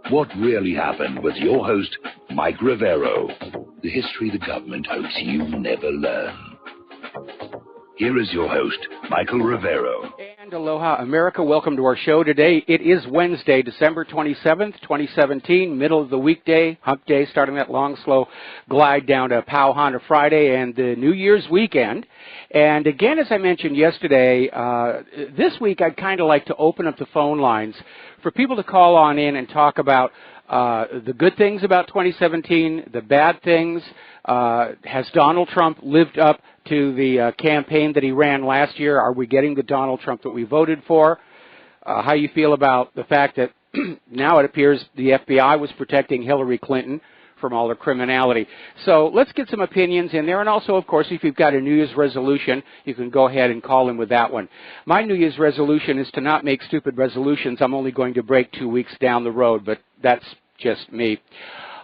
What really happened with your host, Mike Rivero. The history the government hopes you never learn. Here is your host, Michael Rivero. And aloha, America. Welcome to our show today. It is Wednesday, December 27th, 2017, middle of the weekday, hump day, starting that long, slow glide down to Pauhana Friday and the New Year's weekend. And again, as I mentioned yesterday, this week I'd kind of like to open up the phone lines for people to call on in and talk about the good things about 2017, the bad things. Has Donald Trump lived up to the campaign that he ran last year? Are we getting the Donald Trump that we voted for? How you feel about the fact that now it appears the FBI was protecting Hillary Clinton from all her criminality. So let's get some opinions in there. And also, of course, if you've got a New Year's resolution, you can go ahead and call in with that one. My New Year's resolution is to not make stupid resolutions. I'm only going to break 2 weeks down the road, but that's just me.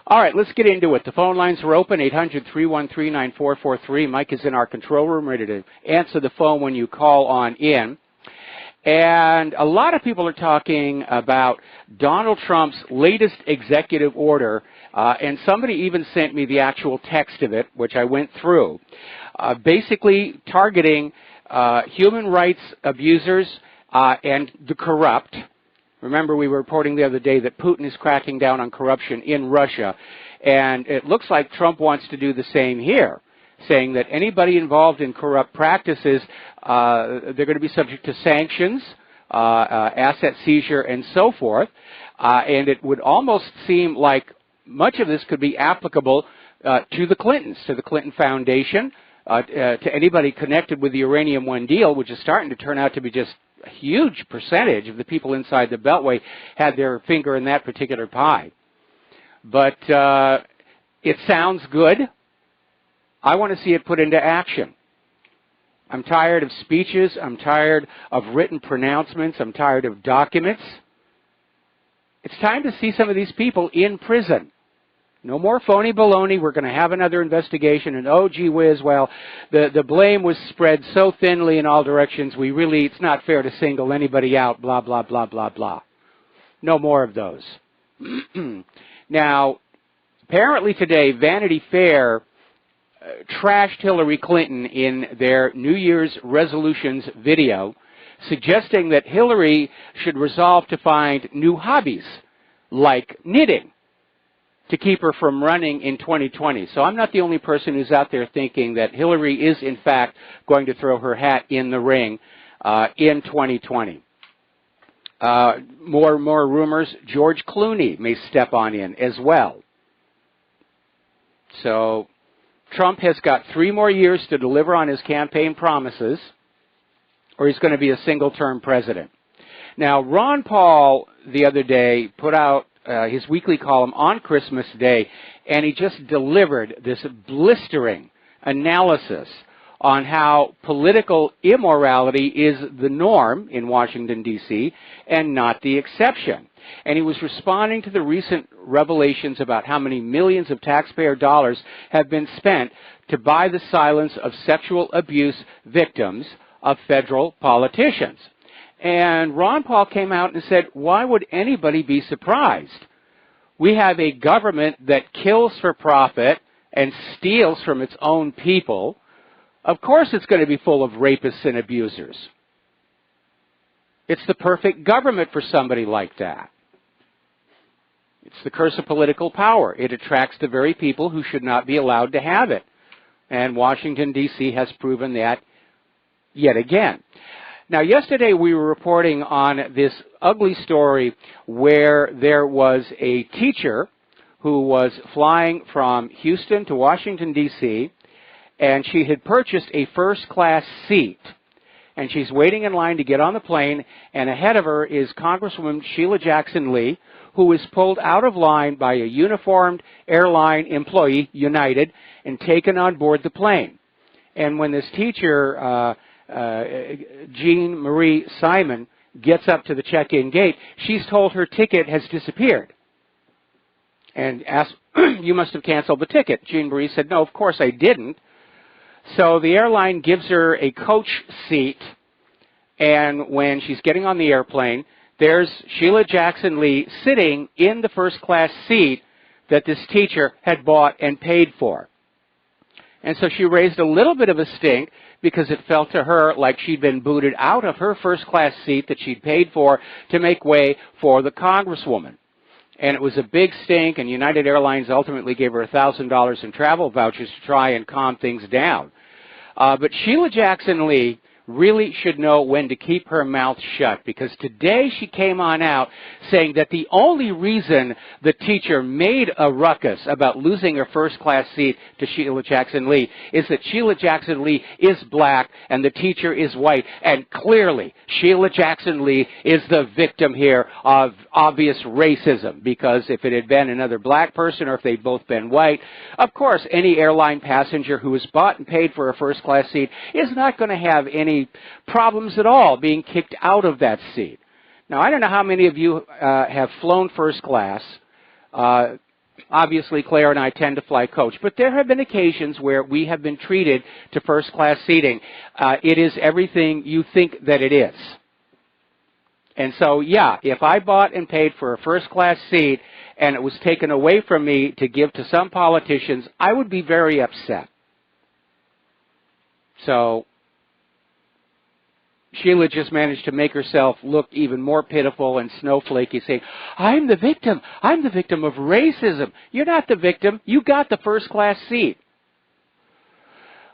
All right, let's get into it. The phone lines are open, 800-313-9443. Mike is in our control room, ready to answer the phone when you call on in. And a lot of people are talking about Donald Trump's latest executive order, and somebody even sent me the actual text of it, which I went through, basically targeting human rights abusers and the corrupt. Remember, we were reporting the other day that Putin is cracking down on corruption in Russia, and it looks like Trump wants to do the same here, saying that anybody involved in corrupt practices, they're going to be subject to sanctions, asset seizure, and so forth. And it would almost seem like much of this could be applicable to the Clintons, to the Clinton Foundation, to anybody connected with the Uranium One deal, which is starting to turn out to be just a huge percentage of the people inside the Beltway had their finger in that particular pie. But it sounds good. I want to see it put into action. I'm tired of speeches. I'm tired of written pronouncements. I'm tired of documents. It's time to see some of these people in prison. No more phony baloney. We're going to have another investigation, and oh, gee whiz, well, the blame was spread so thinly in all directions, it's not fair to single anybody out, blah, blah, blah, blah, blah. No more of those. Now, apparently today, Vanity Fair trashed Hillary Clinton in their New Year's resolutions video, suggesting that Hillary should resolve to find new hobbies, like knitting, to keep her from running in 2020. So I'm not the only person who's out there thinking that Hillary is, in fact, going to throw her hat in the ring in 2020. More rumors. George Clooney may step on in as well. So Trump has got 3 more years to deliver on his campaign promises, or he's going to be a single-term president. Now, Ron Paul the other day put out his weekly column on Christmas Day, and he just delivered this blistering analysis on how political immorality is the norm in Washington, D.C., and not the exception. And he was responding to the recent revelations about how many millions of taxpayer dollars have been spent to buy the silence of sexual abuse victims of federal politicians. And Ron Paul came out and said, why would anybody be surprised? We have a government that kills for profit and steals from its own people. Of course it's going to be full of rapists and abusers. It's the perfect government for somebody like that. It's the curse of political power. It attracts the very people who should not be allowed to have it. And Washington, D.C. has proven that yet again. Now, yesterday we were reporting on this ugly story where there was a teacher who was flying from Houston to Washington, D.C., and she had purchased a first-class seat. And she's waiting in line to get on the plane, and ahead of her is Congresswoman Sheila Jackson Lee, who was pulled out of line by a uniformed airline employee, United, and taken on board the plane. And when this teacher, Jean Marie Simon, gets up to the check-in gate, she's told her ticket has disappeared. And asked, you must have canceled the ticket. Jean Marie said, no, of course I didn't. So the airline gives her a coach seat, and when she's getting on the airplane, there's Sheila Jackson Lee sitting in the first-class seat that this teacher had bought and paid for. And so she raised a little bit of a stink because it felt to her like she'd been booted out of her first-class seat that she'd paid for to make way for the Congresswoman. And it was a big stink, and United Airlines ultimately gave her $1,000 in travel vouchers to try and calm things down. But Sheila Jackson Lee really should know when to keep her mouth shut, because today she came on out saying that the only reason the teacher made a ruckus about losing her first-class seat to Sheila Jackson Lee is that Sheila Jackson Lee is black and the teacher is white, and clearly Sheila Jackson Lee is the victim here of obvious racism, because if it had been another black person or if they'd both been white, of course any airline passenger who has bought and paid for a first-class seat is not going to have any problems at all being kicked out of that seat. Now, I don't know how many of you have flown first class. Obviously, Claire and I tend to fly coach, but there have been occasions where we have been treated to first class seating. It is everything you think that it is. And so, yeah, if I bought and paid for a first class seat and it was taken away from me to give to some politicians, I would be very upset. So Sheila just managed to make herself look even more pitiful and snowflakey, saying, I'm the victim of racism. You're not the victim. You got the first-class seat.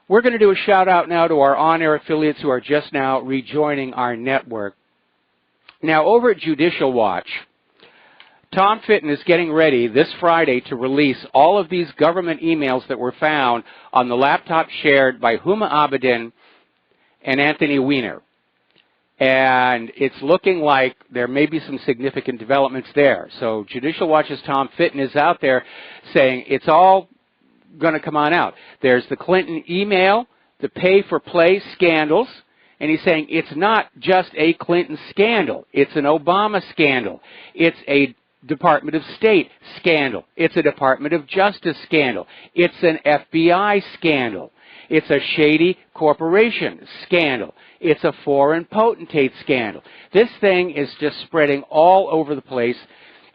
We're going to do a shout-out now to our on-air affiliates who are just now rejoining our network. Now, over at Judicial Watch, Tom Fitton is getting ready this Friday to release all of these government emails that were found on the laptop shared by Huma Abedin and Anthony Weiner. And it's looking like there may be some significant developments there. So Judicial Watch's Tom Fitton is out there saying it's all going to come on out. There's the Clinton email, the pay-for-play scandals, and he's saying it's not just a Clinton scandal. It's an Obama scandal. It's a Department of State scandal. It's a Department of Justice scandal. It's an FBI scandal. It's a shady corporation scandal. It's a foreign potentate scandal. This thing is just spreading all over the place.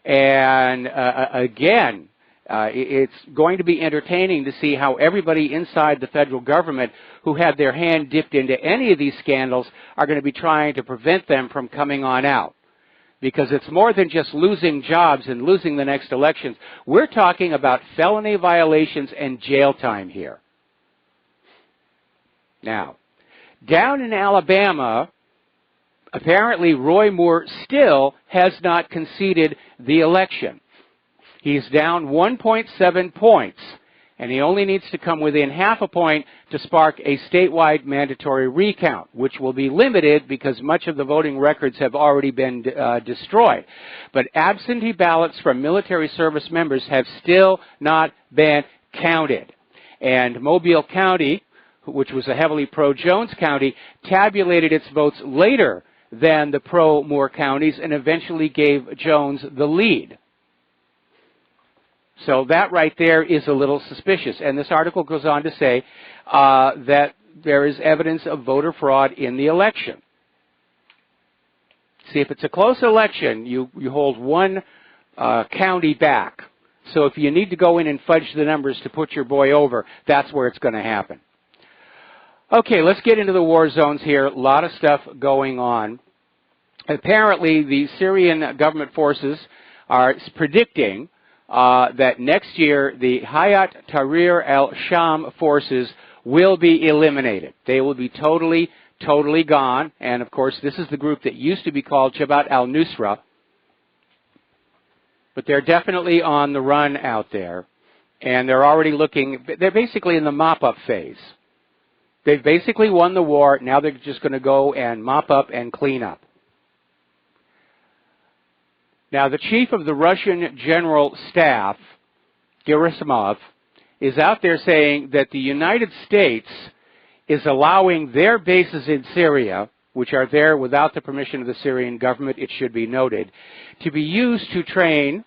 And again, it's going to be entertaining to see how everybody inside the federal government who had their hand dipped into any of these scandals are going to be trying to prevent them from coming on out. Because it's more than just losing jobs and losing the next elections. We're talking about felony violations and jail time here. Now, down in Alabama, apparently Roy Moore still has not conceded the election. He's down 1.7 points, and he only needs to come within half a point to spark a statewide mandatory recount, which will be limited because much of the voting records have already been destroyed. But absentee ballots from military service members have still not been counted. And Mobile County, which was a heavily pro-Jones county, tabulated its votes later than the pro-Moore counties and eventually gave Jones the lead. So that right there is a little suspicious. And this article goes on to say that there is evidence of voter fraud in the election. See, if it's a close election, you hold one county back. So if you need to go in and fudge the numbers to put your boy over, that's where it's going to happen. Okay, let's get into the war zones here. A lot of stuff going on. Apparently, the Syrian government forces are predicting that next year the Hayat Tahrir al-Sham forces will be eliminated. They will be totally gone. And, of course, this is the group that used to be called Jabhat al-Nusra. But they're definitely on the run out there. And they're already looking, they're basically in the mop-up phase. They've basically won the war. Now they're just going to go and mop up and clean up. Now, the chief of the Russian General Staff, Gerasimov, is out there saying that the United States is allowing their bases in Syria, which are there without the permission of the Syrian government, it should be noted, to be used to train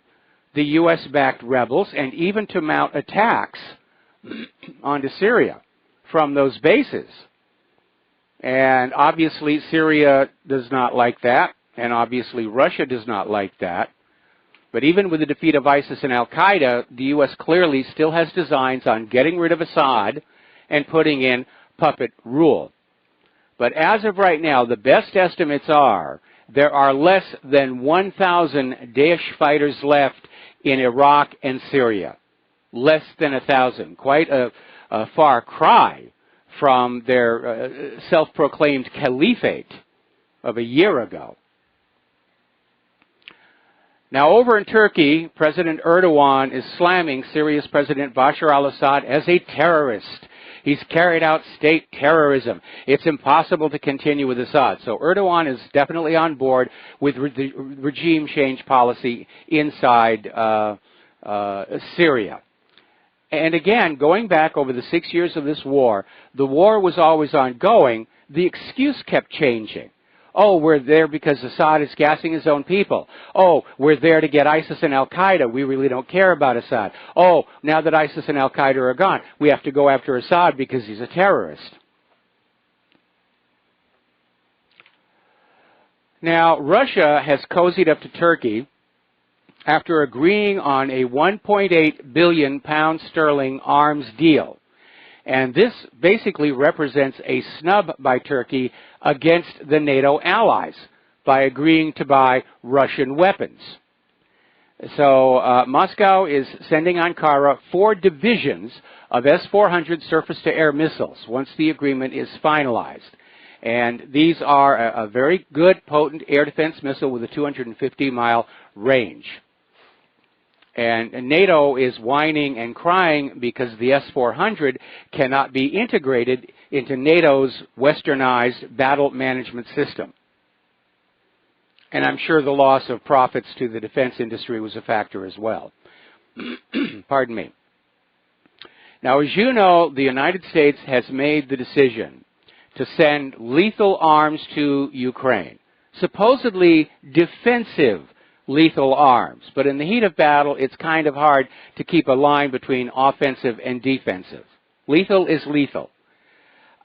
the U.S.-backed rebels and even to mount attacks onto Syria from those bases. And obviously Syria does not like that. and obviously Russia does not like that. But even with the defeat of ISIS and al-Qaeda, the U.S. clearly still has designs on getting rid of Assad and putting in puppet rule. But as of right now, the best estimates are there are less than 1,000 Daesh fighters left in Iraq and Syria. Less than 1,000. Quite a far cry from their self-proclaimed caliphate of a year ago. Now, over in Turkey, President Erdogan is slamming Syria's President Bashar al-Assad as a terrorist. He's carried out state terrorism. It's impossible to continue with Assad. So Erdogan is definitely on board with the regime change policy inside Syria. And again, going back over the 6 years of this war, the war was always ongoing. The excuse kept changing. Oh, we're there because Assad is gassing his own people. Oh, we're there to get ISIS and al-Qaeda. We really don't care about Assad. Oh, now that ISIS and al-Qaeda are gone, we have to go after Assad because he's a terrorist. Now, Russia has cozied up to Turkey after agreeing on a 1.8 billion pound sterling arms deal. And this basically represents a snub by Turkey against the NATO allies by agreeing to buy Russian weapons. So Moscow is sending Ankara 4 divisions of S-400 surface-to-air missiles once the agreement is finalized. And these are a very good, potent air defense missile with a 250-mile range. And NATO is whining and crying because the S-400 cannot be integrated into NATO's westernized battle management system. And I'm sure the loss of profits to the defense industry was a factor as well. Pardon me. Now, as you know, the United States has made the decision to send lethal arms to Ukraine, supposedly defensive lethal arms. But in the heat of battle, it's kind of hard to keep a line between offensive and defensive. Lethal is lethal.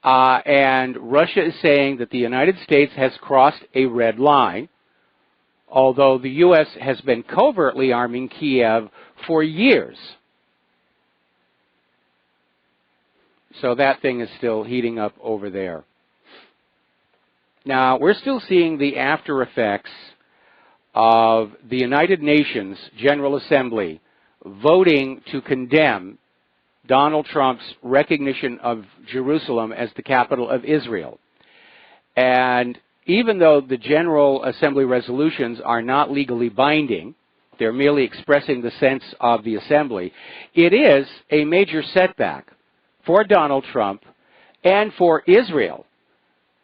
And Russia is saying that the United States has crossed a red line, although the U.S. has been covertly arming Kiev for years. So that thing is still heating up over there. Now, we're still seeing the after effects of the United Nations General Assembly voting to condemn Donald Trump's recognition of Jerusalem as the capital of Israel. And even though the General Assembly resolutions are not legally binding, they're merely expressing the sense of the Assembly, it is a major setback for Donald Trump and for Israel.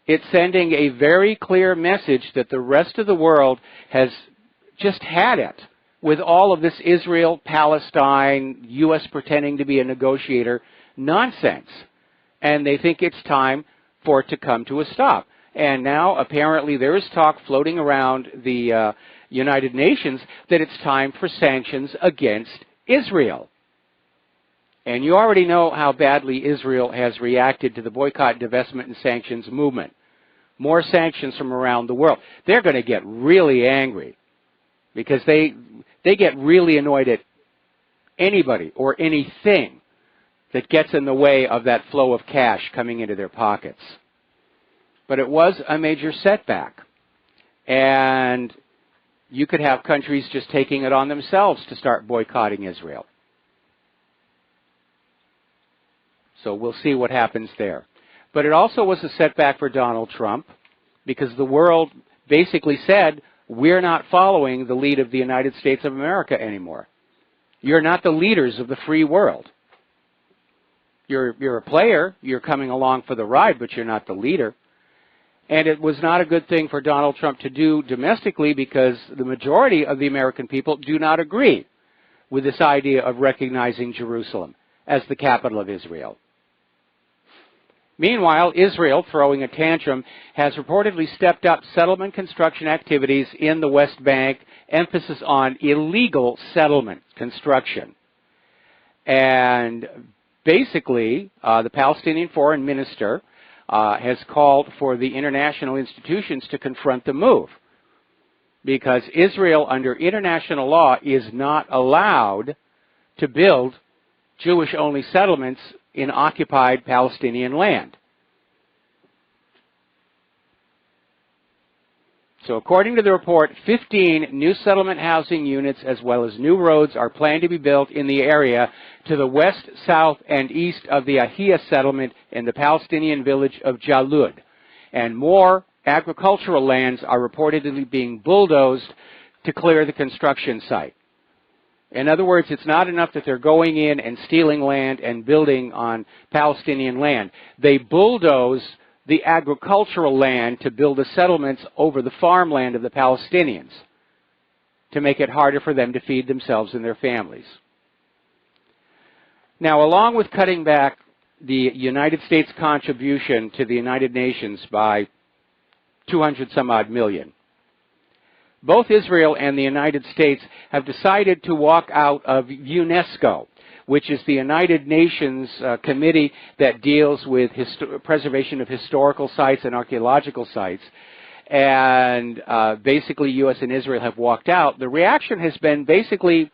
It's sending a very clear message that the rest of the world has just had it with all of this Israel, Palestine, U.S. pretending to be a negotiator nonsense. And they think it's time for it to come to a stop. And now apparently there is talk floating around the United Nations that it's time for sanctions against Israel. And you already know how badly Israel has reacted to the boycott, divestment, and sanctions movement. More sanctions from around the world. They're going to get really angry because they get really annoyed at anybody or anything that gets in the way of that flow of cash coming into their pockets. But it was a major setback. And you could have countries just taking it on themselves to start boycotting Israel. So we'll see what happens there. But it also was a setback for Donald Trump because the world basically said, we're not following the lead of the United States of America anymore. You're not the leaders of the free world. You're a player, you're coming along for the ride, but you're not the leader. And it was not a good thing for Donald Trump to do domestically because the majority of the American people do not agree with this idea of recognizing Jerusalem as the capital of Israel. Meanwhile, Israel, throwing a tantrum, has reportedly stepped up settlement construction activities in the West Bank, emphasis on illegal settlement construction. And basically, the Palestinian foreign minister has called for the international institutions to confront the move. because Israel, under international law, is not allowed to build Jewish-only settlements in occupied Palestinian land. So according to the report, 15 new settlement housing units as well as new roads are planned to be built in the area to the west, south, and east of the Aiea settlement in the Palestinian village of Jalud. And more agricultural lands are reportedly being bulldozed to clear the construction site. In other words, it's not enough that they're going in and stealing land and building on Palestinian land. They bulldoze the agricultural land to build the settlements over the farmland of the Palestinians to make it harder for them to feed themselves and their families. Now, along with cutting back the United States contribution to the United Nations by 200 some odd million, both Israel and the United States have decided to walk out of UNESCO, which is the United Nations committee that deals with preservation of historical sites and archaeological sites. And basically, U.S. and Israel have walked out. The reaction has been basically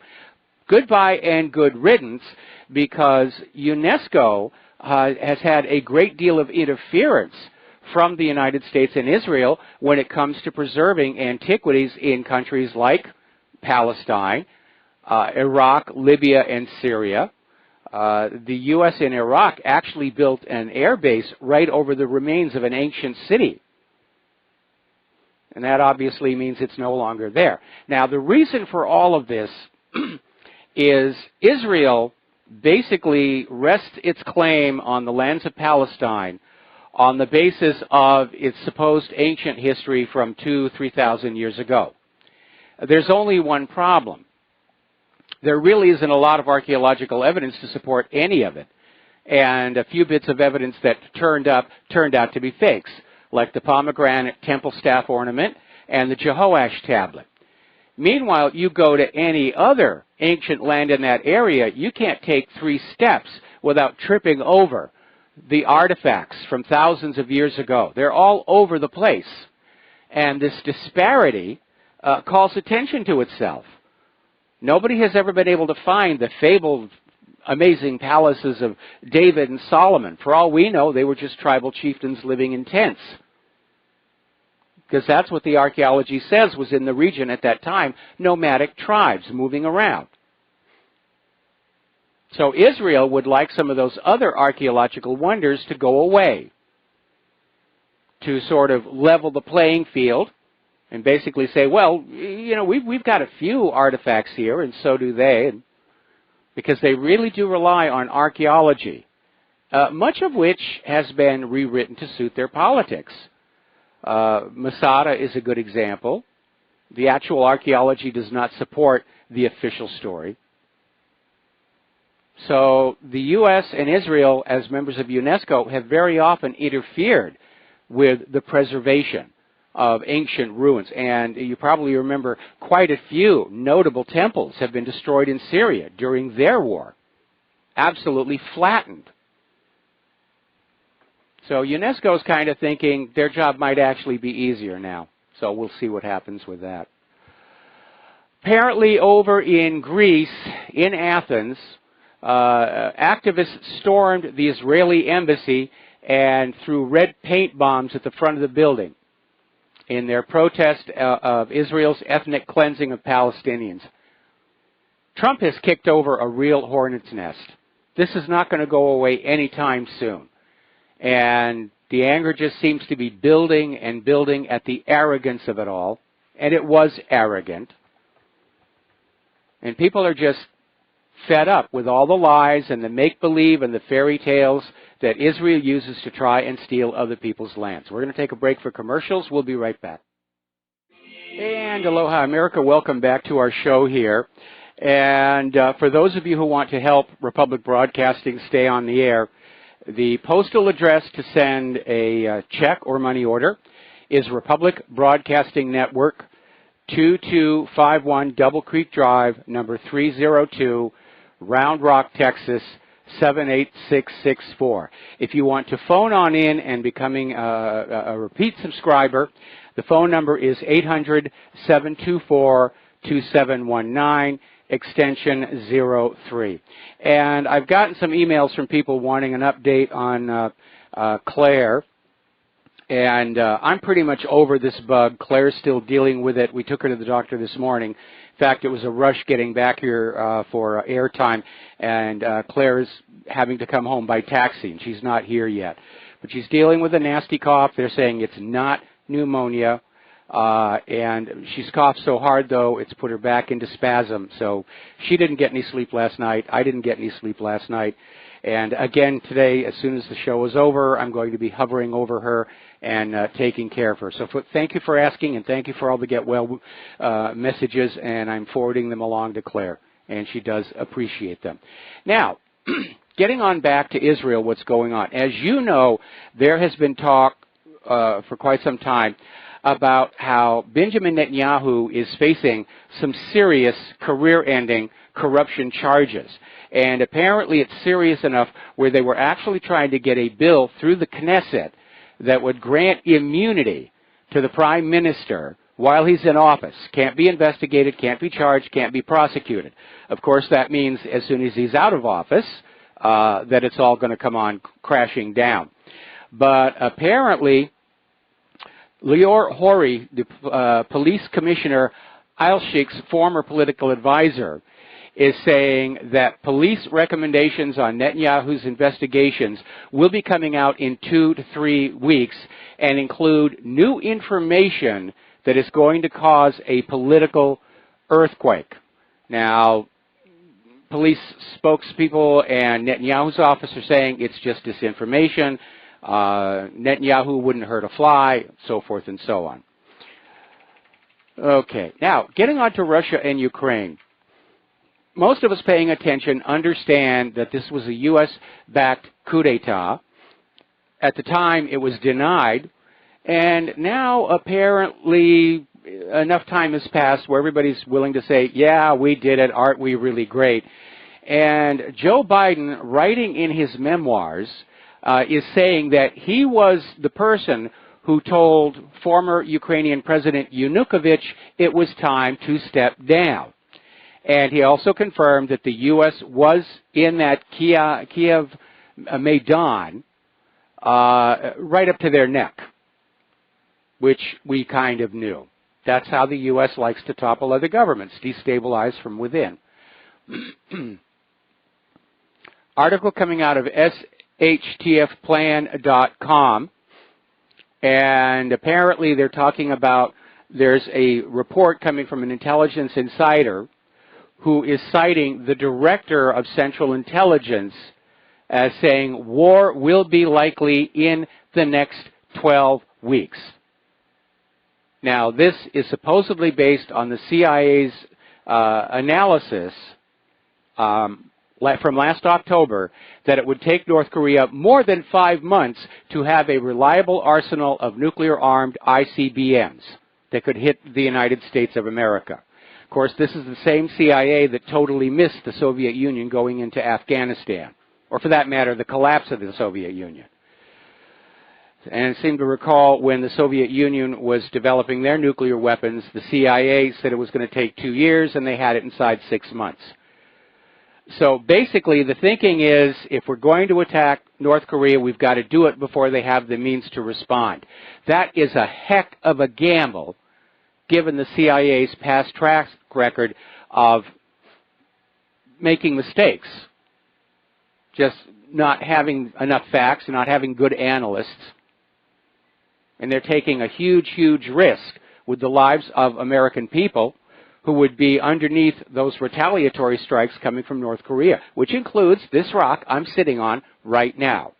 goodbye and good riddance, because UNESCO has had a great deal of interference from the United States and Israel when it comes to preserving antiquities in countries like Palestine, Iraq, Libya, and Syria. The U.S. in Iraq actually built an air base right over the remains of an ancient city. And that obviously means it's no longer there. Now, the reason for all of this is Israel basically rests its claim on the lands of Palestine on the basis of its supposed ancient history from 2,000 to 3,000 years ago. There's only one problem. There really isn't a lot of archaeological evidence to support any of it. And a few bits of evidence that turned out to be fakes, like the pomegranate temple staff ornament and the Jehoash tablet. Meanwhile, you go to any other ancient land in that area, you can't take 3 steps without tripping over the artifacts from thousands of years ago. They're all over the place. And this disparity calls attention to itself. Nobody has ever been able to find the fabled amazing palaces of David and Solomon. For all we know, they were just tribal chieftains living in tents. Because that's what the archaeology says was in the region at that time, nomadic tribes moving around. So Israel would like some of those other archaeological wonders to go away, to sort of level the playing field and basically say, well, you know, we've got a few artifacts here, and so do they, because they really do rely on archaeology, much of which has been rewritten to suit their politics. Masada is a good example. The actual archaeology does not support the official story. So the U.S. and Israel, as members of UNESCO, have very often interfered with the preservation of ancient ruins. And you probably remember quite a few notable temples have been destroyed in Syria during their war. Absolutely flattened. So UNESCO is kind of thinking their job might actually be easier now. So we'll see what happens with that. Apparently over in Greece, in Athens, activists stormed the Israeli embassy and threw red paint bombs at the front of the building in their protest of Israel's ethnic cleansing of Palestinians. Trump has kicked over a real hornet's nest. This is not going to go away anytime soon. And the anger just seems to be building and building at the arrogance of it all. And it was arrogant. And people are just fed up with all the lies and the make-believe and the fairy tales that Israel uses to try and steal other people's lands. We're going to take a break for commercials. We'll be right back. And aloha, America. Welcome back to our show here. And for those of you who want to help Republic Broadcasting stay on the air, the postal address to send a check or money order is Republic Broadcasting Network, 2251 Double Creek Drive, number 302, Round Rock, Texas, 78664. If you want to phone on in and becoming a repeat subscriber, the phone number is 800-724-2719, extension 03. And I've gotten some emails from people wanting an update on Claire. And I'm pretty much over this bug. Claire's still dealing with it. We took her to the doctor this morning. In fact, it was a rush getting back here for airtime, and Claire's having to come home by taxi, and she's not here yet. But she's dealing with a nasty cough. They're saying it's not pneumonia, and she's coughed so hard, though, it's put her back into spasm. So she didn't get any sleep last night. I didn't get any sleep last night. And again, today, as soon as the show is over, I'm going to be hovering over her and taking care of her. So thank you for asking, and thank you for all the get well messages, and I'm forwarding them along to Claire, and she does appreciate them. Now, getting on back to Israel, what's going on. As you know, there has been talk for quite some time about how Benjamin Netanyahu is facing some serious career-ending corruption charges. And apparently it's serious enough where they were actually trying to get a bill through the Knesset that would grant immunity to the Prime Minister while he's in office. Can't be investigated, can't be charged, can't be prosecuted. Of course, that means as soon as he's out of office, that it's all going to come on crashing down. But apparently, Lior Hori, the police commissioner, Eilshik's former political advisor, is saying that police recommendations on Netanyahu's investigations will be coming out in 2 to 3 weeks and include new information that is going to cause a political earthquake. Now, police spokespeople and Netanyahu's office are saying it's just disinformation. Netanyahu wouldn't hurt a fly, so forth and so on. Okay, now, getting on to Russia and Ukraine. Most of us paying attention understand that this was a U.S.-backed coup d'etat. At the time, it was denied, and now apparently enough time has passed where everybody's willing to say, yeah, we did it, aren't we really great? And Joe Biden, writing in his memoirs, is saying that he was the person who told former Ukrainian President Yanukovych it was time to step down. And he also confirmed that the U.S. was in that Kiev Maidan right up to their neck, which we kind of knew. That's how the U.S. likes to topple other governments, destabilize from within. Article coming out of shtfplan.com, and apparently they're talking about there's a report coming from an intelligence insider who is citing the director of Central Intelligence as saying war will be likely in the next 12 weeks. Now, this is supposedly based on the CIA's analysis from last October that it would take North Korea more than 5 months to have a reliable arsenal of nuclear-armed ICBMs that could hit the United States of America. Of course, this is the same CIA that totally missed the Soviet Union going into Afghanistan, or for that matter, the collapse of the Soviet Union. And I seem to recall when the Soviet Union was developing their nuclear weapons, the CIA said it was going to take 2 years, and they had it inside 6 months. So basically, the thinking is, if we're going to attack North Korea, we've got to do it before they have the means to respond. That is a heck of a gamble, given the CIA's past track record of making mistakes, just not having enough facts, not having good analysts. And they're taking a huge, huge risk with the lives of American people who would be underneath those retaliatory strikes coming from North Korea, which includes this rock I'm sitting on right now.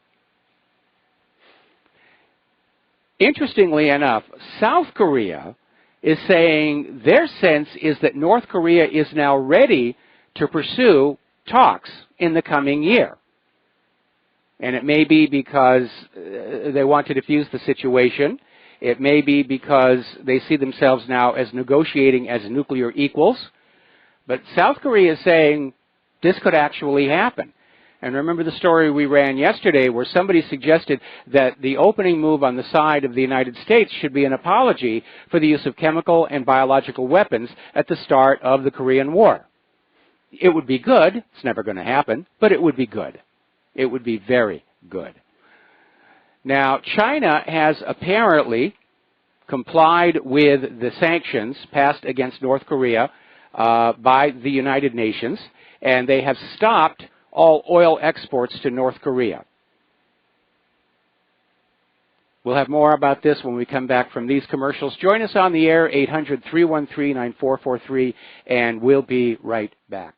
Interestingly enough, South Korea is saying their sense is that North Korea is now ready to pursue talks in the coming year. And it may be because they want to defuse the situation. It may be because they see themselves now as negotiating as nuclear equals. But South Korea is saying this could actually happen. And remember the story we ran yesterday where somebody suggested that the opening move on the side of the United States should be an apology for the use of chemical and biological weapons at the start of the Korean War. It would be good. It's never going to happen, but it would be good. It would be very good. Now, China has apparently complied with the sanctions passed against North Korea by the United Nations, and they have stopped all oil exports to North Korea. We'll have more about this when we come back from these commercials. Join us on the air, 800-313-9443, and we'll be right back.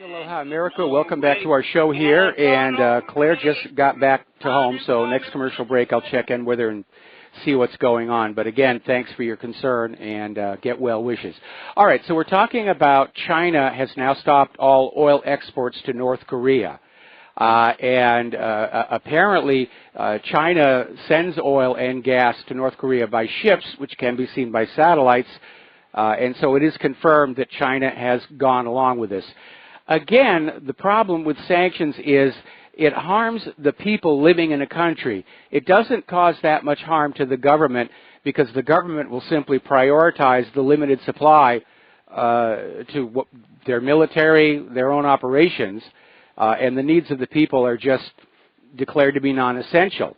Aloha, America. Welcome back to our show here, and Claire just got back to home, so next commercial break I'll check in with her and see what's going on. But again, thanks for your concern and get well wishes. All right, so we're talking about China has now stopped all oil exports to North Korea. Apparently, China sends oil and gas to North Korea by ships, which can be seen by satellites. And so it is confirmed that China has gone along with this. Again, the problem with sanctions is it harms the people living in a country. It doesn't cause that much harm to the government because the government will simply prioritize the limited supply to their military, their own operations, and the needs of the people are just declared to be non-essential.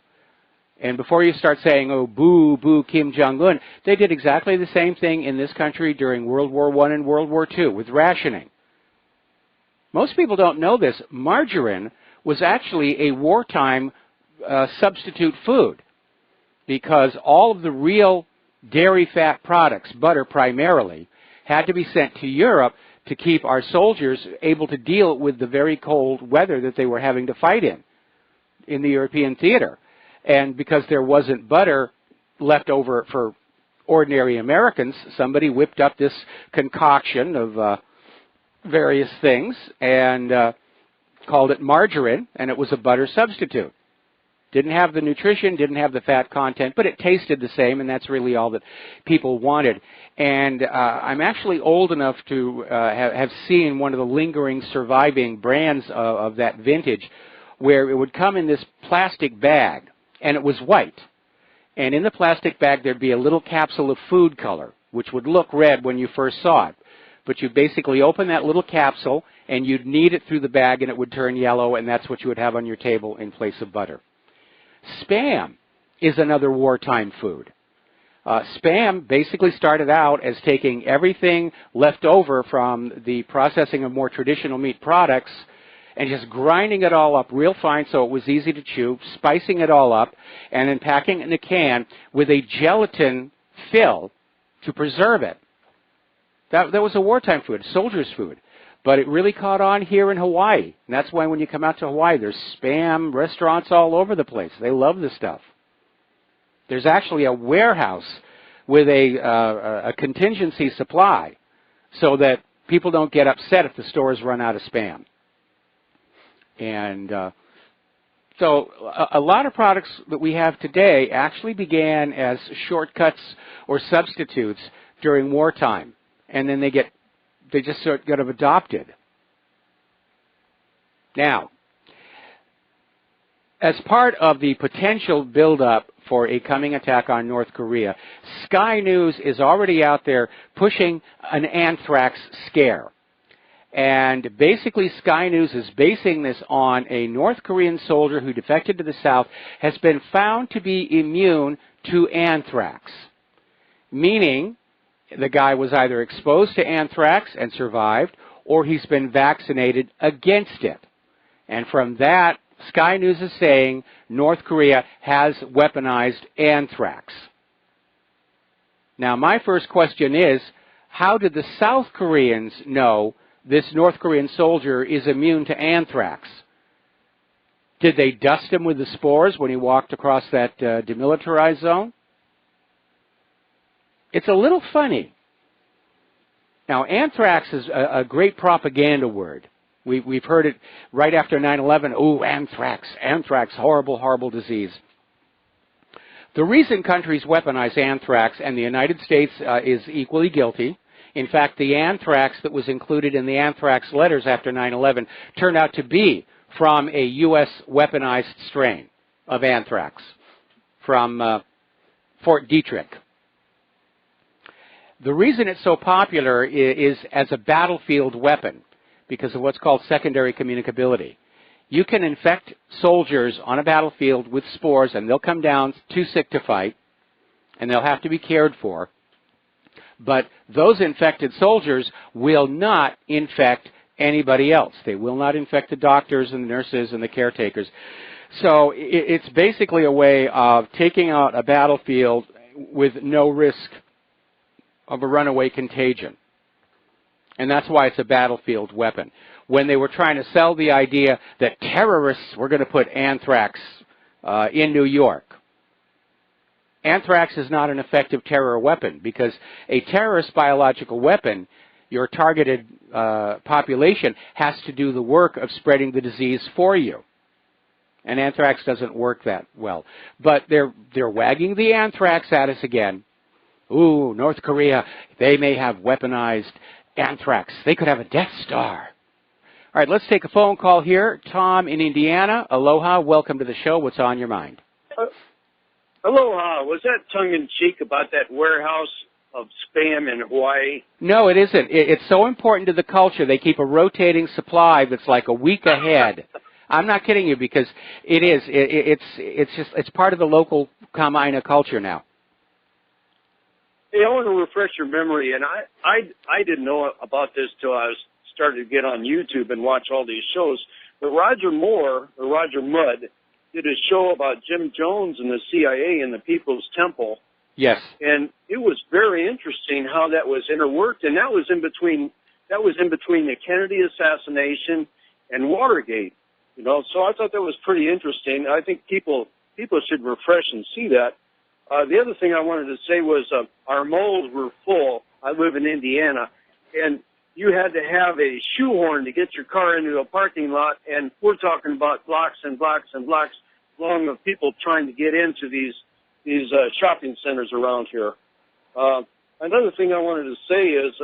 And before you start saying, oh, boo, boo, Kim Jong-un, they did exactly the same thing in this country during World War I and World War II with rationing. Most people don't know this. Margarine was actually a wartime substitute food because all of the real dairy fat products, butter primarily, had to be sent to Europe to keep our soldiers able to deal with the very cold weather that they were having to fight in the European theater. And because there wasn't butter left over for ordinary Americans, somebody whipped up this concoction of various things and called it margarine, and it was a butter substitute. Didn't have the nutrition, didn't have the fat content, but it tasted the same, and that's really all that people wanted. And I'm actually old enough to have seen one of the lingering surviving brands of that vintage where it would come in this plastic bag, and it was white. And in the plastic bag there'd be a little capsule of food color, which would look red when you first saw it. But you basically open that little capsule, and you'd knead it through the bag, and it would turn yellow, and that's what you would have on your table in place of butter. Spam is another wartime food. Spam basically started out as taking everything left over from the processing of more traditional meat products and just grinding it all up real fine so it was easy to chew, spicing it all up, and then packing it in a can with a gelatin fill to preserve it. That was a wartime food, soldier's food. But it really caught on here in Hawaii. And that's why when you come out to Hawaii, there's Spam restaurants all over the place. They love this stuff. There's actually a warehouse with a contingency supply so that people don't get upset if the stores run out of Spam. And so a lot of products that we have today actually began as shortcuts or substitutes during wartime. And then they just sort of adopted. Now, as part of the potential buildup for a coming attack on North Korea, Sky News is already out there pushing an anthrax scare. And basically Sky News is basing this on a North Korean soldier who defected to the South has been found to be immune to anthrax, meaning the guy was either exposed to anthrax and survived, or he's been vaccinated against it. And from that, Sky News is saying North Korea has weaponized anthrax. Now, my first question is, how did the South Koreans know this North Korean soldier is immune to anthrax? Did they dust him with the spores when he walked across that demilitarized zone? It's a little funny. Now, anthrax is a great propaganda word. We've heard it right after 9/11. Oh, anthrax, horrible, horrible disease. The reason countries weaponize anthrax, and the United States is equally guilty. In fact, the anthrax that was included in the anthrax letters after 9/11 turned out to be from a U.S. weaponized strain of anthrax from Fort Detrick. The reason it's so popular is as a battlefield weapon because of what's called secondary communicability. You can infect soldiers on a battlefield with spores, and they'll come down too sick to fight, and they'll have to be cared for. But those infected soldiers will not infect anybody else. They will not infect the doctors and the nurses and the caretakers. So it's basically a way of taking out a battlefield with no risk of a runaway contagion. And that's why it's a battlefield weapon. When they were trying to sell the idea that terrorists were going to put anthrax in New York, anthrax is not an effective terror weapon because a terrorist biological weapon, your targeted population, has to do the work of spreading the disease for you. And anthrax doesn't work that well. But they're wagging the anthrax at us again. Ooh, North Korea, they may have weaponized anthrax. They could have a Death Star. All right, let's take a phone call here. Tom in Indiana. Aloha. Welcome to the show. What's on your mind? Aloha. Was that tongue-in-cheek about that warehouse of Spam in Hawaii? No, it isn't. It's so important to the culture. They keep a rotating supply that's like a week ahead. I'm not kidding you because it is. It's part of the local Kama'aina culture now. Hey, I want to refresh your memory, and I didn't know about this till I was started to get on YouTube and watch all these shows. But Roger Moore, or Roger Mudd, did a show about Jim Jones and the CIA and the People's Temple. Yes. And it was very interesting how that was interworked, and that was in between the Kennedy assassination and Watergate. You know, so I thought that was pretty interesting. I think people should refresh and see that. The other thing I wanted to say was our moles were full. I live in Indiana, and you had to have a shoehorn to get your car into a parking lot, and we're talking about blocks and blocks and blocks long of people trying to get into these shopping centers around here. Another thing I wanted to say is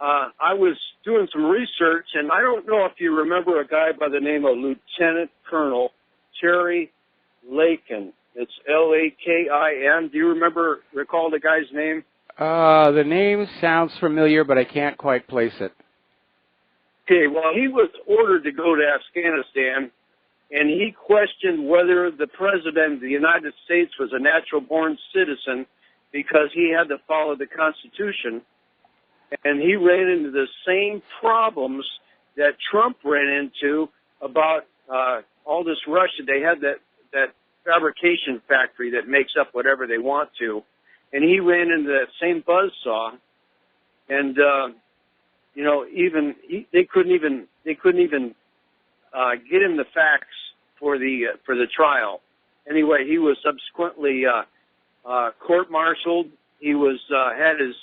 I was doing some research, and I don't know if you remember a guy by the name of Lieutenant Colonel Terry Lakin. It's Lakin. Do you recall the guy's name? The name sounds familiar, but I can't quite place it. Okay, well, he was ordered to go to Afghanistan, and he questioned whether the President of the United States was a natural-born citizen because he had to follow the Constitution. And he ran into the same problems that Trump ran into about all this Russia. They had that fabrication factory that makes up whatever they want to. And he ran into that same buzzsaw. And, you know, they couldn't even get him the facts for the trial. Anyway, he was subsequently court-martialed. He was had his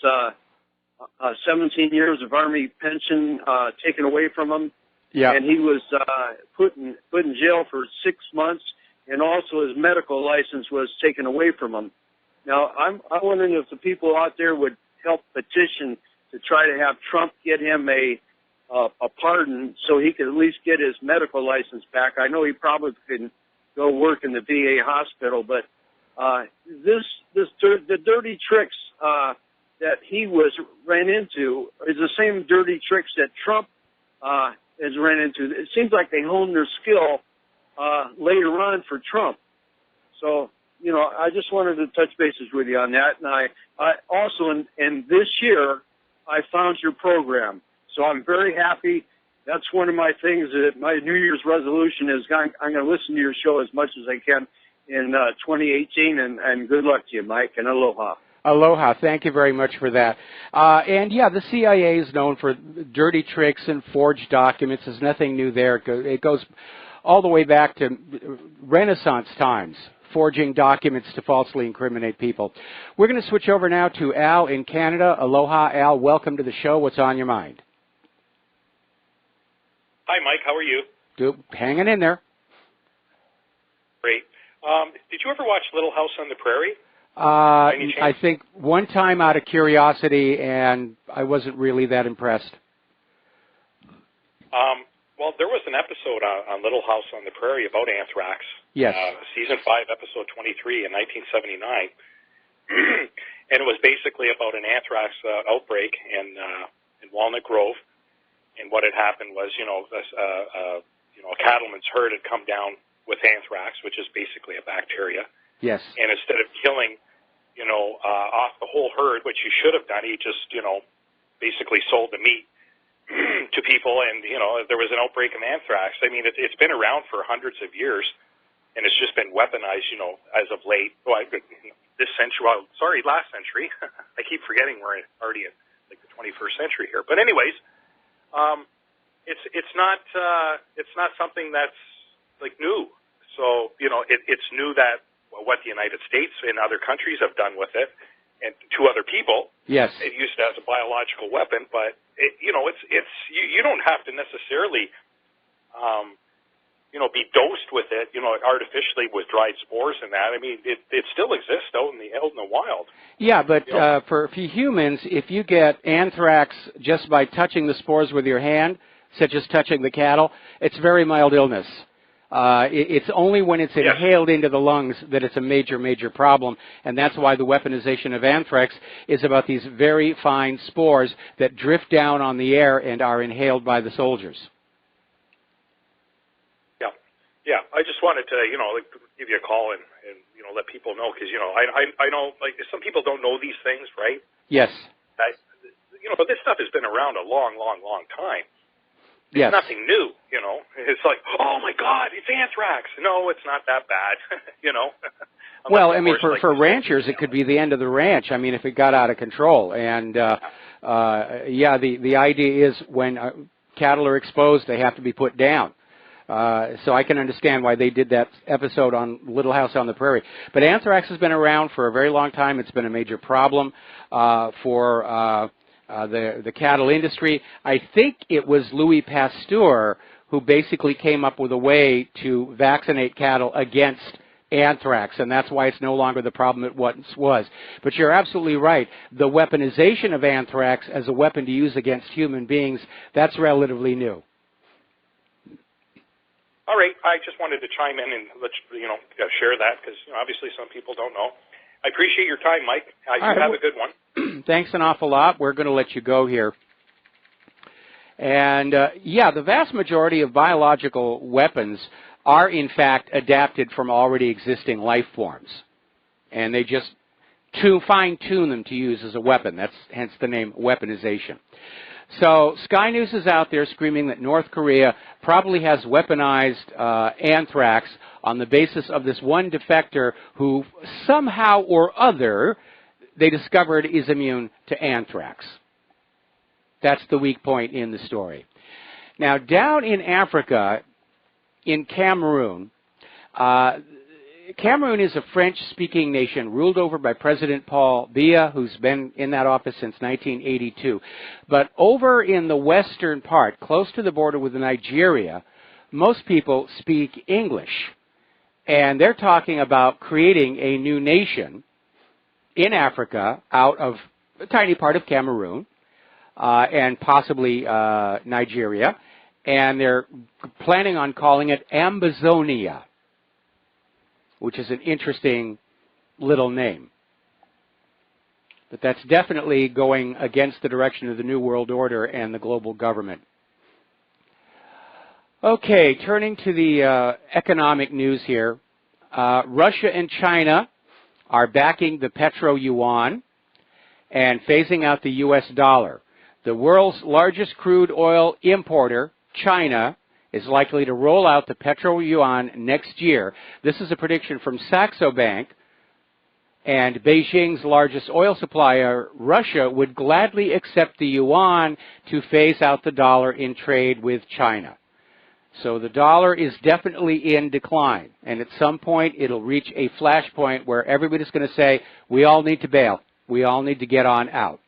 17 years of Army pension taken away from him. Yeah. And he was put in jail for 6 months, and also his medical license was taken away from him. Now, I'm wondering if the people out there would help petition to try to have Trump get him a pardon so he could at least get his medical license back. I know he probably could go work in the VA hospital, but the dirty tricks that he ran into is the same dirty tricks that Trump has ran into. It seems like they honed their skill later on for Trump. So, you know, I just wanted to touch bases with you on that. And I also, in this year, I found your program. So I'm very happy. That's one of my things that my New Year's resolution is I'm going to listen to your show as much as I can in 2018. And good luck to you, Mike, and aloha. Aloha. Thank you very much for that. And, yeah, the CIA is known for dirty tricks and forged documents. There's nothing new there. It goes all the way back to Renaissance times, forging documents to falsely incriminate people. We're going to switch over now to Al in Canada. Aloha, Al. Welcome to the show. What's on your mind? Hi, Mike. How are you? Hanging in there. Great. Did you ever watch Little House on the Prairie? I think one time out of curiosity, and I wasn't really that impressed. Well, there was an episode on Little House on the Prairie about anthrax. Yes. Season 5, episode 23 in 1979. And it was basically about an anthrax outbreak in Walnut Grove. And what had happened was, a cattleman's herd had come down with anthrax, which is basically a bacteria. Yes. And instead of killing, off the whole herd, which you should have done, he just, basically sold the meat to people, and there was an outbreak of anthrax. I mean, it's been around for hundreds of years, and it's just been weaponized, as of late. This century, last century. I keep forgetting we're already in like the 21st century here. But anyways, it's not something that's like new. So it's new that what the United States and other countries have done with it, and to other people. Yes, it used it as a biological weapon, but you don't have to necessarily, be dosed with it, artificially with dried spores and that. I mean, it still exists out in the wild. Yeah, but for humans, if you get anthrax just by touching the spores with your hand, such as touching the cattle, it's very mild illness. It's only when it's inhaled into the lungs that it's a major, major problem, and that's why the weaponization of anthrax is about these very fine spores that drift down on the air and are inhaled by the soldiers. Yeah. I just wanted to, give you a call and let people know, because, I know, like, some people don't know these things, right? Yes. But this stuff has been around a long, long, long time. It's nothing new, It's like, oh, my God, it's anthrax. No, it's not that bad, Well, I mean, for ranchers, it could be the end of the ranch. I mean, if it got out of control. And, the idea is when cattle are exposed, they have to be put down. So I can understand why they did that episode on Little House on the Prairie. But anthrax has been around for a very long time. It's been a major problem for the cattle industry. I think it was Louis Pasteur who basically came up with a way to vaccinate cattle against anthrax, and that's why it's no longer the problem it once was. But you're absolutely right. The weaponization of anthrax as a weapon to use against human beings, that's relatively new. All right. I just wanted to chime in and share that, because obviously some people don't know. I appreciate your time, Mike. You have a good one. Thanks an awful lot. We're going to let you go here. And, the vast majority of biological weapons are, in fact, adapted from already existing life forms. And they just fine-tune them to use as a weapon. That's hence the name weaponization. So Sky News is out there screaming that North Korea probably has weaponized anthrax on the basis of this one defector who somehow or other they discovered is immune to anthrax. That's the weak point in the story. Now, down in Africa, in Cameroon, Cameroon is a French-speaking nation ruled over by President Paul Biya, who's been in that office since 1982. But over in the western part, close to the border with Nigeria, most people speak English. And they're talking about creating a new nation in Africa out of a tiny part of Cameroon and possibly Nigeria. And they're planning on calling it Ambazonia, which is an interesting little name. But that's definitely going against the direction of the New World Order and the global government. Okay, turning to the economic news here. Russia and China are backing the petro-yuan and phasing out the U.S. dollar. The world's largest crude oil importer, China, is likely to roll out the petro-yuan next year. This is a prediction from Saxo Bank, and Beijing's largest oil supplier, Russia, would gladly accept the yuan to phase out the dollar in trade with China. So the dollar is definitely in decline, and at some point it'll reach a flashpoint where everybody's going to say, we all need to bail. We all need to get on out.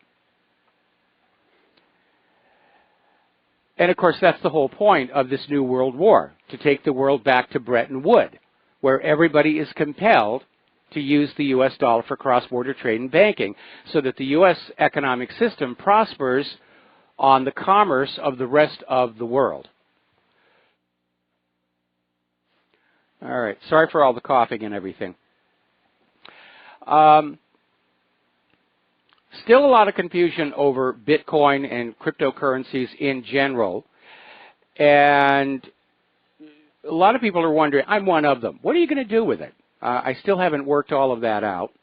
And, of course, that's the whole point of this new world war, to take the world back to Bretton Woods, where everybody is compelled to use the U.S. dollar for cross-border trade and banking so that the U.S. economic system prospers on the commerce of the rest of the world. All right. Sorry for all the coughing and everything. Still a lot of confusion over Bitcoin and cryptocurrencies in general. And a lot of people are wondering, I'm one of them, what are you going to do with it? I still haven't worked all of that out.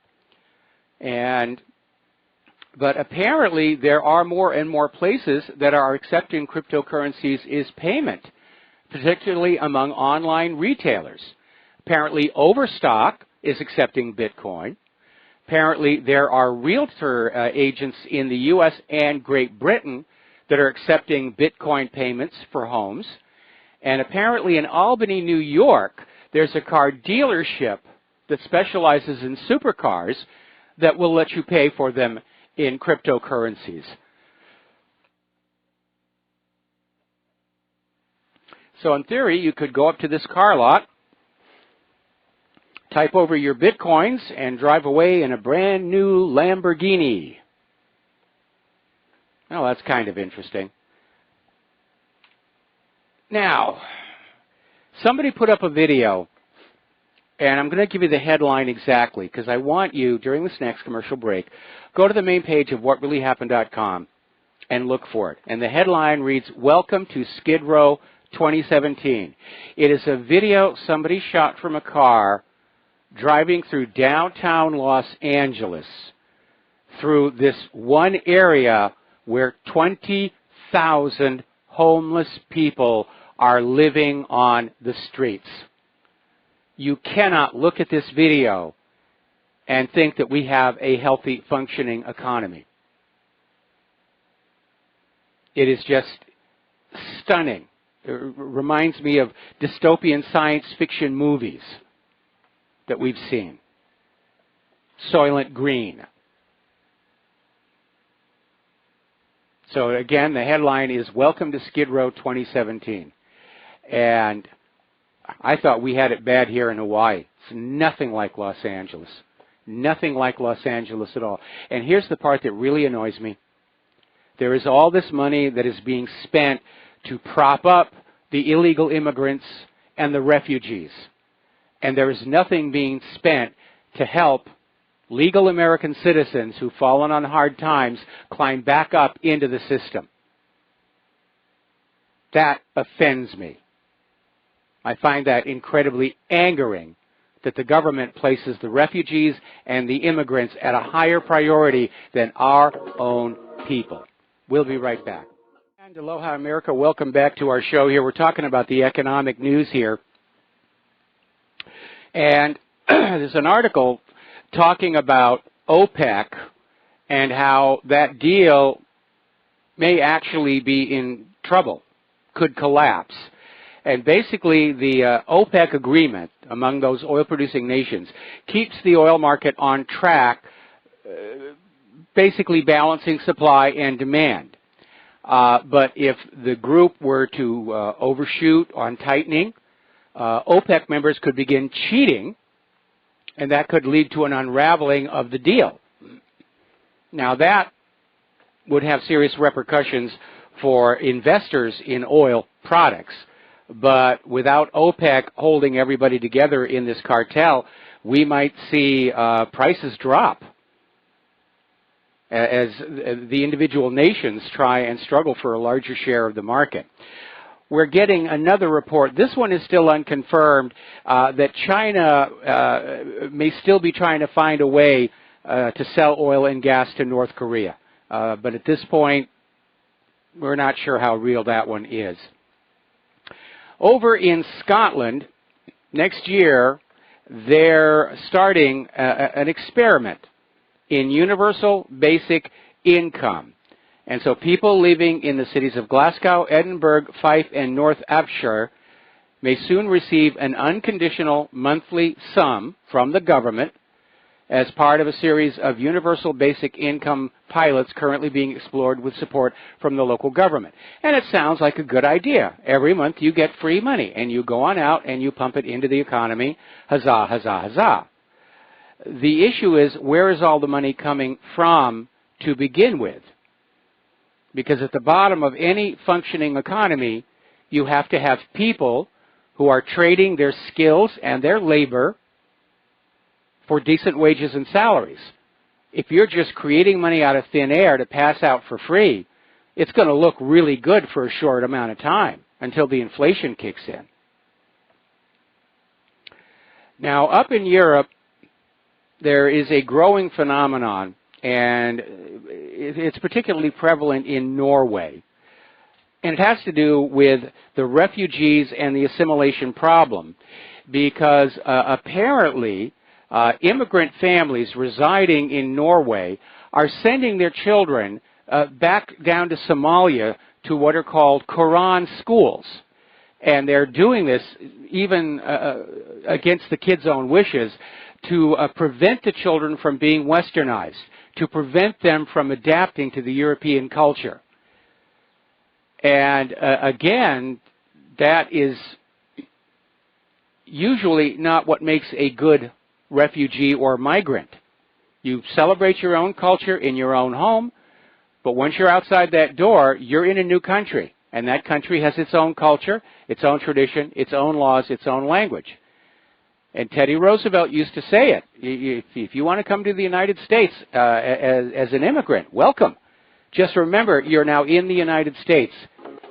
But apparently there are more and more places that are accepting cryptocurrencies as payment, particularly among online retailers. Apparently Overstock is accepting Bitcoin. Apparently there are realtor agents in the U.S. and Great Britain that are accepting Bitcoin payments for homes. And apparently in Albany, New York, there's a car dealership that specializes in supercars that will let you pay for them in cryptocurrencies. So in theory, you could go up to this car lot, type over your Bitcoins, and drive away in a brand new Lamborghini. Well, that's kind of interesting. Now, somebody put up a video, and I'm going to give you the headline exactly, because I want you, during this next commercial break, go to the main page of whatreallyhappened.com and look for it. And the headline reads, "Welcome to Skid Row 2017. It is a video somebody shot from a car driving through downtown Los Angeles, through this one area where 20,000 homeless people are living on the streets. You cannot look at this video and think that we have a healthy, functioning economy. It is just stunning. It reminds me of dystopian science fiction movies that we've seen. Soylent Green. So again, the headline is "Welcome to Skid Row 2017." And I thought we had it bad here in Hawaii. It's nothing like Los Angeles. Nothing like Los Angeles at all. And here's the part that really annoys me. There is all this money that is being spent to prop up the illegal immigrants and the refugees. And there is nothing being spent to help legal American citizens who've fallen on hard times climb back up into the system. That offends me. I find that incredibly angering that the government places the refugees and the immigrants at a higher priority than our own people. We'll be right back. And aloha, America. Welcome back to our show here. We're talking about the economic news here. And there's an article talking about OPEC and how that deal may actually be in trouble, could collapse. And basically the OPEC agreement among those oil-producing nations keeps the oil market on track, basically balancing supply and demand. But if the group were to overshoot on tightening, OPEC members could begin cheating, and that could lead to an unraveling of the deal. Now that would have serious repercussions for investors in oil products. But without OPEC holding everybody together in this cartel, we might see prices drop as the individual nations try and struggle for a larger share of the market. We're getting another report. This one is still unconfirmed, that China may still be trying to find a way to sell oil and gas to North Korea. But at this point, we're not sure how real that one is. Over in Scotland, next year, they're starting an experiment in universal basic income. And so people living in the cities of Glasgow, Edinburgh, Fife, and North Ayrshire may soon receive an unconditional monthly sum from the government as part of a series of universal basic income pilots currently being explored with support from the local government. And it sounds like a good idea. Every month you get free money, and you go on out and you pump it into the economy. Huzzah, huzzah, huzzah. The issue is, where is all the money coming from to begin with? Because at the bottom of any functioning economy, you have to have people who are trading their skills and their labor for decent wages and salaries. If you're just creating money out of thin air to pass out for free, it's going to look really good for a short amount of time until the inflation kicks in. Now, up in Europe, there is a growing phenomenon, and it's particularly prevalent in Norway. And it has to do with the refugees and the assimilation problem, because apparently immigrant families residing in Norway are sending their children back down to Somalia to what are called Quran schools. And they're doing this even against the kids' own wishes to prevent the children from being westernized, to prevent them from adapting to the European culture. And again, that is usually not what makes a good refugee or migrant. You celebrate your own culture in your own home, but once you're outside that door, you're in a new country. And that country has its own culture, its own tradition, its own laws, its own language. And Teddy Roosevelt used to say it. If you want to come to the United States as an immigrant, welcome. Just remember, you're now in the United States.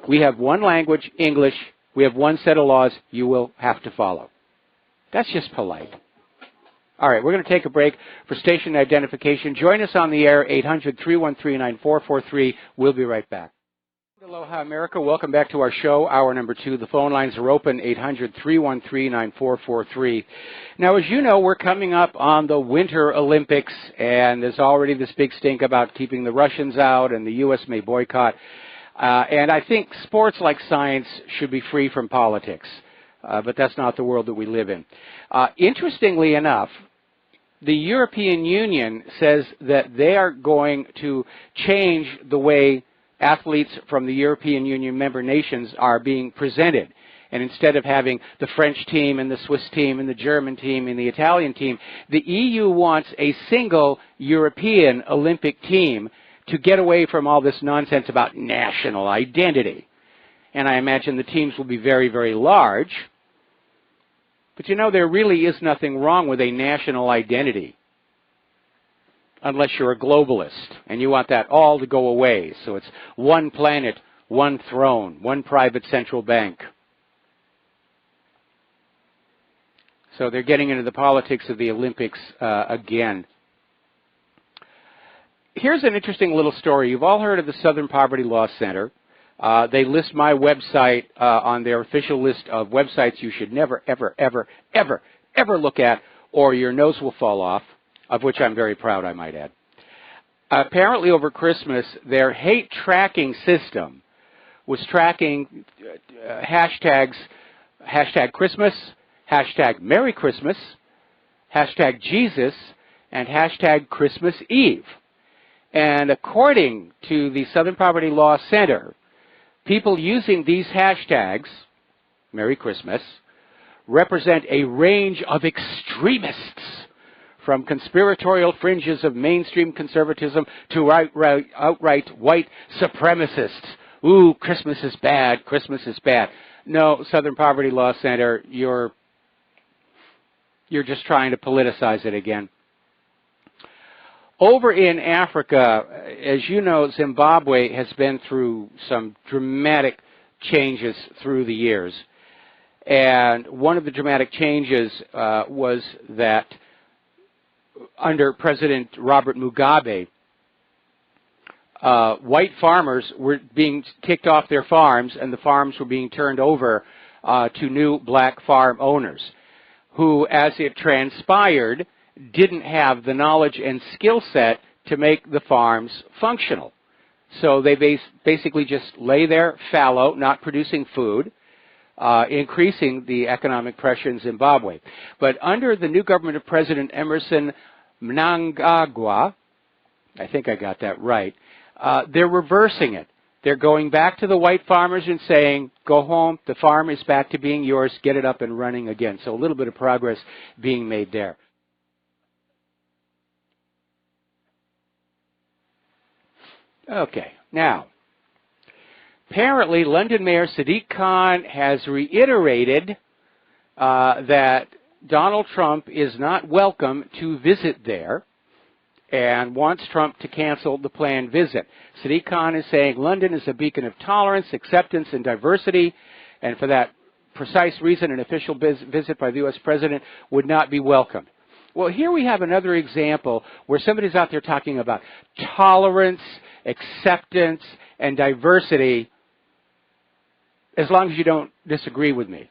We have one language, English. We have one set of laws you will have to follow. That's just polite. All right, we're going to take a break for station identification. Join us on the air, 800-313-9443. We'll be right back. Aloha, America. Welcome back to our show, hour number 2. The phone lines are open, 800-313-9443. Now, as you know, we're coming up on the Winter Olympics, and there's already this big stink about keeping the Russians out, and the U.S. may boycott. And I think sports, like science, should be free from politics. But that's not the world that we live in. Interestingly enough, the European Union says that they are going to change the way athletes from the European Union member nations are being presented. And instead of having the French team and the Swiss team and the German team and the Italian team, the EU wants a single European Olympic team to get away from all this nonsense about national identity. And I imagine the teams will be very, very large. But you know, there really is nothing wrong with a national identity, unless you're a globalist, and you want that all to go away. So it's one planet, one throne, one private central bank. So they're getting into the politics of the Olympics again. Here's an interesting little story. You've all heard of the Southern Poverty Law Center. They list my website on their official list of websites you should never, ever, ever, ever, ever look at, or your nose will fall off, of which I'm very proud, I might add. Apparently over Christmas, their hate tracking system was tracking hashtags, hashtag Christmas, hashtag Merry Christmas, hashtag Jesus, and hashtag Christmas Eve. And according to the Southern Poverty Law Center, people using these hashtags, Merry Christmas, represent a range of extremists, from conspiratorial fringes of mainstream conservatism to outright white supremacists. Ooh, Christmas is bad, Christmas is bad. No, Southern Poverty Law Center, you're just trying to politicize it again. Over in Africa, as you know, Zimbabwe has been through some dramatic changes through the years. And one of the dramatic changes was that under President Robert Mugabe, white farmers were being kicked off their farms, and the farms were being turned over to new black farm owners, who, as it transpired, didn't have the knowledge and skill set to make the farms functional. So they basically just lay there fallow, not producing food, increasing the economic pressure in Zimbabwe. But under the new government of President Emerson Mnangagwa, I think I got that right, they're reversing it. They're going back to the white farmers and saying, go home, the farm is back to being yours, get it up and running again. So a little bit of progress being made there. Okay, now, apparently London Mayor Sadiq Khan has reiterated that Donald Trump is not welcome to visit there and wants Trump to cancel the planned visit. Sadiq Khan is saying London is a beacon of tolerance, acceptance, and diversity, and for that precise reason, an official visit by the U.S. president would not be welcomed. Well, here we have another example where somebody's out there talking about tolerance, acceptance, and diversity, as long as you don't disagree with me.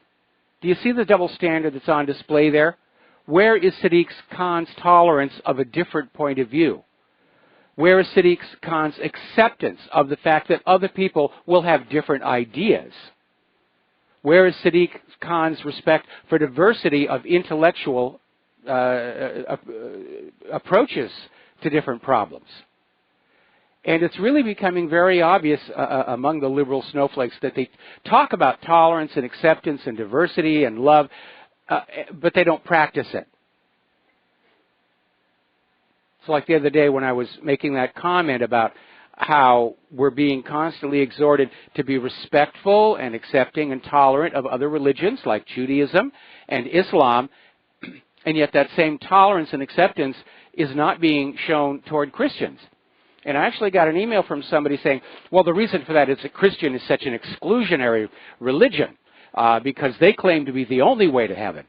Do you see the double standard that's on display there? Where is Sadiq Khan's tolerance of a different point of view? Where is Sadiq Khan's acceptance of the fact that other people will have different ideas? Where is Sadiq Khan's respect for diversity of intellectual approaches to different problems? And it's really becoming very obvious among the liberal snowflakes that they talk about tolerance and acceptance and diversity and love, but they don't practice it. It's like the other day when I was making that comment about how we're being constantly exhorted to be respectful and accepting and tolerant of other religions like Judaism and Islam, and yet that same tolerance and acceptance is not being shown toward Christians. And I actually got an email from somebody saying, well, the reason for that is that Christian is such an exclusionary religion because they claim to be the only way to heaven.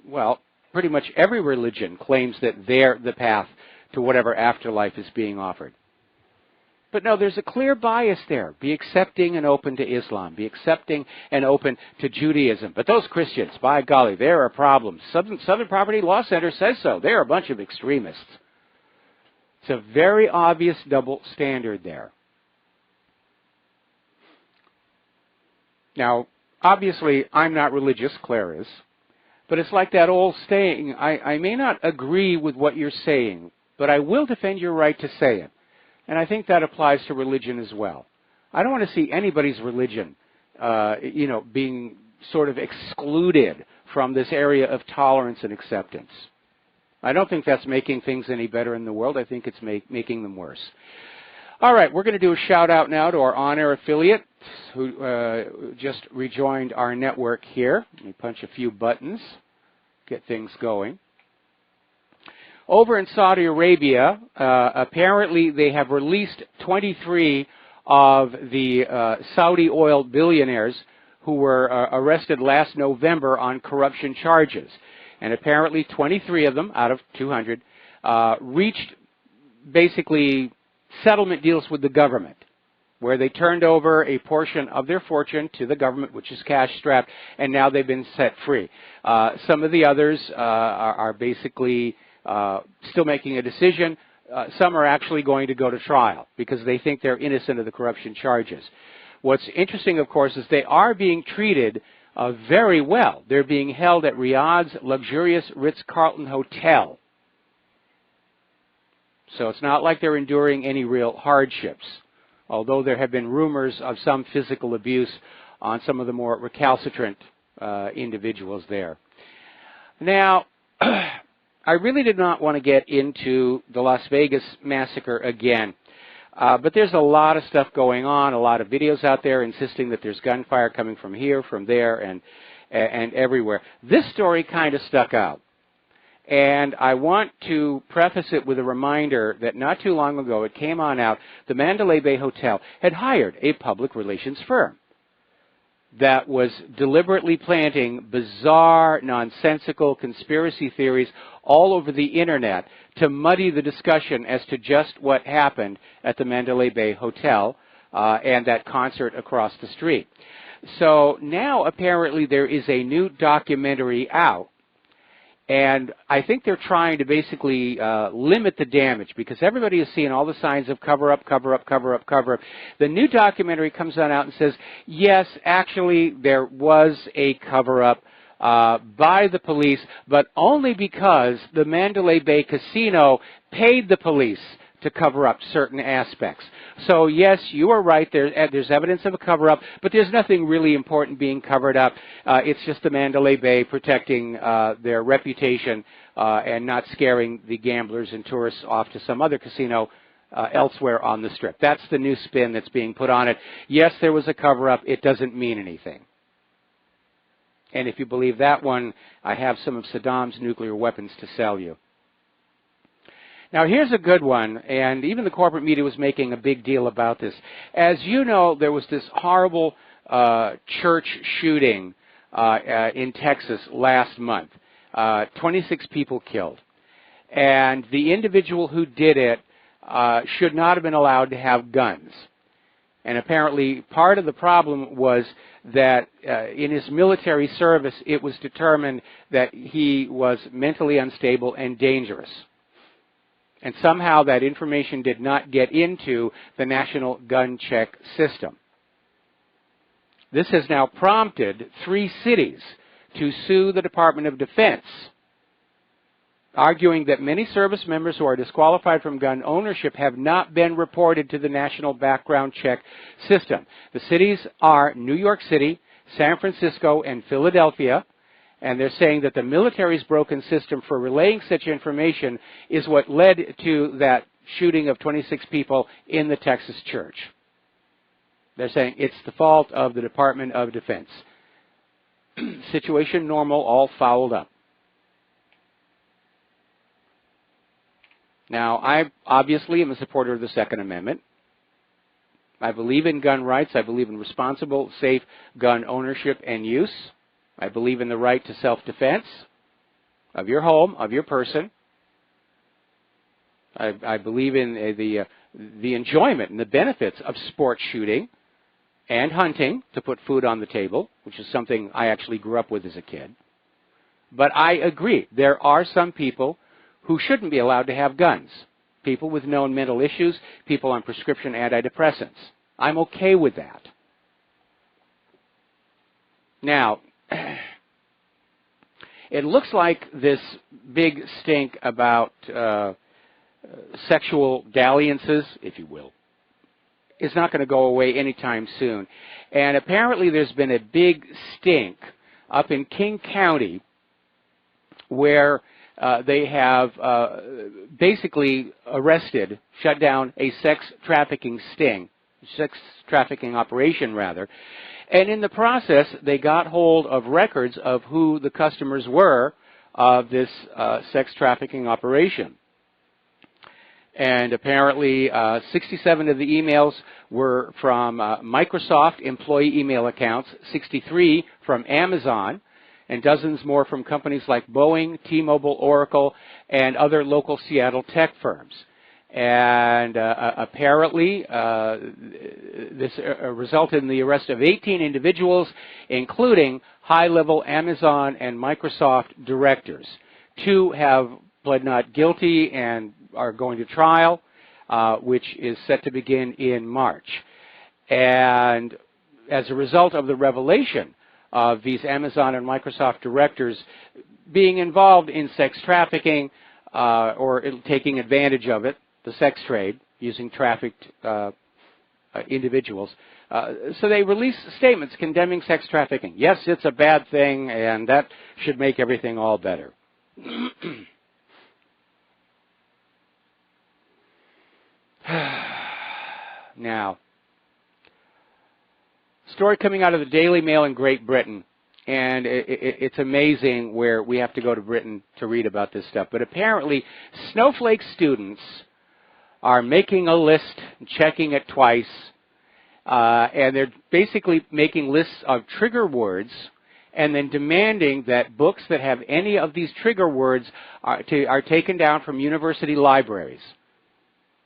Well, pretty much every religion claims that they're the path to whatever afterlife is being offered. But no, there's a clear bias there. Be accepting and open to Islam. Be accepting and open to Judaism. But those Christians, by golly, they're a problem. Southern Poverty Law Center says so. They're a bunch of extremists. It's a very obvious double standard there. Now, obviously, I'm not religious, Claire is. But it's like that old saying, I may not agree with what you're saying, but I will defend your right to say it. And I think that applies to religion as well. I don't want to see anybody's religion, being sort of excluded from this area of tolerance and acceptance. I don't think that's making things any better in the world. I think it's making them worse. All right, we're going to do a shout-out now to our on-air affiliate who just rejoined our network here. Let me punch a few buttons, get things going. Over in Saudi Arabia, apparently they have released 23 of the Saudi oil billionaires who were arrested last November on corruption charges. And apparently 23 of them out of 200 reached basically settlement deals with the government, where they turned over a portion of their fortune to the government, which is cash-strapped, and now they've been set free. Some of the others are basically still making a decision. Some are actually going to go to trial because they think they're innocent of the corruption charges. What's interesting, of course, is they are being treated very well. They're being held at Riyadh's luxurious Ritz-Carlton Hotel. So it's not like they're enduring any real hardships, although there have been rumors of some physical abuse on some of the more recalcitrant individuals there. Now, I really did not want to get into the Las Vegas massacre again, but there's a lot of stuff going on, a lot of videos out there insisting that there's gunfire coming from here, from there, and everywhere. This story kind of stuck out. And I want to preface it with a reminder that not too long ago it came on out the Mandalay Bay Hotel had hired a public relations firm that was deliberately planting bizarre, nonsensical conspiracy theories all over the Internet to muddy the discussion as to just what happened at the Mandalay Bay Hotel and that concert across the street. So now apparently there is a new documentary out. And I think they're trying to basically limit the damage because everybody is seeing all the signs of cover-up, cover-up, cover-up, cover-up. The new documentary comes on out and says, yes, actually there was a cover-up by the police, but only because the Mandalay Bay Casino paid the police to cover up certain aspects. So yes, you are right, there's evidence of a cover-up, but there's nothing really important being covered up. It's just the Mandalay Bay protecting their reputation and not scaring the gamblers and tourists off to some other casino elsewhere on the Strip. That's the new spin that's being put on it. Yes, there was a cover-up. It doesn't mean anything. And if you believe that one, I have some of Saddam's nuclear weapons to sell you. Now, here's a good one, and even the corporate media was making a big deal about this. As you know, there was this horrible church shooting in Texas last month. 26 people killed. And the individual who did it should not have been allowed to have guns. And apparently part of the problem was that in his military service, it was determined that he was mentally unstable and dangerous. And somehow that information did not get into the National Gun Check System. This has now prompted 3 cities to sue the Department of Defense, arguing that many service members who are disqualified from gun ownership have not been reported to the National Background Check System. The cities are New York City, San Francisco, and Philadelphia, and they're saying that the military's broken system for relaying such information is what led to that shooting of 26 people in the Texas church. They're saying it's the fault of the Department of Defense. Situation normal, all fouled up. Now, I obviously am a supporter of the Second Amendment. I believe in gun rights. I believe in responsible, safe gun ownership and use. I believe in the right to self-defense of your home, of your person. I believe in the enjoyment and the benefits of sport shooting and hunting to put food on the table, which is something I actually grew up with as a kid. But I agree, there are some people who shouldn't be allowed to have guns. People with known mental issues, people on prescription antidepressants. I'm okay with that. Now, it looks like this big stink about sexual dalliances, if you will, is not going to go away anytime soon. And apparently there's been a big stink up in King County where they have basically arrested, shut down a sex trafficking operation rather. And in the process, they got hold of records of who the customers were of this sex trafficking operation. And apparently 67 of the emails were from Microsoft employee email accounts, 63 from Amazon, and dozens more from companies like Boeing, T-Mobile, Oracle, and other local Seattle tech firms. And apparently this resulted in the arrest of 18 individuals, including high-level Amazon and Microsoft directors. 2 have pled not guilty and are going to trial, which is set to begin in March. And as a result of the revelation of these Amazon and Microsoft directors being involved in sex trafficking or taking advantage of it, the sex trade, using trafficked individuals. So they released statements condemning sex trafficking. Yes, it's a bad thing, and that should make everything all better. Now, story coming out of the Daily Mail in Great Britain, and it's amazing where we have to go to Britain to read about this stuff. But apparently, Snowflake students are making a list, checking it twice, and they're basically making lists of trigger words and then demanding that books that have any of these trigger words are taken down from university libraries.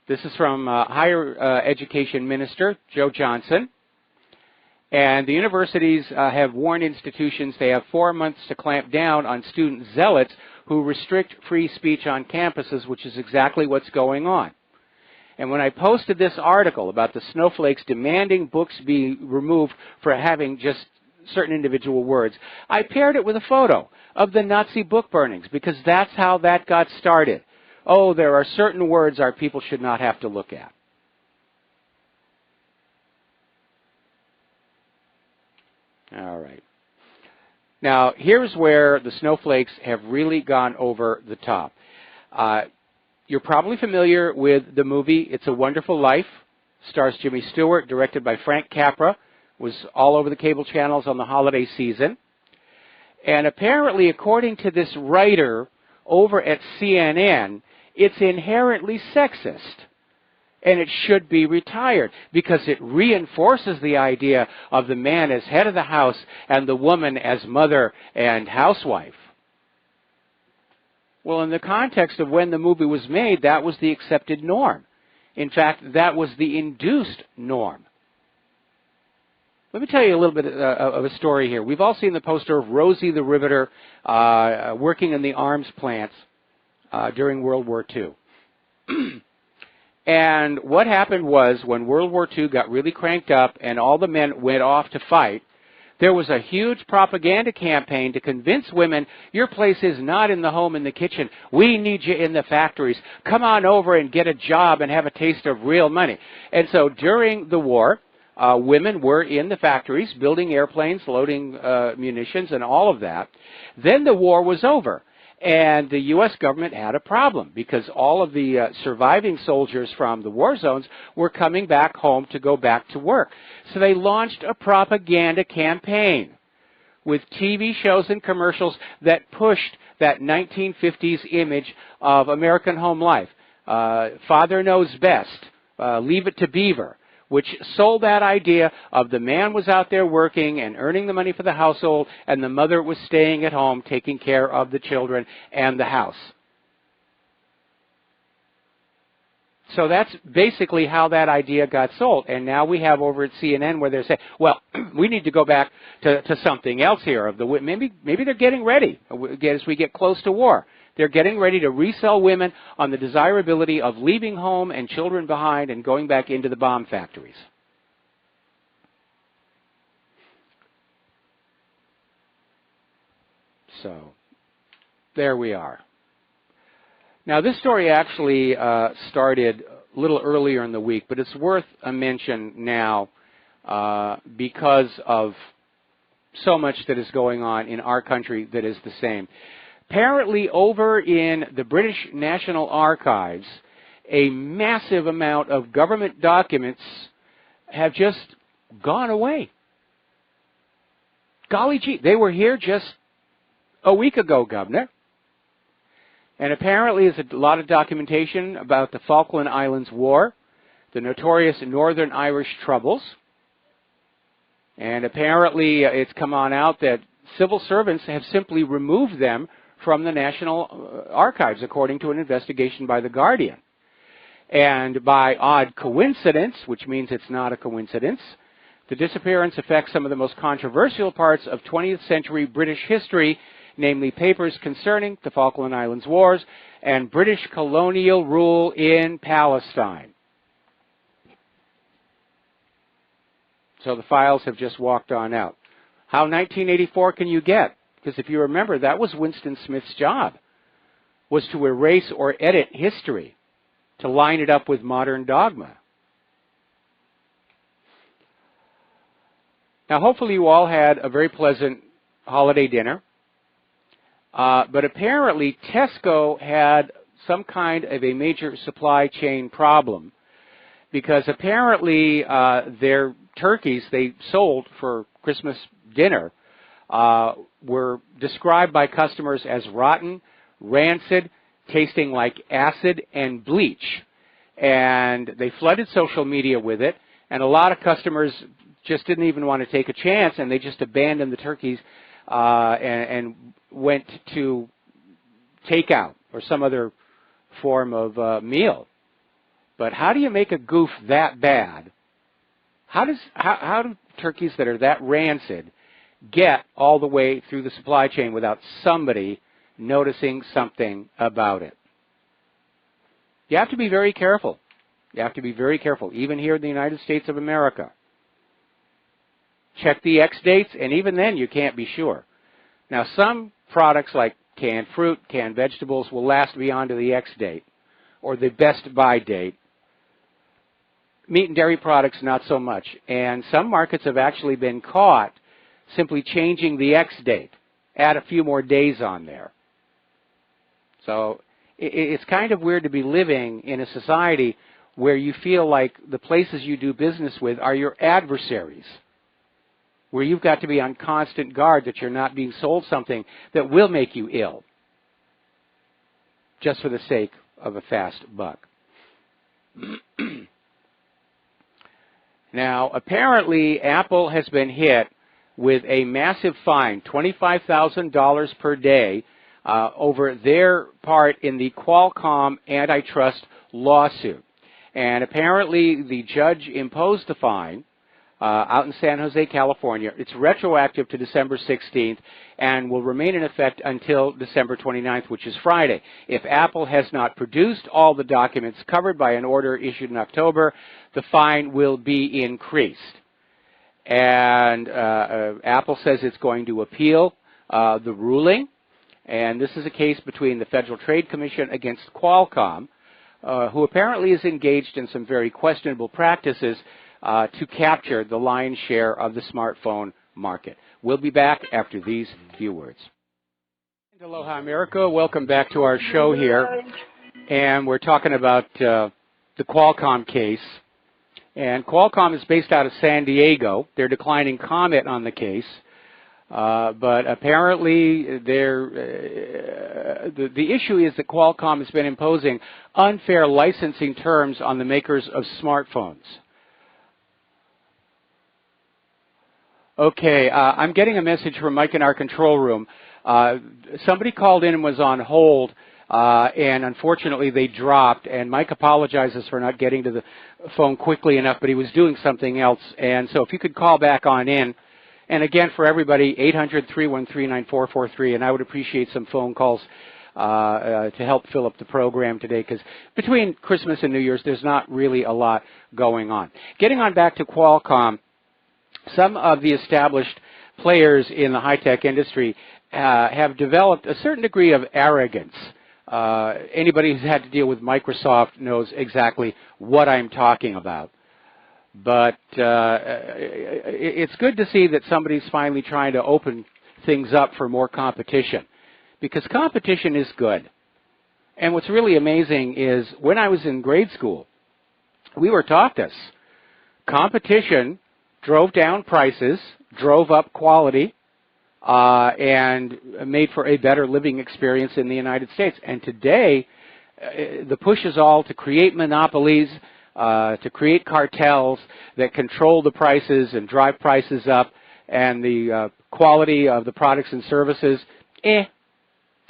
This is from Higher Education Minister Joe Johnson. And the universities have warned institutions they have 4 months to clamp down on student zealots who restrict free speech on campuses, which is exactly what's going on. And when I posted this article about the snowflakes demanding books be removed for having just certain individual words, I paired it with a photo of the Nazi book burnings, because that's how that got started. Oh, there are certain words our people should not have to look at. All right. Now, here's where the snowflakes have really gone over the top. You're probably familiar with the movie It's a Wonderful Life. Stars Jimmy Stewart, directed by Frank Capra. Was all over the cable channels on the holiday season. And apparently, according to this writer over at CNN, it's inherently sexist. And it should be retired because it reinforces the idea of the man as head of the house and the woman as mother and housewife. Well, in the context of when the movie was made, that was the accepted norm. In fact, that was the induced norm. Let me tell you a little bit of a story here. We've all seen the poster of Rosie the Riveter working in the arms plants during World War II. And what happened was when World War II got really cranked up and all the men went off to fight, there was a huge propaganda campaign to convince women, your place is not in the home, in the kitchen. We need you in the factories. Come on over and get a job and have a taste of real money. And so during the war, women were in the factories building airplanes, loading munitions, and all of that. Then the war was over. And the U.S. government had a problem because all of the surviving soldiers from the war zones were coming back home to go back to work. So they launched a propaganda campaign with TV shows and commercials that pushed that 1950s image of American home life. Father knows best. Leave it to Beaver, which sold that idea of the man was out there working and earning the money for the household, and the mother was staying at home taking care of the children and the house. So that's basically how that idea got sold. And now we have over at CNN where they're saying, well, we need to go back to something else here. Maybe they're getting ready as we get close to war. They're getting ready to resell women on the desirability of leaving home and children behind and going back into the bomb factories. So, there we are. Now, this story actually started a little earlier in the week, but it's worth a mention now because of so much that is going on in our country that is the same. Apparently, over in the British National Archives, a massive amount of government documents have just gone away. Golly gee, they were here just a week ago, Governor. And apparently there's a lot of documentation about the Falkland Islands War, the notorious Northern Irish Troubles. And apparently it's come on out that civil servants have simply removed them from the National Archives, according to an investigation by The Guardian. And by odd coincidence, which means it's not a coincidence, the disappearance affects some of the most controversial parts of 20th century British history, namely papers concerning the Falkland Islands Wars and British colonial rule in Palestine. So the files have just walked on out. How 1984 can you get? Because if you remember, that was Winston Smith's job, was to erase or edit history, to line it up with modern dogma. Now, hopefully you all had a very pleasant holiday dinner, but apparently Tesco had some kind of a major supply chain problem because apparently their turkeys they sold for Christmas dinner were described by customers as rotten, rancid, tasting like acid and bleach. And they flooded social media with it, and a lot of customers just didn't even want to take a chance, and they just abandoned the turkeys and went to takeout or some other form of meal. But how do you make a goof that bad? How do turkeys that are that rancid get all the way through the supply chain without somebody noticing something about it? You have to be very careful. You have to be very careful, even here in the United States of America. Check the X dates, and even then you can't be sure. Now, some products like canned fruit, canned vegetables will last beyond the X date or the best by date. Meat and dairy products, not so much. And some markets have actually been caught simply changing the X date, add a few more days on there. So it's kind of weird to be living in a society where you feel like the places you do business with are your adversaries. where you've got to be on constant guard that you're not being sold something that will make you ill just for the sake of a fast buck. Now, apparently, Apple has been hit with a massive fine, $25,000 per day, over their part in the Qualcomm antitrust lawsuit. And apparently, the judge imposed the fine out in San Jose, California. It's retroactive to December 16th and will remain in effect until December 29th, which is Friday. If Apple has not produced all the documents covered by an order issued in October, the fine will be increased. And Apple says it's going to appeal the ruling. And this is a case between the Federal Trade Commission against Qualcomm, who apparently is engaged in some very questionable practices to capture the lion's share of the smartphone market. We'll be back after these few words. Aloha, America. Welcome back to our show here. And we're talking about the Qualcomm case. And Qualcomm is based out of San Diego. They're declining comment on the case. But apparently the issue is that Qualcomm has been imposing unfair licensing terms on the makers of smartphones. Okay, I'm getting a message from Mike in our control room. Somebody called in and was on hold, and unfortunately they dropped, and Mike apologizes for not getting to the phone quickly enough, but he was doing something else. And so if you could call back on in, and again for everybody, 800-313-9443, and I would appreciate some phone calls to help fill up the program today, because between Christmas and New Year's there's not really a lot going on. Getting on back to Qualcomm, some of the established players in the high-tech industry have developed a certain degree of arrogance. Anybody who's had to deal with Microsoft knows exactly what I'm talking about. But it's good to see that somebody's finally trying to open things up for more competition, because competition is good. And what's really amazing is when I was in grade school, we were taught this. Competition drove down prices, drove up quality, and made for a better living experience in the United States. And today, the push is all to create monopolies, to create cartels that control the prices and drive prices up, and the quality of the products and services,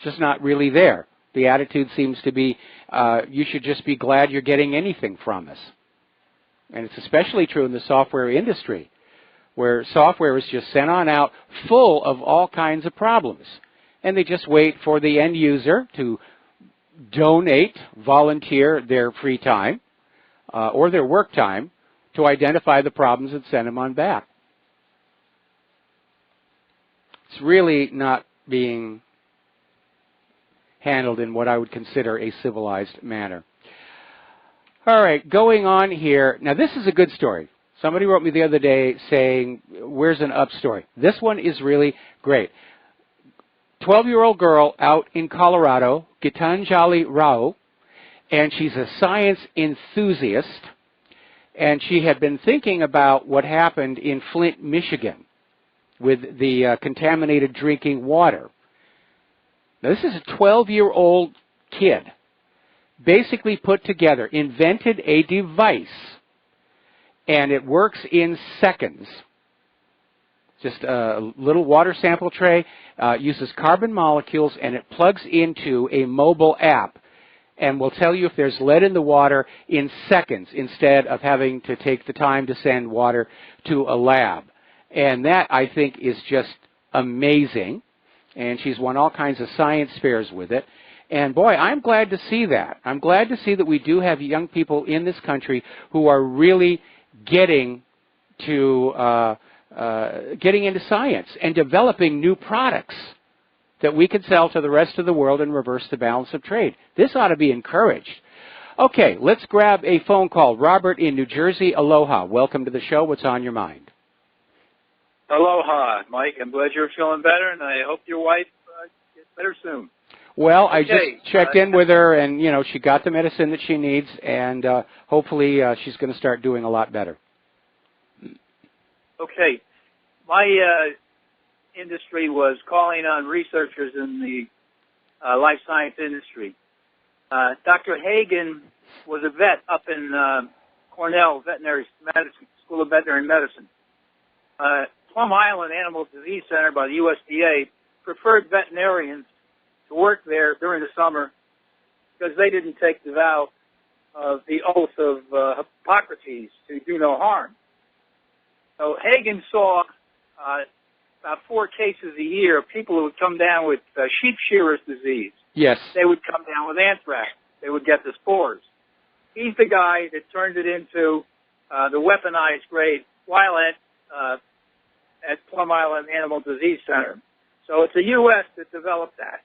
just not really there. The attitude seems to be, you should just be glad you're getting anything from us. And it's especially true in the software industry, where software is just sent on out full of all kinds of problems. And they just wait for the end user to donate, volunteer their free time or their work time to identify the problems and send them on back. It's really not being handled in what I would consider a civilized manner. All right, going on here. Now, this is a good story. Somebody wrote me the other day saying, where's an up story? This one is really great. 12-year-old girl out in Colorado, Gitanjali Rao, and she's a science enthusiast, and she had been thinking about what happened in Flint, Michigan with the contaminated drinking water. Now, this is a 12-year-old kid, basically put together, invented a device, and it works in seconds. Just a little water sample tray, uses carbon molecules, and it plugs into a mobile app and will tell you if there's lead in the water in seconds instead of having to take the time to send water to a lab. And that, I think, is just amazing. And she's won all kinds of science fairs with it. And boy, I'm glad to see that. I'm glad to see that we do have young people in this country who are really getting to getting into science and developing new products that we can sell to the rest of the world and reverse the balance of trade. This ought to be encouraged. Okay, let's grab a phone call. Robert in New Jersey, aloha. Welcome to the show. What's on your mind? Aloha, Mike. I'm glad you're feeling better, and I hope your wife gets better soon. Well, I just checked in with her, and, you know, she got the medicine that she needs, and hopefully she's going to start doing a lot better. Okay. my industry was calling on researchers in the life science industry. Dr. Hagen was a vet up in Cornell Veterinary Medicine, School of Veterinary Medicine. Plum Island Animal Disease Center by the USDA preferred veterinarians to work there during the summer because they didn't take the vow of the oath of Hippocrates to do no harm. So Hagen saw about 4 cases a year of people who would come down with sheep shearer's disease. Yes. They would come down with anthrax. They would get the spores. He's the guy that turned it into the weaponized grade Wylant at Plum Island Animal Disease Center. So it's the U.S. that developed that.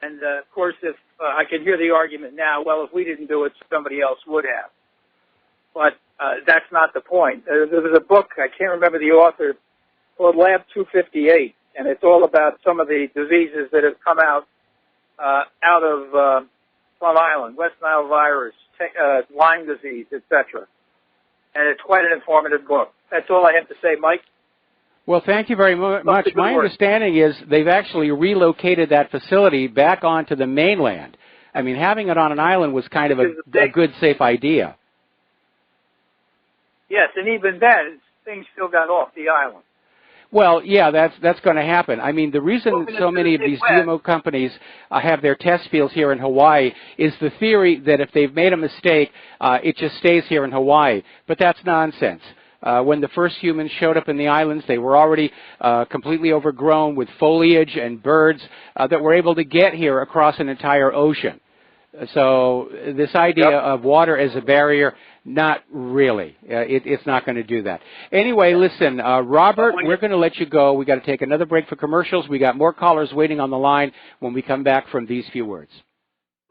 And, of course, if I can hear the argument now, well, if we didn't do it, somebody else would have. But that's not the point. There was a book, I can't remember the author, called Lab 258, and it's all about some of the diseases that have come out of Plum Island, West Nile virus, Lyme disease, etc. And it's quite an informative book. That's all I have to say, Mike. Well, thank you very much. My understanding is they've actually relocated that facility back onto the mainland. I mean, having it on an island was kind of a good, safe idea. Yes, and even then, things still got off the island. Well, yeah, that's going to happen. I mean, the reason so many of these GMO companies have their test fields here in Hawaii is the theory that if they've made a mistake, it just stays here in Hawaii. But that's nonsense. When the first humans showed up in the islands, they were already completely overgrown with foliage and birds that were able to get here across an entire ocean. So this idea of water as a barrier, not really. It's not going to do that. Anyway, listen, Robert, we're going to let you go. We've got to take another break for commercials. We got more callers waiting on the line when we come back from these few words.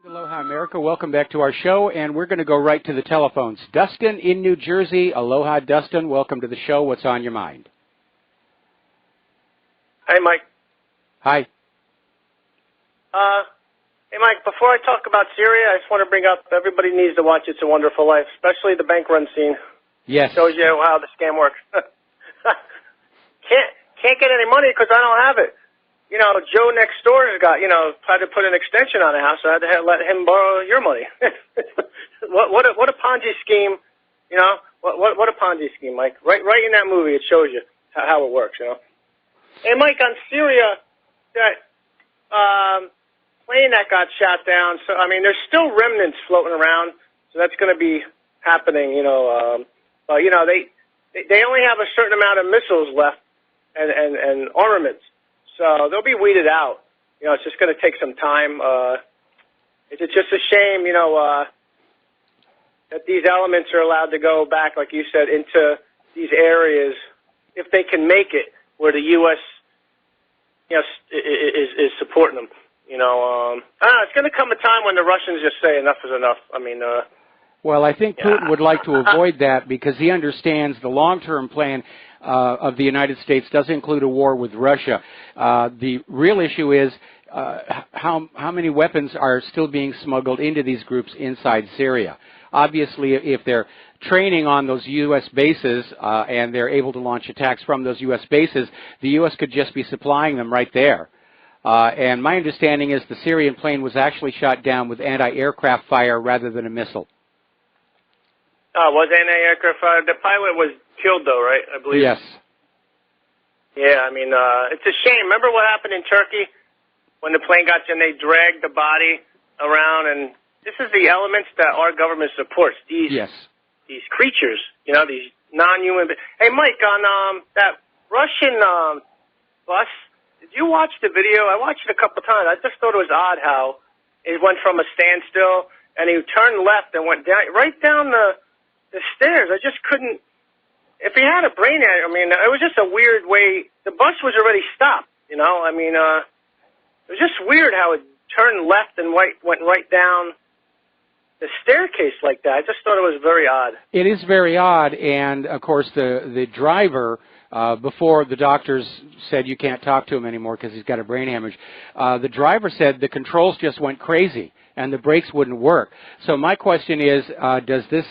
Aloha, America. Welcome back to our show, and we're going to go right to the telephones. Dustin in New Jersey. Aloha, Dustin. Welcome to the show. What's on your mind? Hey, Mike. Hi. Hey, Mike, before I talk about Syria, I just want to bring up everybody needs to watch It's a Wonderful Life, especially the bank run scene. Yes. Shows you how the scam works. Can't get any money because I don't have it. You know, Joe next door has got, tried to put an extension on a house, so I had to let him borrow your money. What a Ponzi scheme, what a Ponzi scheme, Mike. Right in that movie, it shows you how it works, Hey, Mike, on Syria, that plane that got shot down, so, I mean, there's still remnants floating around, so that's going to be happening, they only have a certain amount of missiles left and armaments. So they'll be weeded out. It's just going to take some time. It's just a shame, that these elements are allowed to go back, like you said, into these areas if they can make it where the U.S. Is supporting them. I don't know. It's going to come a time when the Russians just say enough is enough. I mean, well, I think Putin would like to avoid that because he understands the long-term plan of the United States does include a war with Russia. The real issue is how many weapons are still being smuggled into these groups inside Syria. Obviously, if they're training on those U.S. bases and they're able to launch attacks from those U.S. bases, the U.S. could just be supplying them right there. And my understanding is the Syrian plane was actually shot down with anti-aircraft fire rather than a missile. Was anti-aircraft fire? The pilot was killed, though, right? I believe. Yes. Yeah, I mean, it's a shame. Remember what happened in Turkey when the plane got you and they dragged the body around? And this is the elements that our government supports. These creatures, these non-human. Hey, Mike, on that Russian bus, did you watch the video? I watched it a couple of times. I just thought it was odd how it went from a standstill and he turned left and went down right down the stairs. I just couldn't. If he had a brain, I mean, it was just a weird way. The bus was already stopped, I mean, it was just weird how it turned left and went right down the staircase like that. I just thought it was very odd. It is very odd, and, of course, the driver, before the doctors said you can't talk to him anymore because he's got a brain hemorrhage, the driver said the controls just went crazy and the brakes wouldn't work. So my question is, does this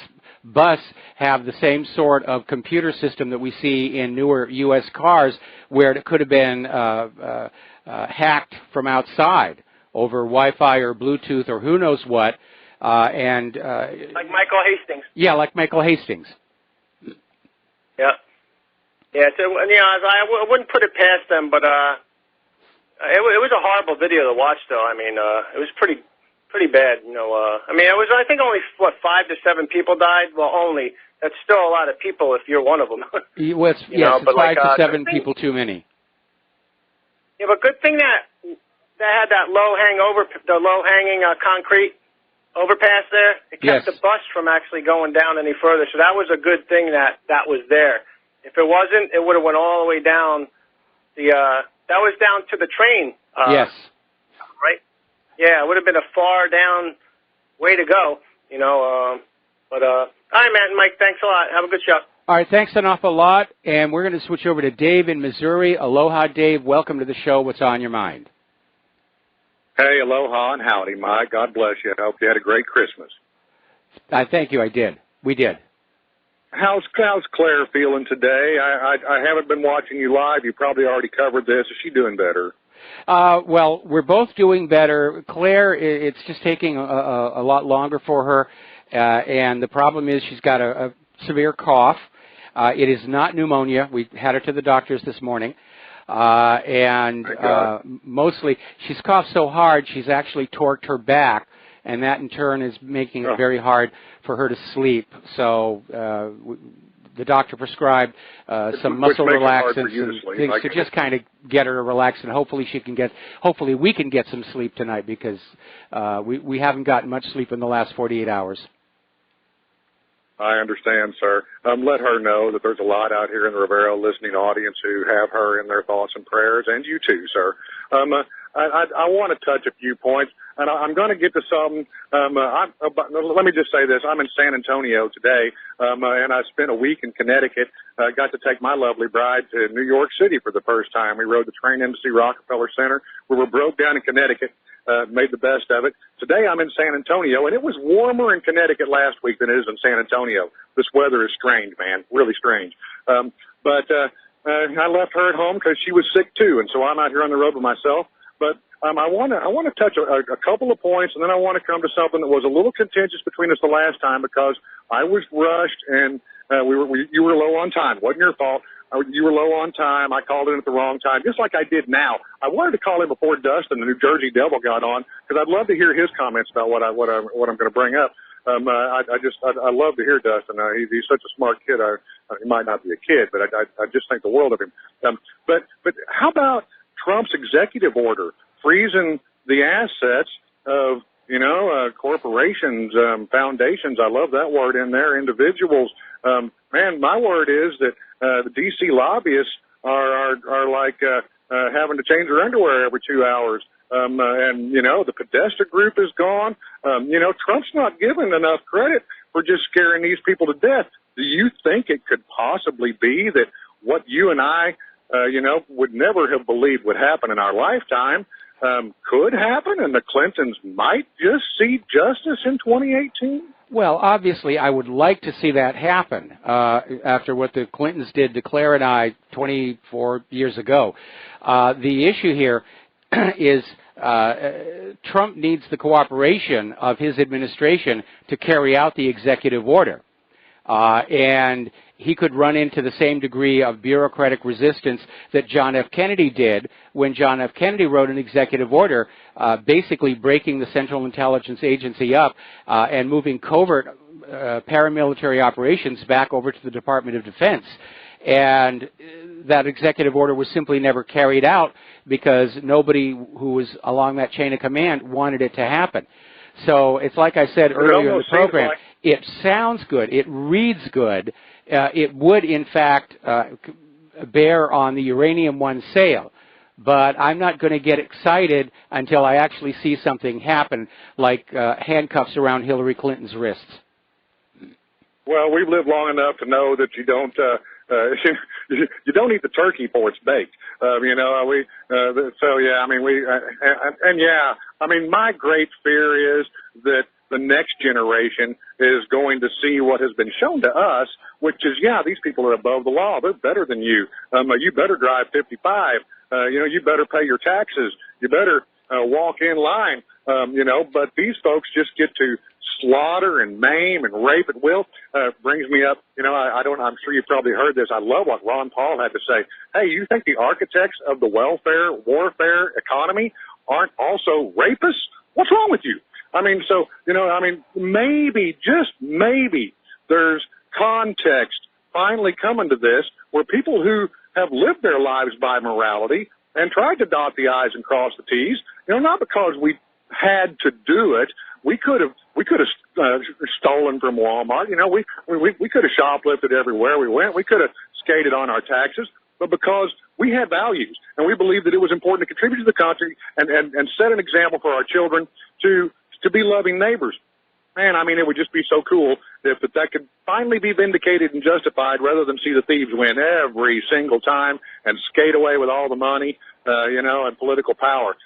bus have the same sort of computer system that we see in newer U.S. cars, where it could have been hacked from outside over Wi-Fi or Bluetooth or who knows what. Like Michael Hastings. Yeah, like Michael Hastings. Yeah. Yeah, so, I wouldn't put it past them, but it was a horrible video to watch, though. I mean, it was pretty bad, I think only, 5 to 7 people died? Well, only. That's still a lot of people if you're one of them. Well, it's 5 to 7 people too many. Yeah, but good thing that had that low-hanging concrete overpass there. It kept the bus from actually going down any further, so that was a good thing that was there. If it wasn't, it would have went all the way down. That was down to the train. Yes. Right? Yeah, it would have been a far down way to go, all right, man, Mike, thanks a lot. Have a good show. All right, thanks an awful lot, and we're going to switch over to Dave in Missouri. Aloha, Dave. Welcome to the show. What's on your mind? Hey, aloha and howdy, Mike. God bless you. I hope you had a great Christmas. Thank you. I did. We did. How's Claire feeling today? I haven't been watching you live. You probably already covered this. Is she doing better? Well, we're both doing better. Claire, it's just taking a lot longer for her, and the problem is she's got a severe cough. It is not pneumonia. We had her to the doctors this morning. Mostly she's coughed so hard she's actually torqued her back, and that in turn is making it very hard for her to sleep. So the doctor prescribed some muscle relaxants and things to just kind of get her to relax, and hopefully we can get some sleep tonight, because we haven't gotten much sleep in the last 48 hours. I understand, sir. Let her know that there's a lot out here in the Rivero listening audience who have her in their thoughts and prayers, and you too, sir. I want to touch a few points, and I'm going to get to some. Let me just say this. I'm in San Antonio today, and I spent a week in Connecticut. Got to take my lovely bride to New York City for the first time. We rode the train in to see Rockefeller Center. We were broke down in Connecticut. Made the best of it. Today I'm in San Antonio, and it was warmer in Connecticut last week than it is in San Antonio. This weather is strange, man, really strange. But I left her at home because she was sick too, and so I'm out here on the road with myself. But I want to touch a couple of points, and then I want to come to something that was a little contentious between us the last time, because I was rushed and you were low on time. It wasn't your fault. You were low on time. I called in at the wrong time, just like I did now. I wanted to call in before Dustin, the New Jersey Devil, got on, because I'd love to hear his comments about what I'm going to bring up. I love to hear Dustin. He's such a smart kid. He might not be a kid, but I just think the world of him. But how about Trump's executive order freezing the assets of corporations, foundations? I love that word in there. Individuals. Man, my word is that the D.C. lobbyists are like having to change their underwear every 2 hours. And the Podesta group is gone. Trump's not given enough credit for just scaring these people to death. Do you think it could possibly be that what you and I, would never have believed would happen in our lifetime could happen, and the Clintons might just see justice in 2018? Well, obviously, I would like to see that happen after what the Clintons did to Claire and I 24 years ago. The issue here is Trump needs the cooperation of his administration to carry out the executive order. And he could run into the same degree of bureaucratic resistance that John F. Kennedy did when John F. Kennedy wrote an executive order basically breaking the Central Intelligence Agency up and moving covert paramilitary operations back over to the Department of Defense. And that executive order was simply never carried out because nobody who was along that chain of command wanted it to happen. So it's like I said earlier in the program, it sounds good, it reads good, it would in fact bear on the Uranium One sale. But I'm not going to get excited until I actually see something happen, like handcuffs around Hillary Clinton's wrists. Well, we've lived long enough to know that you don't you don't eat the turkey before it's baked. My great fear is that the next generation is going to see what has been shown to us, which is, yeah, these people are above the law. They're better than you. You better drive 55. You better pay your taxes. You better walk in line. But these folks just get to slaughter and maim and rape at will. Brings me up, I'm sure you've probably heard this. I love what Ron Paul had to say. Hey, you think the architects of the welfare, warfare economy aren't also rapists? What's wrong with you? Maybe, just maybe, there's context finally coming to this where people who have lived their lives by morality and tried to dot the I's and cross the T's, not because we had to do it. We could have stolen from Walmart. We could have shoplifted everywhere we went. We could have skated on our taxes, but because we had values and we believed that it was important to contribute to the country and set an example for our children to be loving neighbors. Man, it would just be so cool if that could finally be vindicated and justified rather than see the thieves win every single time and skate away with all the money, and political power.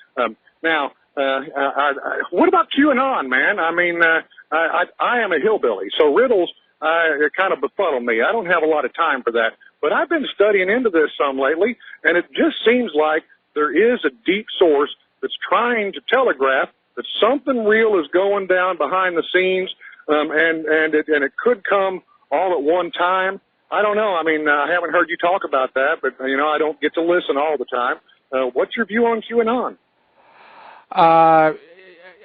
What about QAnon, man? I am a hillbilly, so riddles kind of befuddle me. I don't have a lot of time for that. But I've been studying into this some lately, and it just seems like there is a deep source that's trying to telegraph that something real is going down behind the scenes, and it could come all at one time. I don't know. I haven't heard you talk about that, but, I don't get to listen all the time. What's your view on QAnon?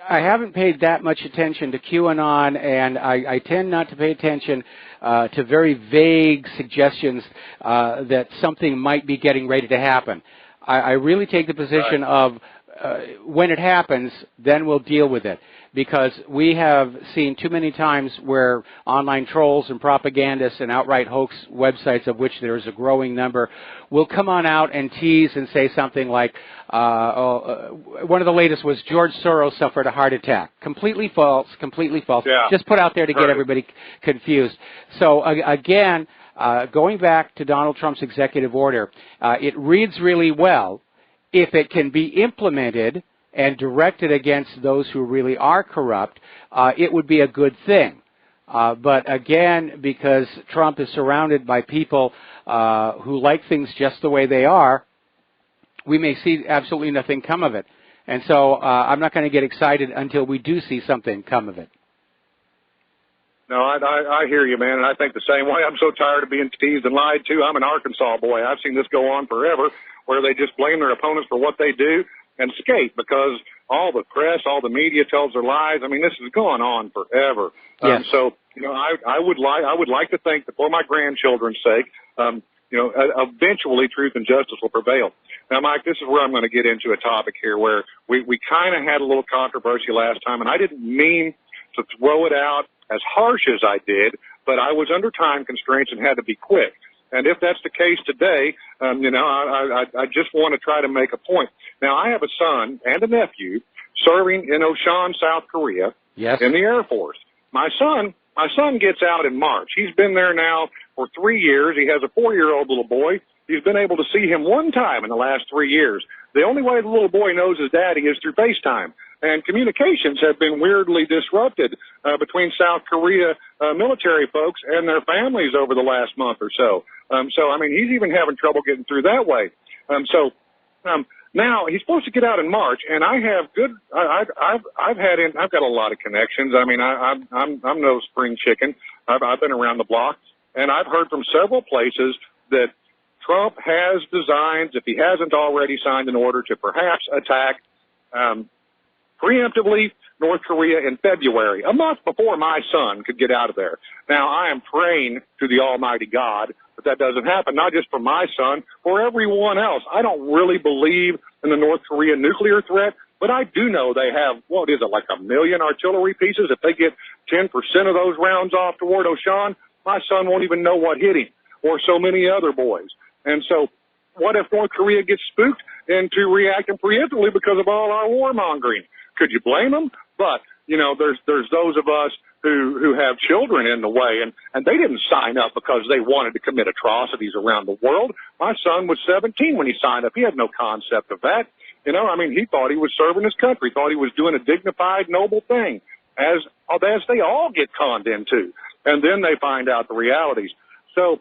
I haven't paid that much attention to QAnon, and I tend not to pay attention to very vague suggestions that something might be getting ready to happen. I really take the position of when it happens, then we'll deal with it. Because we have seen too many times where online trolls and propagandists and outright hoax websites, of which there is a growing number, will come on out and tease and say something like, one of the latest was George Soros suffered a heart attack. Completely false, completely false. Yeah. Just put out there to get everybody confused. So again, going back to Donald Trump's executive order, it reads really well if it can be implemented and directed against those who really are corrupt. It would be a good thing. But again, because Trump is surrounded by people who like things just the way they are, we may see absolutely nothing come of it. And so I'm not going to get excited until we do see something come of it. No, I hear you, man, and I think the same way. I'm so tired of being teased and lied to. I'm an Arkansas boy. I've seen this go on forever, where they just blame their opponents for what they do and skate because all the press, all the media tells their lies. This has gone on forever. Yes. I would like to think that for my grandchildren's sake, eventually truth and justice will prevail. Now, Mike, this is where I'm going to get into a topic here where we kind of had a little controversy last time, and I didn't mean to throw it out as harsh as I did, but I was under time constraints and had to be quick. And if that's the case today, I just want to try to make a point. Now, I have a son and a nephew serving in Oahu, South Korea, in the Air Force. My son gets out in March. He's been there now for 3 years. He has a 4-year-old little boy. He's been able to see him one time in the last 3 years. The only way the little boy knows his daddy is through FaceTime. And communications have been weirdly disrupted between South Korea military folks and their families over the last month or so. He's even having trouble getting through that way. Now he's supposed to get out in March, and I have good. I've got a lot of connections. I'm no spring chicken. I've been around the block, and I've heard from several places that Trump has designs, if he hasn't already signed an order, to perhaps attack preemptively North Korea in February, a month before my son could get out of there. Now, I am praying to the Almighty God that doesn't happen, not just for my son, for everyone else. I don't really believe in the North Korean nuclear threat, but I do know they have, like 1 million artillery pieces. If they get 10% of those rounds off toward Oahu, my son won't even know what hit him, or so many other boys. And so what if North Korea gets spooked into reacting preemptively because of all our warmongering? Could you blame them? But, there's those of us who have children in the way, and they didn't sign up because they wanted to commit atrocities around the world. My son was 17 when he signed up. He had no concept of that. He thought he was serving his country, thought he was doing a dignified, noble thing. as they all get conned into. And then they find out the realities. So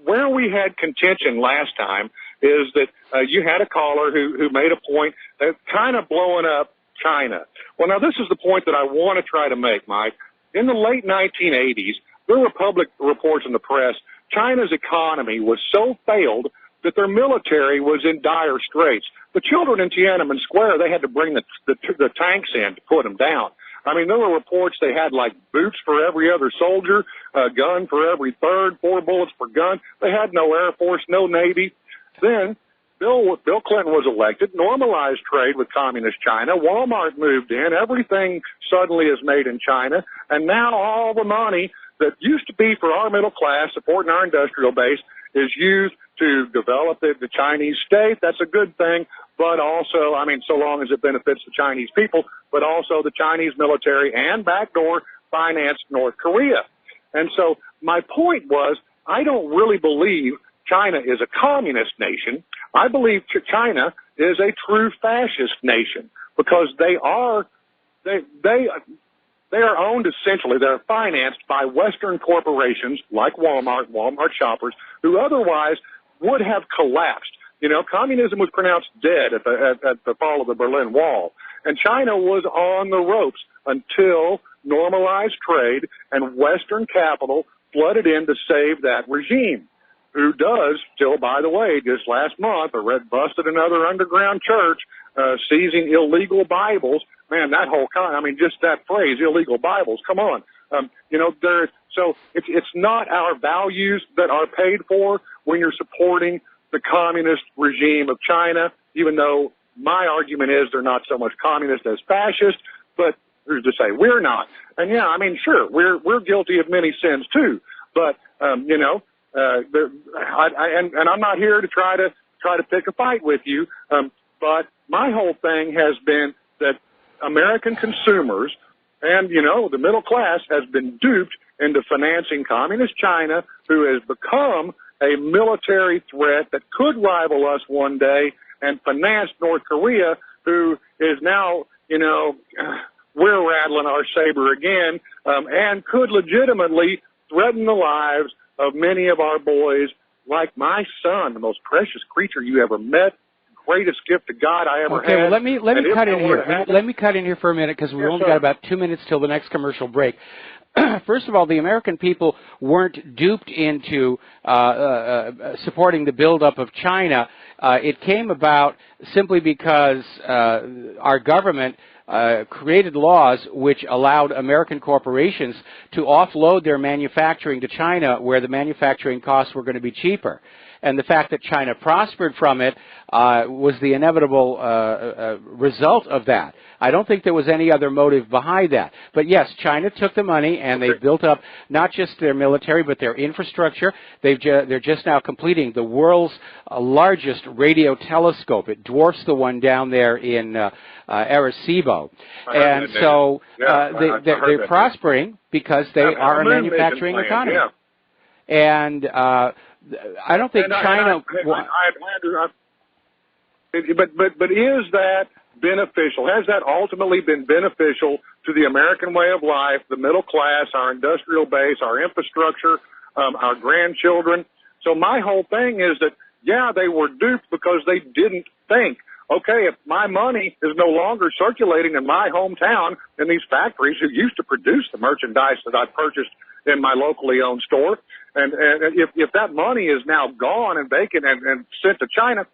where we had contention last time is that you had a caller who made a point that kind of blowing up China. Well, now this is the point that I want to try to make, Mike. In the late 1980s, there were public reports in the press. China's economy was so failed that their military was in dire straits. The children in Tiananmen Square, they had to bring the tanks in to put them down. I mean, there were reports they had like boots for every other soldier, a gun for every third, 4 bullets per gun. They had no Air Force, no Navy. Then Bill Clinton was elected, normalized trade with communist China. Walmart moved in. Everything suddenly is made in China. And now all the money that used to be for our middle class supporting our industrial base is used to develop the Chinese state. That's a good thing. But also, I mean, so long as it benefits the Chinese people, but also the Chinese military and backdoor financed North Korea. And so my point was, I don't really believe China is a communist nation. I believe China is a true fascist nation because they are owned essentially, they're financed by Western corporations like Walmart shoppers, who otherwise would have collapsed. You know, communism was pronounced dead at the fall of the Berlin Wall, and China was on the ropes until normalized trade and Western capital flooded in to save that regime, who does still, by the way, just last month, busted another underground church, seizing illegal Bibles. Man, that whole just that phrase, illegal Bibles, come on. So it's not our values that are paid for when you're supporting the communist regime of China, even though my argument is they're not so much communist as fascist, but who's to say we're not? And yeah, I mean, sure, we're guilty of many sins too, but and I'm not here to try to pick a fight with you, but my whole thing has been that American consumers and, the middle class has been duped into financing communist China, who has become a military threat that could rival us one day, and financed North Korea, who is now, we're rattling our saber again, and could legitimately threaten the lives of many of our boys, like my son, the most precious creature you ever met, greatest gift to God I ever had. Okay, well, let me cut in here. Let me cut in here for a minute because we only got about 2 minutes till the next commercial break. First of all, the American people weren't duped into supporting the buildup of China. It came about simply because our government created laws which allowed American corporations to offload their manufacturing to China, where the manufacturing costs were going to be cheaper. And the fact that China prospered from it was the inevitable result of that. I don't think there was any other motive behind that. But yes, China took the money and they built up not just their military but their infrastructure. They're just now completing the world's largest radio telescope. It dwarfs the one down there in Arecibo. And so they're prospering because they are a manufacturing economy. And I don't think China. But is that beneficial? Has that ultimately been beneficial to the American way of life, the middle class, our industrial base, our infrastructure, our grandchildren? So my whole thing is that, yeah, they were duped because they didn't think, okay, if my money is no longer circulating in my hometown in these factories who used to produce the merchandise that I purchased in my locally owned store, and if that money is now gone and vacant and sent to China,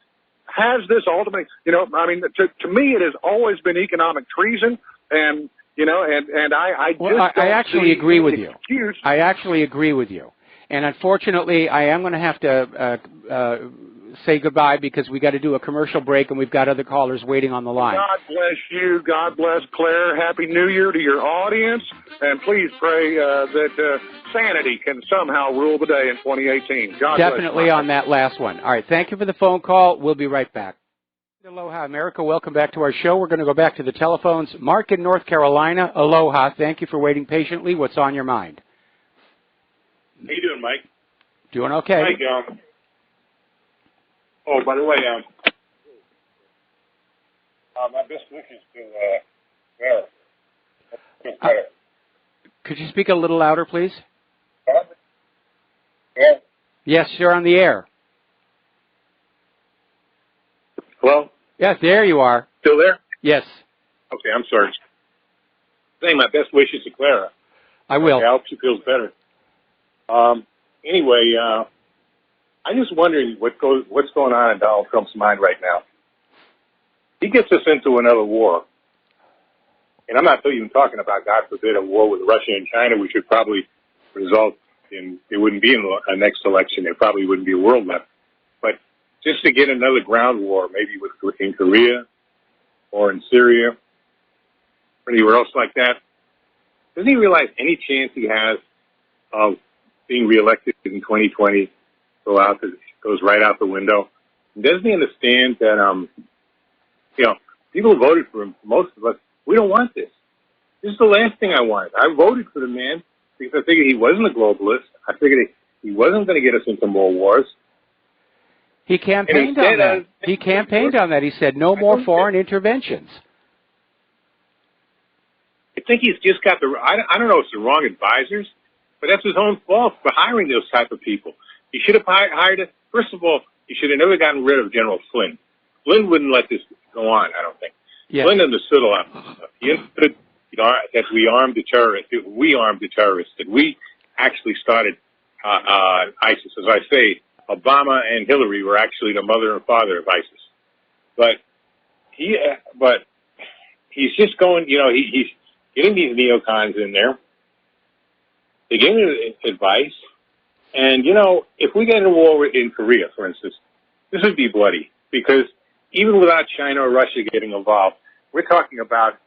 has this ultimately, to me it has always been economic treason, and I actually agree with you. I actually agree with you, and unfortunately, I am going to have to say goodbye because we got to do a commercial break and we've got other callers waiting on the line. God bless you. God bless Claire. Happy New Year to your audience, and please pray that sanity can somehow rule the day in 2018. God Definitely bless. On that last one. All right, thank you for the phone call. We'll be right back. Aloha, America. Welcome back to our show. We're going to go back to the telephones. Mark in North Carolina. Aloha. Thank you for waiting patiently. What's on your mind? How you doing, Mike? Doing okay. Mike, by the way, my best wishes to Vera. Could you speak a little louder, please? Yeah. Yes, you're on the air. Hello? Yes, there you are. Still there? Yes. Okay, I'm sorry. Saying my best wishes to Clara. I will. I hope she feels better. Anyway, I'm just wondering what's going on in Donald Trump's mind right now. He gets us into another war. And I'm not even talking about, God forbid, a war with Russia and China, which would probably result in, it wouldn't be in the next election. There probably wouldn't be a world left. But just to get another ground war, maybe in Korea or in Syria or anywhere else like that, doesn't he realize any chance he has of being reelected in 2020 goes right out the window? And doesn't he understand that, people who voted for him, most of us, we don't want this. This is the last thing I wanted. I voted for the man because I figured he wasn't a globalist. I figured he wasn't going to get us into more wars. He campaigned on that. He campaigned on that. He said no more foreign interventions. I think he's just got I don't know if it's the wrong advisors, but that's his own fault for hiring those type of people. He should have hired first of all, he should have never gotten rid of General Flynn. Flynn wouldn't let this go on, I don't think. Yes. Flynn understood a lot of stuff. He understood that we armed the terrorists, that we actually started ISIS. As I say, Obama and Hillary were actually the mother and father of ISIS. But he's just going, he's getting these neocons in there. They're giving advice. And, if we get in a war in Korea, for instance, this would be bloody because even without China or Russia getting involved, we're talking about,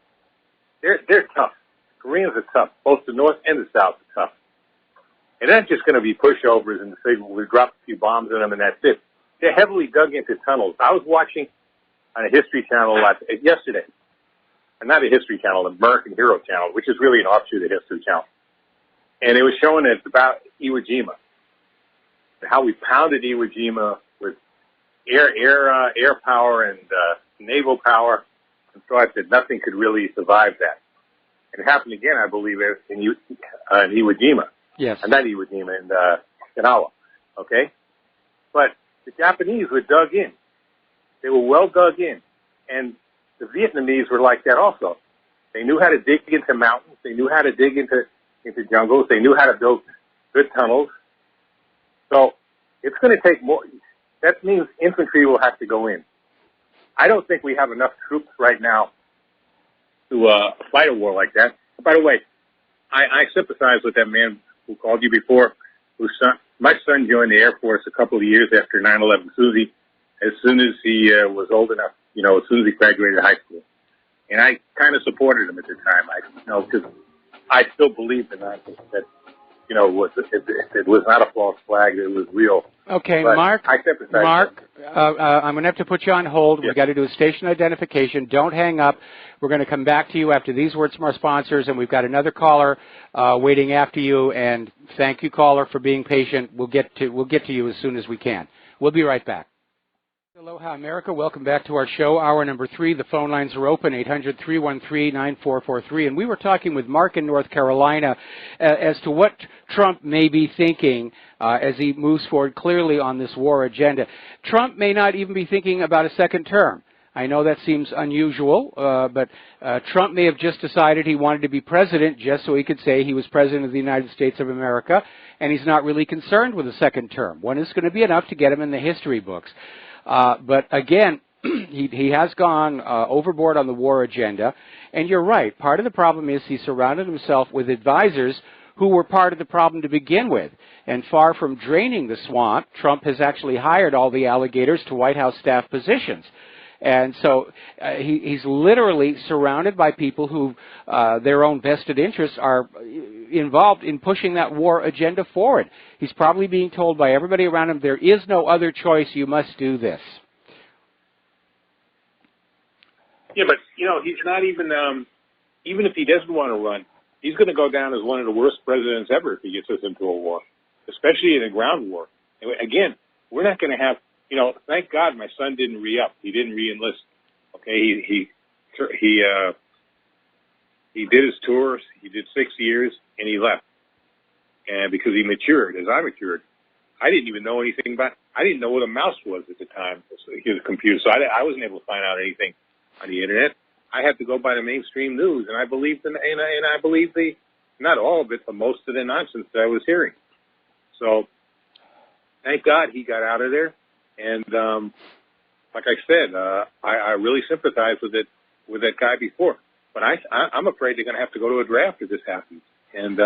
they're tough. Koreans are tough. Both the North and the South are tough. And that's just going to be pushovers and say, we drop a few bombs on them and that's it. They're heavily dug into tunnels. I was watching on a History Channel yesterday. Not a History Channel, an American Hero Channel, which is really an offshoot of History Channel. And it was showing it about Iwo Jima. How we pounded Iwo Jima with air power and naval power. And so I said nothing could really survive that. It happened again, I believe, in Iwo Jima. Yes. Not Iwo Jima, in Okinawa. Okay? But the Japanese were dug in. They were well dug in. And the Vietnamese were like that also. They knew how to dig into mountains. They knew how to dig into jungles. They knew how to build good tunnels. So it's going to take more. That means infantry will have to go in. I don't think we have enough troops right now to fight a war like that. By the way, I sympathize with that man who called you before. My son joined the Air Force a couple of years after 9/11. As soon as he was old enough, as soon as he graduated high school, and I kind of supported him at the time. Because I still believed in that. It was not a false flag. It was real. Okay, but Mark, I'm going to have to put you on hold. Yes. We've got to do a station identification. Don't hang up. We're going to come back to you after these words from our sponsors, and we've got another caller waiting after you. And thank you, caller, for being patient. We'll get to you as soon as we can. We'll be right back. Aloha, America. Welcome back to our show, hour number 3. The phone lines are open, 800-313-9443. And we were talking with Mark in North Carolina as to what Trump may be thinking as he moves forward clearly on this war agenda. Trump may not even be thinking about a second term. I know that seems unusual, but Trump may have just decided he wanted to be president just so he could say he was president of the United States of America, and he's not really concerned with a second term. One is going to be enough to get him in the history books. But again, he has gone overboard on the war agenda. And you're right. Part of the problem is he surrounded himself with advisors who were part of the problem to begin with. And far from draining the swamp, Trump has actually hired all the alligators to White House staff positions. And so he's literally surrounded by people who their own vested interests are involved in pushing that war agenda forward. He's probably being told by everybody around him, there is no other choice, you must do this. Yeah, but, he's not even if he doesn't want to run, he's going to go down as one of the worst presidents ever if he gets us into a war, especially in a ground war. Again, we're not going to have, thank God my son didn't re-up. He didn't re-enlist. Okay, he he did his tours. He did 6 years, and he left. And because he matured, as I matured, I didn't even know anything about. I didn't know what a mouse was at the time. So he was a computer, so I wasn't able to find out anything on the internet. I had to go by the mainstream news, and I believed in, and I believed not all of it, but most of the nonsense that I was hearing. So, thank God he got out of there. And like I said, I really sympathize with that guy before. But I'm afraid they're going to have to go to a draft if this happens. And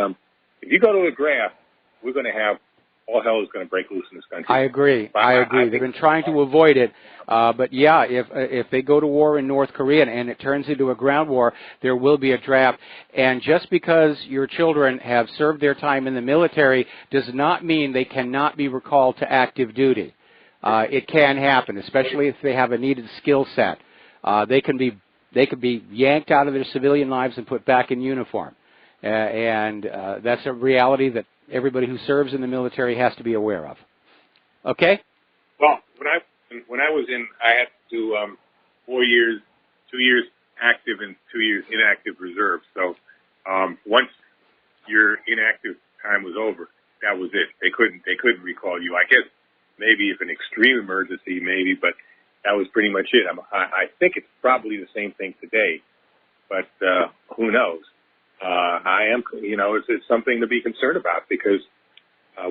if you go to a draft, we're going to have all hell is going to break loose in this country. I agree. I agree. They've been trying to avoid it. But, yeah, if they go to war in North Korea and it turns into a ground war, there will be a draft. And just because your children have served their time in the military does not mean they cannot be recalled to active duty. It can happen, especially if they have a needed skill set. They could be yanked out of their civilian lives and put back in uniform. And that's a reality that everybody who serves in the military has to be aware of. Okay? Well, when I was in, I had to do 4 years, 2 years active and 2 years inactive reserve. So once your inactive time was over, that was it. They couldn't recall you. I guess maybe if an extreme emergency, maybe, but that was pretty much it. I think it's probably the same thing today, but who knows? I am, it's something to be concerned about because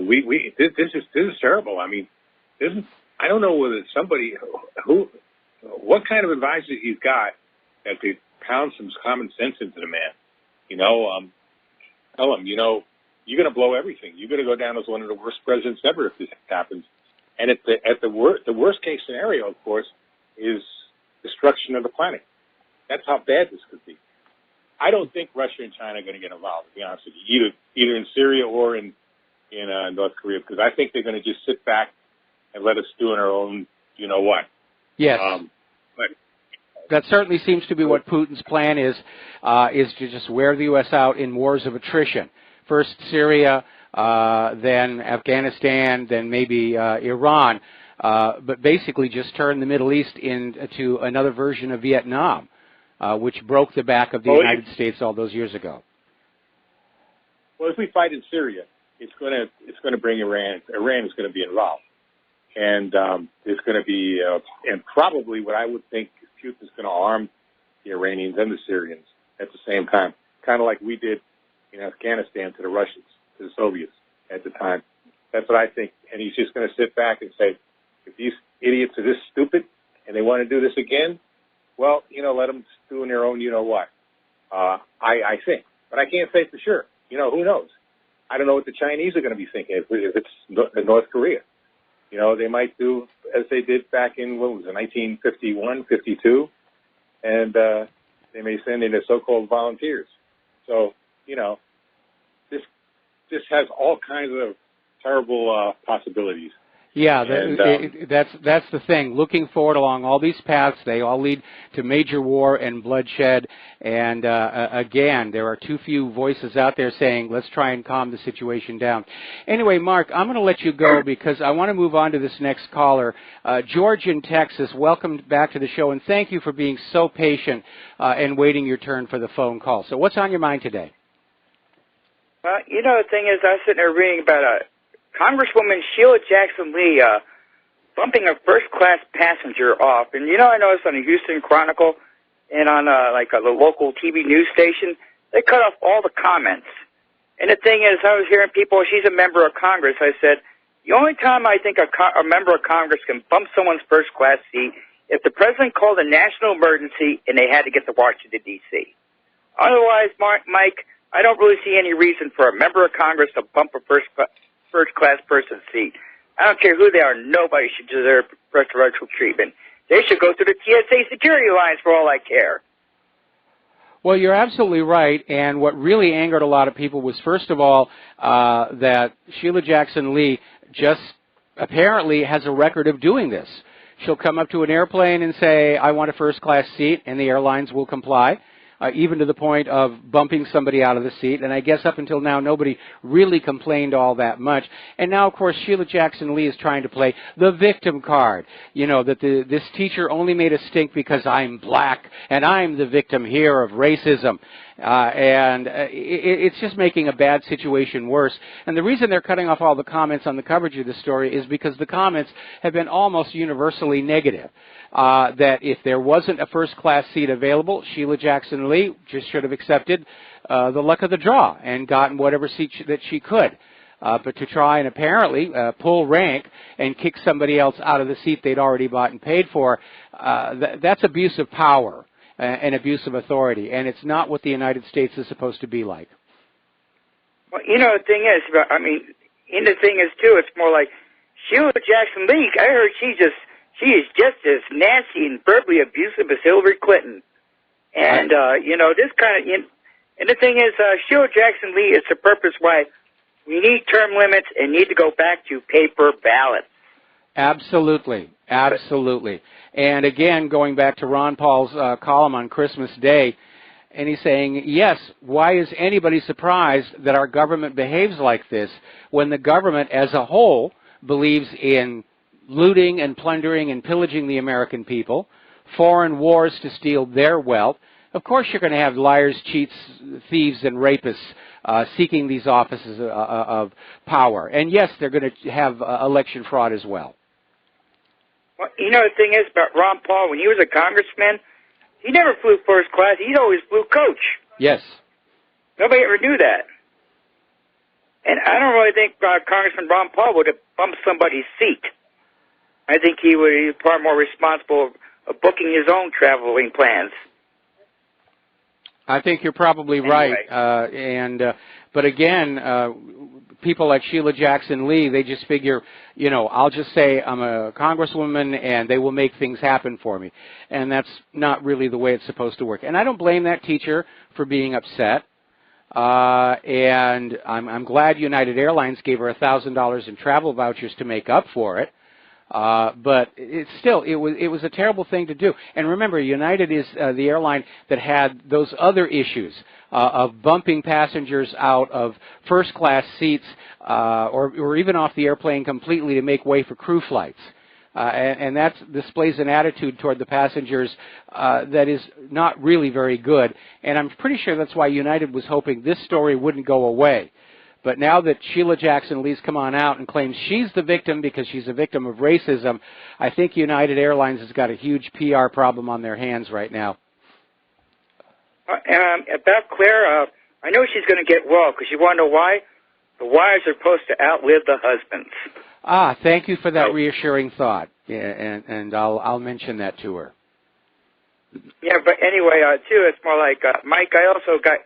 this is terrible. I mean, I don't know whether somebody what kind of advisor he's got that could pound some common sense into the man. Tell him, you're going to blow everything. You're going to go down as one of the worst presidents ever if this happens. And the worst case scenario, of course, is destruction of the planet. That's how bad this could be. I don't think Russia and China are going to get involved, to be honest with you, either in Syria or in North Korea, because I think they're going to just sit back and let us do in our own, what. Yes. But that certainly seems to be what Putin's plan is to just wear the U.S. out in wars of attrition. First Syria, then Afghanistan, then maybe Iran, but basically just turn the Middle East into another version of Vietnam, which broke the back of the United States all those years ago. Well, if we fight in Syria, it's going to bring Iran. Iran is going to be involved, and there's going to be and probably what I would think Putin's going to arm the Iranians and the Syrians at the same time, kind of like we did in Afghanistan to the Russians, to the Soviets at the time. That's what I think. And he's just going to sit back and say, if these idiots are this stupid and they want to do this again, well, let them do in their own what. I think. But I can't say for sure. Who knows? I don't know what the Chinese are going to be thinking if it's North Korea. They might do as they did back in, 1951, 52, and they may send in their so-called volunteers. So, this has all kinds of terrible possibilities. Yeah, that's the thing. Looking forward along all these paths, they all lead to major war and bloodshed. And again, there are too few voices out there saying, let's try and calm the situation down. Anyway, Mark, I'm going to let you go because I want to move on to this next caller. George in Texas, welcome back to the show, and thank you for being so patient and waiting your turn for the phone call. So what's on your mind today? Well, the thing is, I was sitting there reading about Congresswoman Sheila Jackson Lee bumping a first-class passenger off. And, I noticed on the Houston Chronicle and on, the local TV news station, they cut off all the comments. And the thing is, I was hearing people, she's a member of Congress. I said, the only time I think a member of Congress can bump someone's first-class seat if the president called a national emergency and they had to get to Washington, D.C. Otherwise, Mike, I don't really see any reason for a member of Congress to bump a first-class person's seat. I don't care who they are. Nobody should deserve preferential treatment. They should go through the TSA security lines for all I care. Well, you're absolutely right. And what really angered a lot of people was, first of all, that Sheila Jackson Lee just apparently has a record of doing this. She'll come up to an airplane and say, I want a first-class seat, and the airlines will comply. even to the point of bumping somebody out of the seat. And I guess up until now, nobody really complained all that much. And now, of course, Sheila Jackson Lee is trying to play the victim card. You know, that this teacher only made a stink because I'm black, and I'm the victim here of racism. It's just making a bad situation worse. And the reason they're cutting off all the comments on the coverage of this story is because the comments have been almost universally negative. That if there wasn't a first-class seat available, Sheila Jackson Lee just should have accepted the luck of the draw and gotten whatever seat that she could. But to try and apparently pull rank and kick somebody else out of the seat they'd already bought and paid for, that's abuse of power and abuse of authority, and it's not what the United States is supposed to be like. Well, you know, the thing is, I mean, and the thing is, too, it's more like Sheila Jackson Lee, I heard she is just as nasty and verbally abusive as Hillary Clinton. And, you know, this kind of, and the thing is, Sheila Jackson Lee is the purpose why we need term limits and need to go back to paper ballots. Absolutely. Absolutely. And again, going back to Ron Paul's column on Christmas Day, and he's saying, yes, why is anybody surprised that our government behaves like this when the government as a whole believes in looting and plundering and pillaging the American people, foreign wars to steal their wealth? Of course you're going to have liars, cheats, thieves, and rapists seeking these offices of power. And yes, they're going to have election fraud as well. Well, you know, the thing is about Ron Paul, when he was a congressman, he never flew first class. He always flew coach. Yes. Nobody ever knew that. And I don't really think Congressman Ron Paul would have bumped somebody's seat. I think he would be far more responsible of booking his own traveling plans. I think you're probably right. But again, people like Sheila Jackson Lee, they just figure, you know, I'll just say I'm a congresswoman and they will make things happen for me. And that's not really the way it's supposed to work. And I don't blame that teacher for being upset. And I'm glad United Airlines gave her $1,000 in travel vouchers to make up for it. But it was a terrible thing to do. And remember, United is the airline that had those other issues of bumping passengers out of first-class seats or even off the airplane completely to make way for crew flights. And that displays an attitude toward the passengers that is not really very good. And I'm pretty sure that's why United was hoping this story wouldn't go away. But now that Sheila Jackson Lee's come on out and claims she's the victim because she's a victim of racism, I think United Airlines has got a huge PR problem on their hands right now. About Claire, I know she's going to get well because you want to know why? The wives are supposed to outlive the husbands. Ah, thank you for that reassuring thought, and I'll mention that to her. Yeah, but anyway, too, it's more like, Mike, I also got,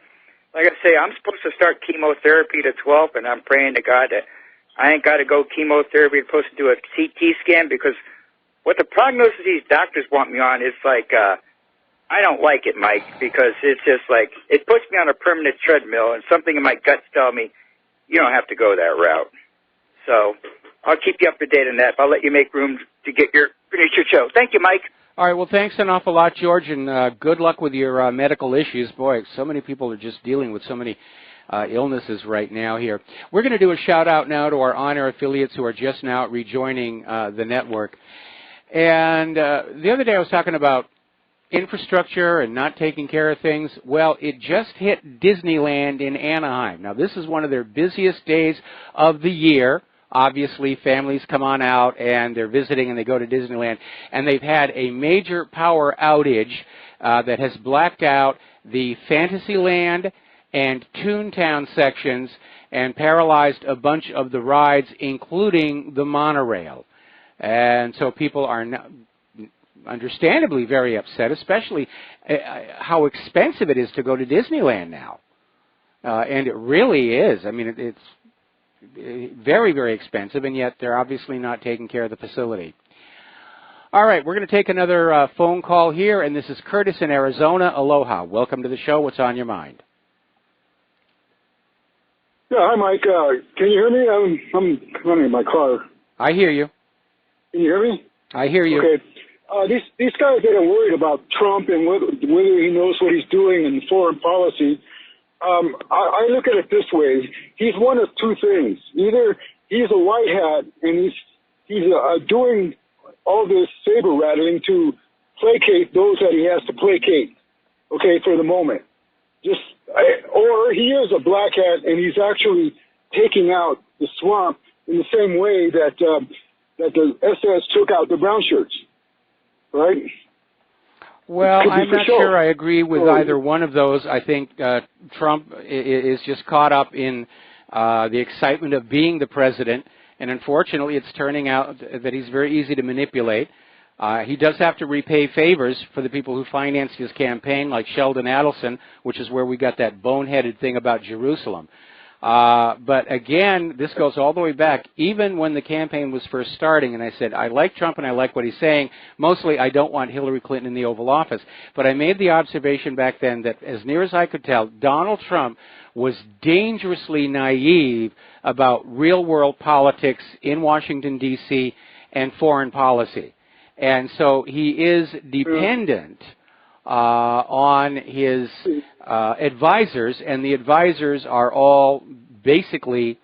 like I say, I'm supposed to start chemotherapy the 12th, and I'm praying to God that I ain't got to go chemotherapy. I'm supposed to do a CT scan because what the prognosis these doctors want me on is like, I don't like it, Mike, because it's just like, it puts me on a permanent treadmill, and something in my guts tell me, you don't have to go that route. So I'll keep you up to date on that. I'll let you make room to finish your show. Thank you, Mike. All right, well, thanks an awful lot, George, and good luck with your medical issues. Boy, so many people are just dealing with so many illnesses right now here. We're going to do a shout-out now to our on-air affiliates who are just now rejoining the network. And the other day I was talking about infrastructure and not taking care of things. Well, it just hit Disneyland in Anaheim. Now, this is one of their busiest days of the year. Obviously, families come on out and they're visiting and they go to Disneyland. And they've had a major power outage that has blacked out the Fantasyland and Toontown sections and paralyzed a bunch of the rides, including the monorail. And so people are understandably very upset, especially how expensive it is to go to Disneyland now. And it really is. I mean, it's very, very expensive, and yet they're obviously not taking care of the facility. All right, we're going to take another phone call here, and this is Curtis in Arizona. Aloha. Welcome to the show. What's on your mind? Yeah, hi, Mike. Can you hear me? I'm running in my car. I hear you. Can you hear me? I hear you. Okay. these guys that are worried about Trump and whether he knows what he's doing in foreign policy, I look at it this way. He's one of two things. Either he's a white hat and he's doing all this saber rattling to placate those that he has to placate, okay, for the moment. Or he is a black hat and he's actually taking out the swamp in the same way that the SS took out the brown shirts, right? Well, I'm not sure I agree with either one of those. I think Trump is just caught up in the excitement of being the president, and unfortunately it's turning out that he's very easy to manipulate. He does have to repay favors for the people who financed his campaign, like Sheldon Adelson, which is where we got that boneheaded thing about Jerusalem. But again, this goes all the way back, even when the campaign was first starting, and I said, I like Trump and I like what he's saying. Mostly, I don't want Hillary Clinton in the Oval Office. But I made the observation back then that, as near as I could tell, Donald Trump was dangerously naive about real-world politics in Washington, D.C., and foreign policy. And so he is dependent on his advisors, and the advisors are all basically,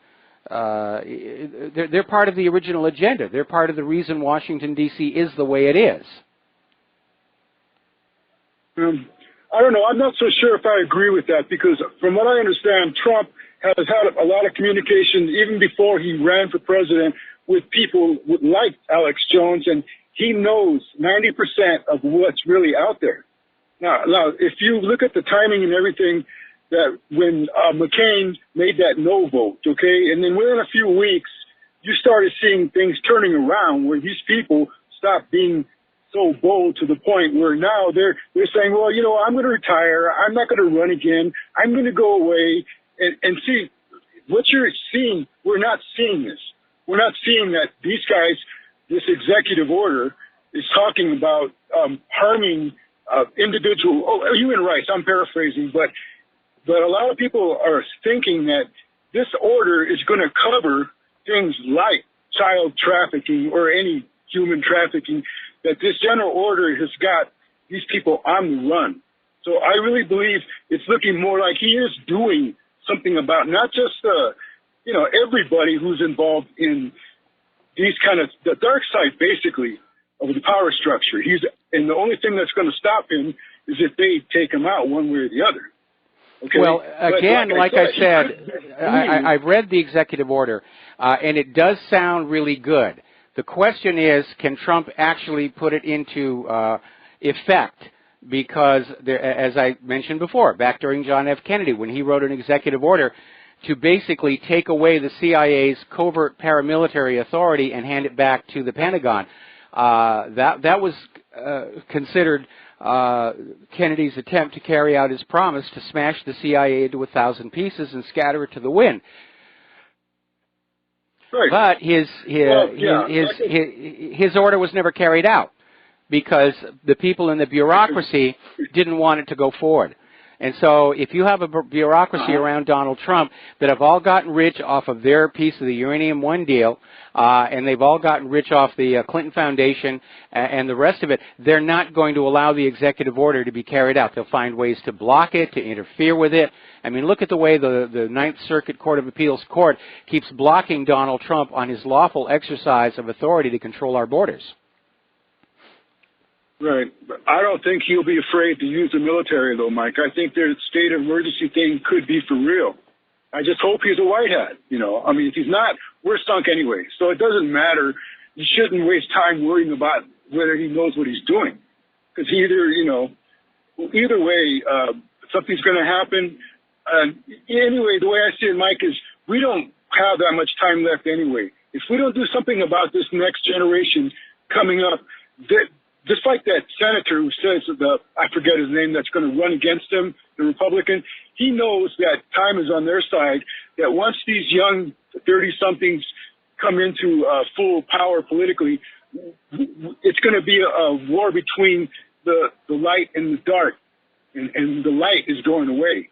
they're part of the original agenda. They're part of the reason Washington, D.C. is the way it is. I don't know. I'm not so sure if I agree with that, because from what I understand, Trump has had a lot of communication even before he ran for president with people like Alex Jones, and he knows 90% of what's really out there. Now, if you look at the timing and everything, that when McCain made that no vote, okay, and then within a few weeks, you started seeing things turning around where these people stopped being so bold to the point where now they're saying, well, you know, I'm going to retire. I'm not going to run again. I'm going to go away. And see, what you're seeing, we're not seeing this. We're not seeing that these guys, this executive order is talking about harming human rights. I'm paraphrasing, but a lot of people are thinking that this order is going to cover things like child trafficking or any human trafficking, that this general order has got these people on the run. So I really believe it's looking more like he is doing something about not just, everybody who's involved in these kind of, the dark side, basically, of the power structure. And the only thing that's going to stop him is if they take him out one way or the other. Okay? Well, again, like I said, I've read the executive order, and it does sound really good. The question is, can Trump actually put it into effect? Because, as I mentioned before, back during John F. Kennedy, when he wrote an executive order to basically take away the CIA's covert paramilitary authority and hand it back to the Pentagon, that was considered Kennedy's attempt to carry out his promise to smash the CIA into 1,000 pieces and scatter it to the wind. Right. But his order was never carried out because the people in the bureaucracy didn't want it to go forward. And so if you have a bureaucracy around Donald Trump that have all gotten rich off of their piece of the Uranium One deal, and they've all gotten rich off the Clinton Foundation and the rest of it, they're not going to allow the executive order to be carried out. They'll find ways to block it, to interfere with it. I mean, look at the way the Ninth Circuit Court of Appeals Court keeps blocking Donald Trump on his lawful exercise of authority to control our borders. Right. But I don't think he'll be afraid to use the military, though, Mike. I think their state of emergency thing could be for real. I just hope he's a white hat, I mean, if he's not, we're sunk anyway. So it doesn't matter. You shouldn't waste time worrying about whether he knows what he's doing. Because either way, something's going to happen. Anyway, the way I see it, Mike, is we don't have that much time left anyway. If we don't do something about this next generation coming up, just like that senator who says, I forget his name, that's going to run against him, the Republican, he knows that time is on their side, that once these young 30-somethings come into full power politically, it's going to be a war between the light and the dark, and the light is going away.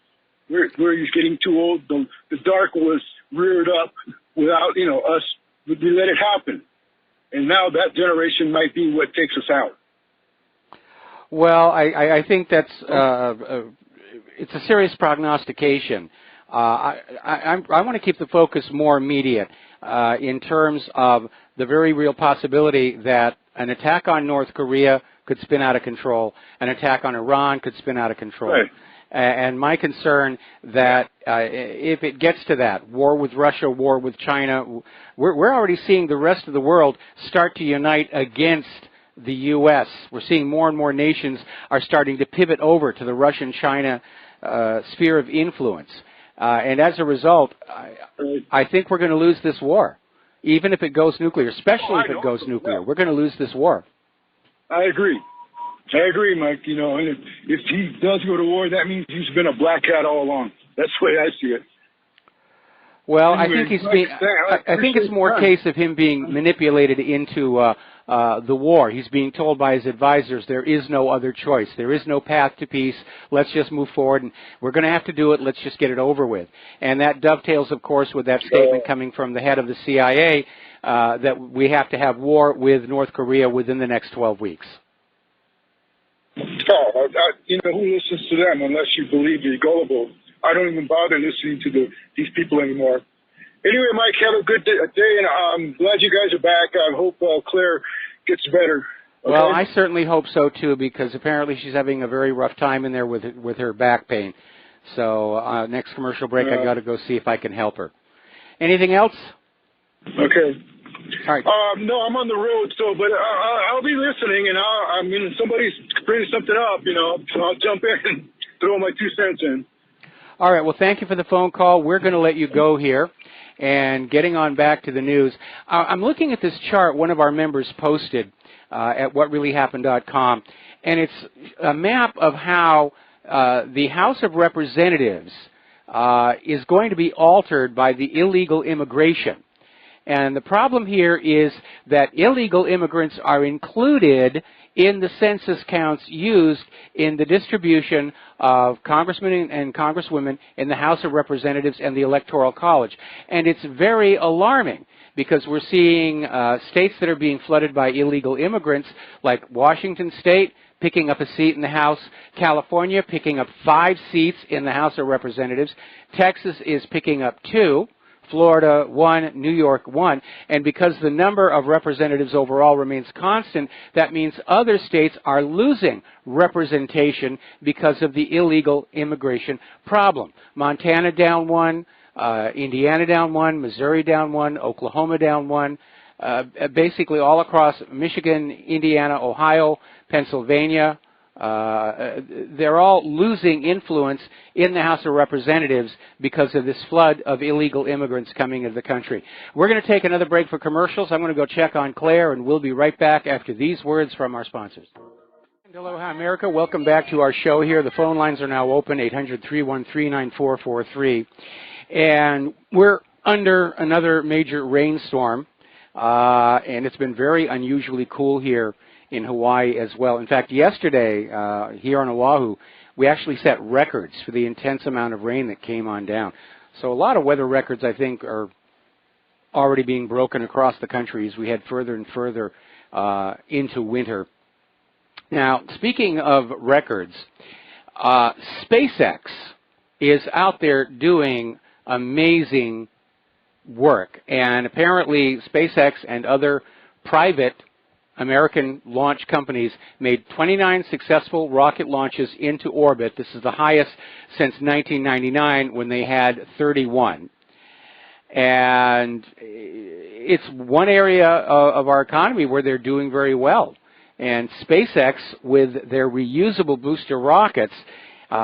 Where he's getting too old, the dark was reared up without, us, we let it happen. And now that generation might be what takes us out. Well, I think that's it's a serious prognostication. I want to keep the focus more immediate in terms of the very real possibility that an attack on North Korea could spin out of control, an attack on Iran could spin out of control. Right. And my concern that if it gets to that, war with Russia, war with China, we're already seeing the rest of the world start to unite against the U.S. We're seeing more and more nations are starting to pivot over to the Russian-China sphere of influence. And as a result, I think we're going to lose this war, even if it goes nuclear, especially if it goes nuclear. We're going to lose this war. I agree, Mike. You know, and if he does go to war, that means he's been a black hat all along. That's the way I see it. Well, anyway, I think it's more a case of him being manipulated into the war. He's being told by his advisors there is no other choice. There is no path to peace. Let's just move forward, and we're going to have to do it. Let's just get it over with. And that dovetails, of course, with that statement coming from the head of the CIA that we have to have war with North Korea within the next 12 weeks. Oh, you know, who listens to them unless you believe you're gullible? I don't even bother listening to these people anymore. Anyway, Mike, have a good day, and I'm glad you guys are back. I hope Claire gets better. Okay? Well, I certainly hope so, too, because apparently she's having a very rough time in there with her back pain. So next commercial break, I got to go see if I can help her. Anything else? Okay. All right. No, I'm on the road, but I'll be listening, and I mean, somebody's bringing something up, you know, so I'll jump in and throw my 2 cents in. All right. Well, thank you for the phone call. We're going to let you go here. And getting on back to the news, I'm looking at this chart one of our members posted at whatreallyhappened.com, and it's a map of how the House of Representatives is going to be altered by the illegal immigration. And the problem here is that illegal immigrants are included in the census counts used in the distribution of congressmen and congresswomen in the House of Representatives and the Electoral College. And it's very alarming because we're seeing states that are being flooded by illegal immigrants, like Washington State picking up a seat in the House, California picking up 5 seats in the House of Representatives, Texas is picking up 2, Florida 1, New York 1, and because the number of representatives overall remains constant, that means other states are losing representation because of the illegal immigration problem. Montana down 1, Indiana down 1, Missouri down 1, Oklahoma down 1, basically all across Michigan, Indiana, Ohio, Pennsylvania. They're all losing influence in the House of Representatives because of this flood of illegal immigrants coming into the country. We're going to take another break for commercials. I'm going to go check on Claire, and we'll be right back after these words from our sponsors. Aloha, America. Welcome back to our show here. The phone lines are now open, 800-313-9443. And we're under another major rainstorm, and it's been very unusually cool here in Hawaii as well. In fact, yesterday here on Oahu, we actually set records for the intense amount of rain that came on down. So a lot of weather records, I think, are already being broken across the country as we head further and further into winter. Now, speaking of records, SpaceX is out there doing amazing work. And apparently SpaceX and other private American launch companies made 29 successful rocket launches into orbit. This is the highest since 1999 when they had 31. And it's one area of our economy where they're doing very well. And SpaceX, with their reusable booster rockets,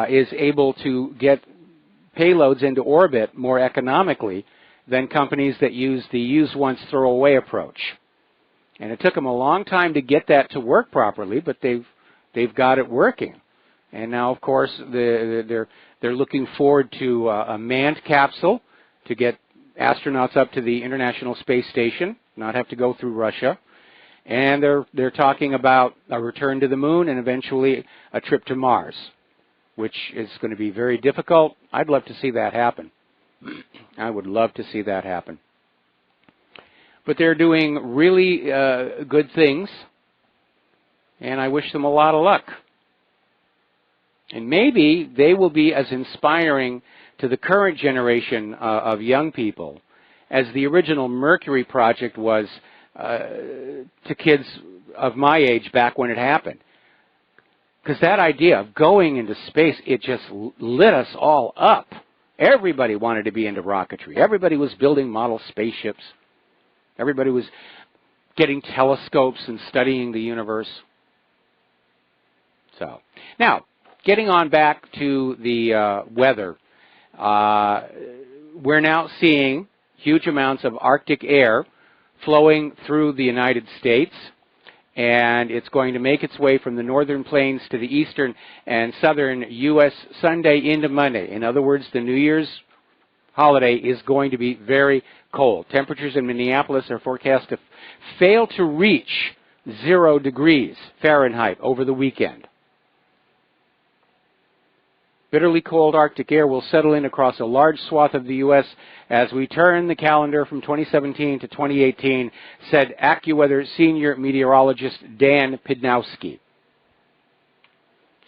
is able to get payloads into orbit more economically than companies that use the use once, throw away approach. And it took them a long time to get that to work properly, but they've got it working. And now, of course, they're looking forward to a manned capsule to get astronauts up to the International Space Station, not have to go through Russia. And they're talking about a return to the moon and eventually a trip to Mars, which is going to be very difficult. I'd love to see that happen. I would love to see that happen. But they're doing really good things, and I wish them a lot of luck. And maybe they will be as inspiring to the current generation of young people as the original Mercury project was to kids of my age back when it happened. Because that idea of going into space, it just lit us all up. Everybody wanted to be into rocketry. Everybody was building model spaceships. Everybody was getting telescopes and studying the universe. So, now, getting on back to the weather, we're now seeing huge amounts of Arctic air flowing through the United States, and it's going to make its way from the northern plains to the eastern and southern U.S. Sunday into Monday. In other words, the New Year's holiday is going to be very cold. Temperatures in Minneapolis are forecast to fail to reach 0 degrees Fahrenheit over the weekend. Bitterly cold Arctic air will settle in across a large swath of the U.S. as we turn the calendar from 2017 to 2018, said AccuWeather senior meteorologist Dan Pidnowski.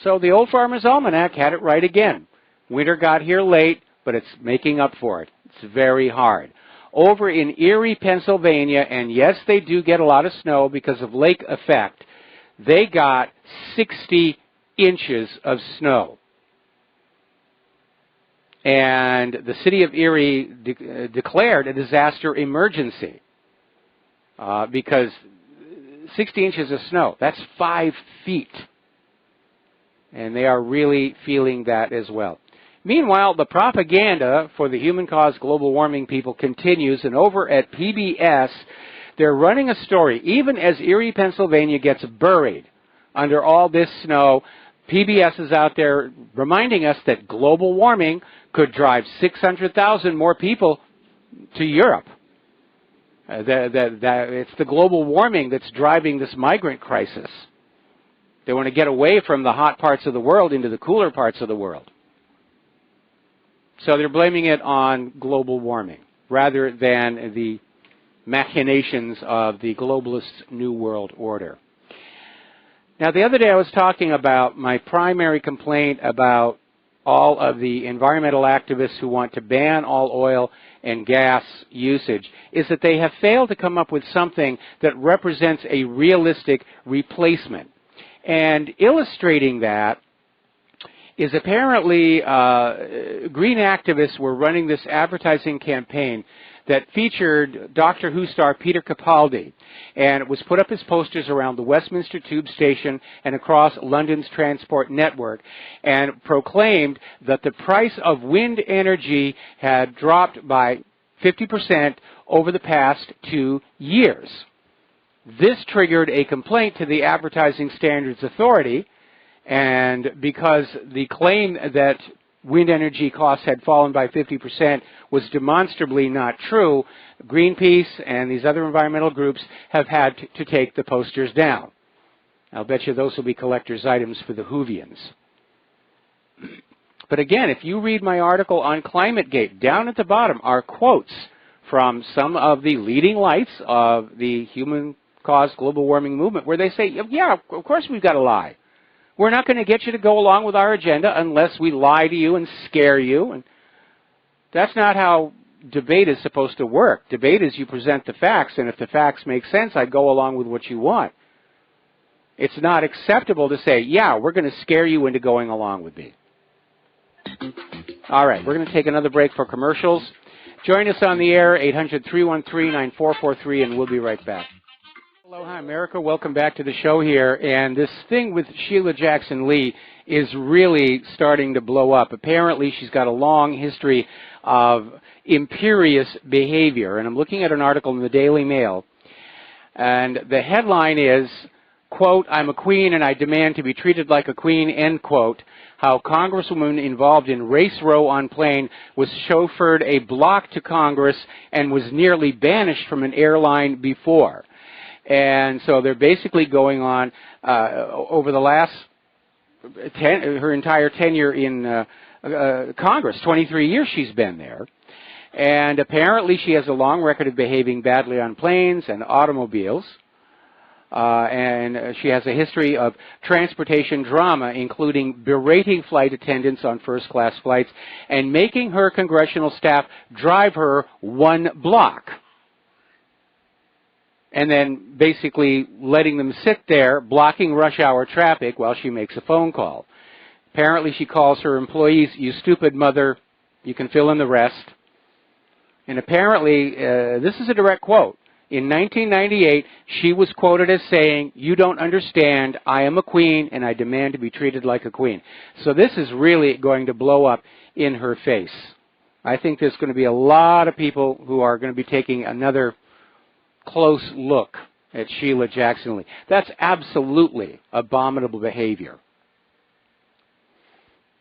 So the Old Farmer's Almanac had it right again. Winter got here late, but it's making up for it. It's very hard. Over in Erie, Pennsylvania, and yes, they do get a lot of snow because of lake effect, they got 60 inches of snow. And the city of Erie declared a disaster emergency because 60 inches of snow, that's 5 feet. And they are really feeling that as well. Meanwhile, the propaganda for the human-caused global warming people continues, and over at PBS, they're running a story. Even as Erie, Pennsylvania gets buried under all this snow, PBS is out there reminding us that global warming could drive 600,000 more people to Europe. It's the global warming that's driving this migrant crisis. They want to get away from the hot parts of the world into the cooler parts of the world. So they're blaming it on global warming rather than the machinations of the globalist New World Order. Now, the other day I was talking about my primary complaint about all of the environmental activists who want to ban all oil and gas usage is that they have failed to come up with something that represents a realistic replacement. And illustrating that is apparently green activists were running this advertising campaign that featured Doctor Who star Peter Capaldi, and it was put up as posters around the Westminster Tube Station and across London's transport network, and proclaimed that the price of wind energy had dropped by 50% over the past 2 years. This triggered a complaint to the Advertising Standards Authority, and because the claim that wind energy costs had fallen by 50% was demonstrably not true, Greenpeace and these other environmental groups have had to take the posters down. I'll bet you those will be collector's items for the Whovians. But again, if you read my article on ClimateGate, down at the bottom are quotes from some of the leading lights of the human-caused global warming movement where they say, yeah, of course we've got to lie. We're not going to get you to go along with our agenda unless we lie to you and scare you. And that's not how debate is supposed to work. Debate is you present the facts, and if the facts make sense, I go along with what you want. It's not acceptable to say, yeah, we're going to scare you into going along with me. All right, we're going to take another break for commercials. Join us on the air, 800-313-9443, and we'll be right back. Aloha, America. Welcome back to the show here. And this thing with Sheila Jackson Lee is really starting to blow up. Apparently, she's got a long history of imperious behavior. And I'm looking at an article in the Daily Mail. And the headline is, quote, "I'm a queen and I demand to be treated like a queen," end quote. How Congresswoman involved in race row on plane was chauffeured a block to Congress and was nearly banished from an airline before. And so they're basically going on over the last her entire tenure in Congress, 23 years she's been there. And apparently she has a long record of behaving badly on planes and automobiles. and she has a history of transportation drama, including berating flight attendants on first-class flights and making her congressional staff drive her 1 block, and then basically letting them sit there, blocking rush hour traffic while she makes a phone call. Apparently she calls her employees, "You stupid mother," you can fill in the rest. And apparently, this is a direct quote, in 1998, she was quoted as saying, "You don't understand, I am a queen and I demand to be treated like a queen." So this is really going to blow up in her face. I think there's going to be a lot of people who are going to be taking another close look at Sheila Jackson Lee. That's absolutely abominable behavior.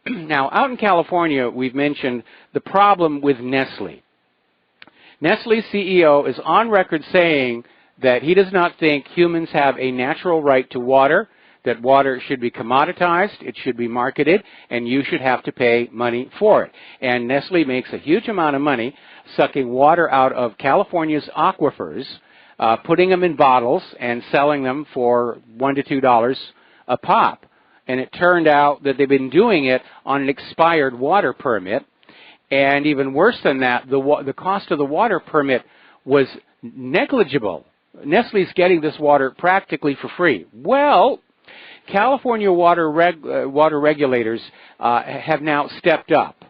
Now, out in California, we've mentioned the problem with Nestle. Nestle's CEO is on record saying that he does not think humans have a natural right to water, that water should be commoditized, it should be marketed, and you should have to pay money for it. And Nestle makes a huge amount of money sucking water out of California's aquifers, putting them in bottles and selling them for $1 to $2 a pop. And it turned out that they've been doing it on an expired water permit. And even worse than that, the cost of the water permit was negligible. Nestle's getting this water practically for free. Well, California water regulators have now stepped up.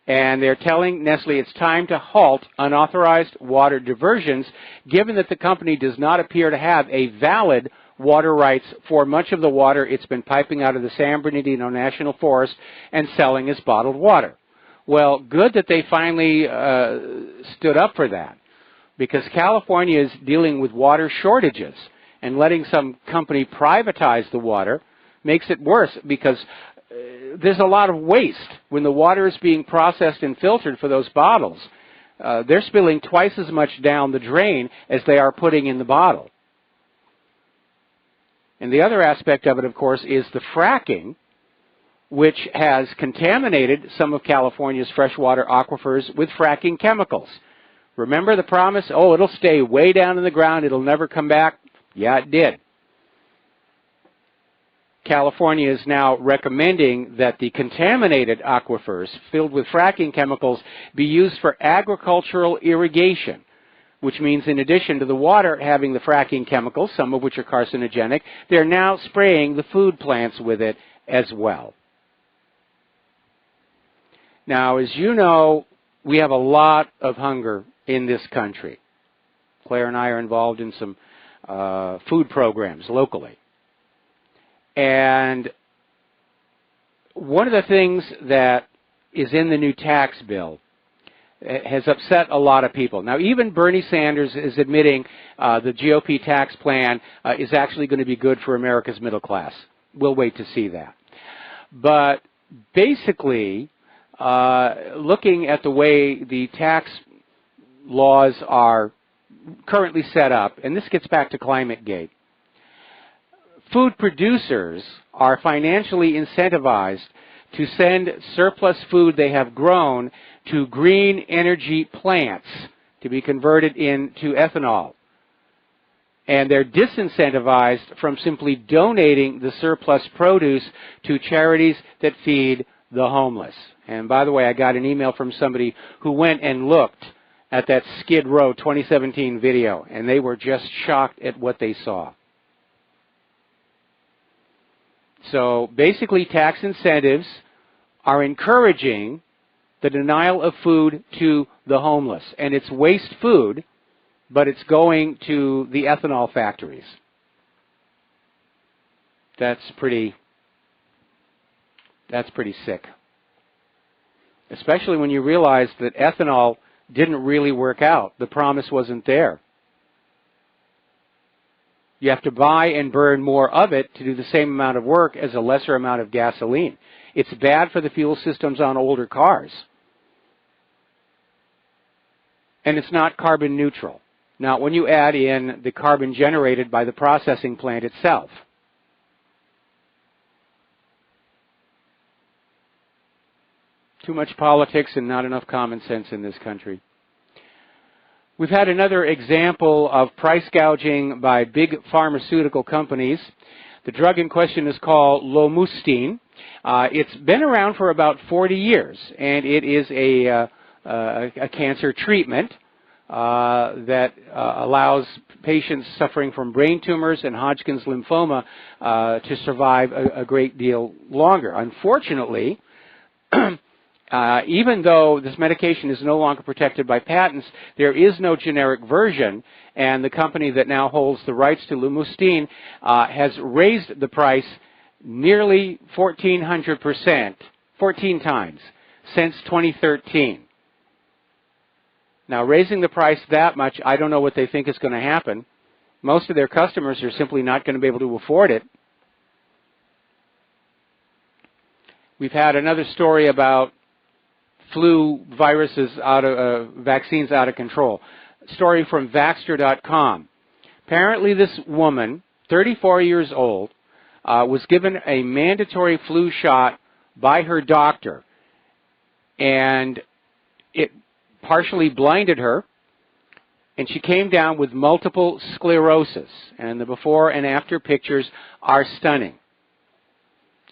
And they're telling Nestle it's time to halt unauthorized water diversions, given that the company does not appear to have a valid water rights for much of the water it's been piping out of the San Bernardino National Forest and selling as bottled water. Well, good that they finally stood up for that, because California is dealing with water shortages, and letting some company privatize the water makes it worse, because there's a lot of waste when the water is being processed and filtered for those bottles. They're spilling twice as much down the drain as they are putting in the bottle. And the other aspect of it, of course, is the fracking, which has contaminated some of California's freshwater aquifers with fracking chemicals. Remember the promise? Oh, it'll stay way down in the ground, it'll never come back. Yeah, it did. California is now recommending that the contaminated aquifers filled with fracking chemicals be used for agricultural irrigation, which means in addition to the water having the fracking chemicals, some of which are carcinogenic, they're now spraying the food plants with it as well. Now, as you know, we have a lot of hunger in this country. Claire and I are involved in some food programs locally. And one of the things that is in the new tax bill has upset a lot of people. Now, even Bernie Sanders is admitting the GOP tax plan is actually going to be good for America's middle class. We'll wait to see that. But basically, looking at the way the tax laws are currently set up, and this gets back to ClimateGate, food producers are financially incentivized to send surplus food they have grown to green energy plants to be converted into ethanol. And they're disincentivized from simply donating the surplus produce to charities that feed the homeless. And by the way, I got an email from somebody who went and looked at that Skid Row 2017 video, and they were just shocked at what they saw. So basically, tax incentives are encouraging the denial of food to the homeless. And it's waste food, but it's going to the ethanol factories. That's pretty sick. Especially when you realize that ethanol didn't really work out. The promise wasn't there. You have to buy and burn more of it to do the same amount of work as a lesser amount of gasoline. It's bad for the fuel systems on older cars. And it's not carbon neutral. Not when you add in the carbon generated by the processing plant itself. Too much politics and not enough common sense in this country. We've had another example of price gouging by big pharmaceutical companies. The drug in question is called lomustine. It's been around for about 40 years, and it is a cancer treatment that allows patients suffering from brain tumors and Hodgkin's lymphoma to survive a great deal longer. Unfortunately, even though this medication is no longer protected by patents, there is no generic version, and the company that now holds the rights to lomustine has raised the price nearly 1,400%, 14 times, since 2013. Now, raising the price that much, I don't know what they think is going to happen. Most of their customers are simply not going to be able to afford it. We've had another story about flu viruses vaccines out of control. Story from Vaxxter.com. Apparently this woman, 34 years old, was given a mandatory flu shot by her doctor, and it partially blinded her, and she came down with multiple sclerosis, and the before and after pictures are stunning.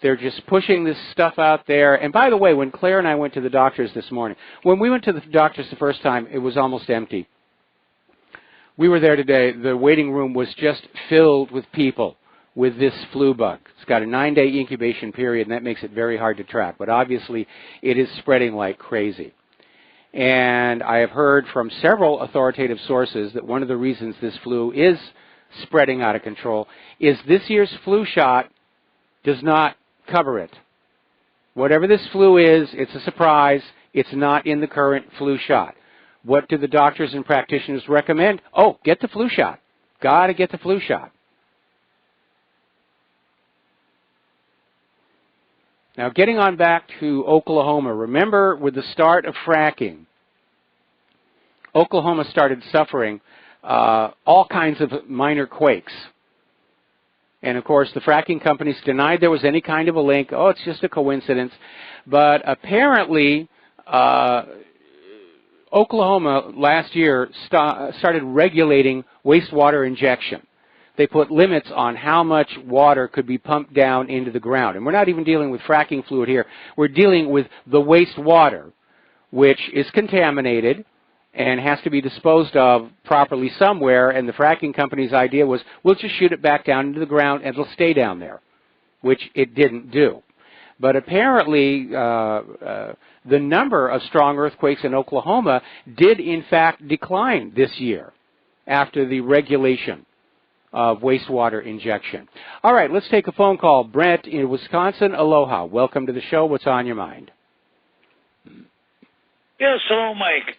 They're just pushing this stuff out there. And by the way, when Claire and I went to the doctors this morning, when we went to the doctors the first time, it was almost empty. We were there today. The waiting room was just filled with people with this flu bug. It's got a 9-day incubation period, and that makes it very hard to track. But obviously, it is spreading like crazy. And I have heard from several authoritative sources that one of the reasons this flu is spreading out of control is this year's flu shot does not cover it. Whatever this flu is, it's a surprise. It's not in the current flu shot. What do the doctors and practitioners recommend? Oh, get the flu shot. Got to get the flu shot. Now, getting on back to Oklahoma, remember with the start of fracking, Oklahoma started suffering all kinds of minor quakes. And, of course, the fracking companies denied there was any kind of a link. Oh, it's just a coincidence. But apparently, Oklahoma last year started regulating wastewater injection. They put limits on how much water could be pumped down into the ground. And we're not even dealing with fracking fluid here. We're dealing with the wastewater, which is contaminated and has to be disposed of properly somewhere. And the fracking company's idea was, we'll just shoot it back down into the ground and it'll stay down there, which it didn't do. But apparently, the number of strong earthquakes in Oklahoma did, in fact, decline this year after the regulation of wastewater injection. All right, let's take a phone call. Brent in Wisconsin, aloha. Welcome to the show. What's on your mind? Yes, hello, Mike.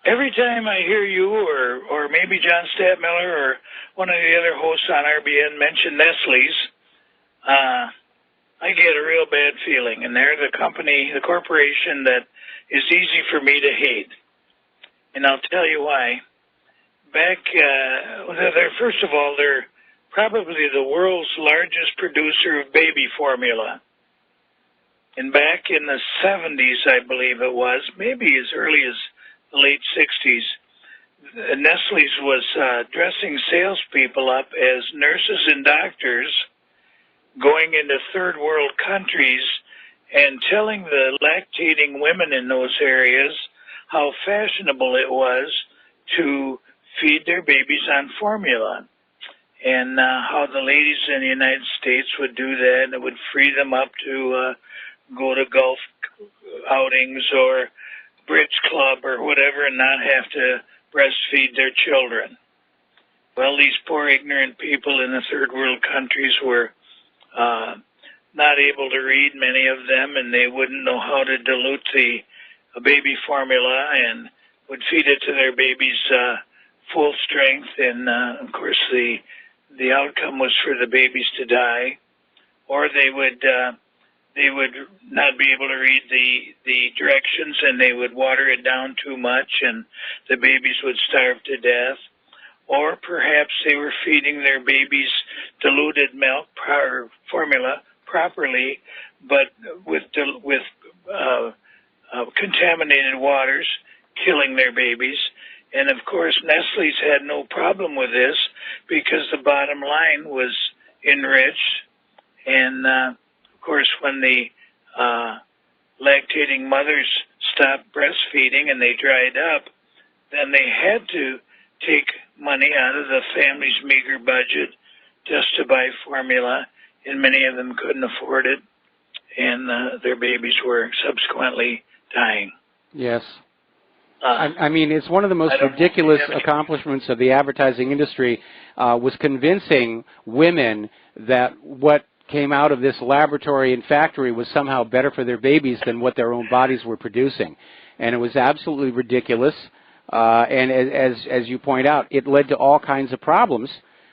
Every time I hear you or maybe John Stadtmiller or one of the other hosts on RBN mention Nestle's, I get a real bad feeling. And they're the company, the corporation that is easy for me to hate. And I'll tell you why. First of all, they're probably the world's largest producer of baby formula. And back in the 70s, I believe it was, maybe as early as the late 60s, Nestle's was dressing salespeople up as nurses and doctors going into third world countries and telling the lactating women in those areas how fashionable it was to feed their babies on formula, and how the ladies in the United States would do that, and it would free them up to go to golf outings or bridge club or whatever and not have to breastfeed their children. Well, these poor ignorant people in the third world countries were not able to read, many of them, and they wouldn't know how to dilute the baby formula and would feed it to their babies full strength, and of course the outcome was for the babies to die, or they would not be able to read the directions, and they would water it down too much, and the babies would starve to death. Or perhaps they were feeding their babies diluted milk formula properly, but with contaminated waters, killing their babies. And, of course, Nestle's had no problem with this because the bottom line was enriched. And, of course, when the lactating mothers stopped breastfeeding and they dried up, then they had to take money out of the family's meager budget just to buy formula, and many of them couldn't afford it, and their babies were subsequently dying. Yes. I mean, it's one of the most ridiculous accomplishments of the advertising industry was convincing women that what came out of this laboratory and factory was somehow better for their babies than what their own bodies were producing. And it was absolutely ridiculous. And as you point out, it led to all kinds of problems.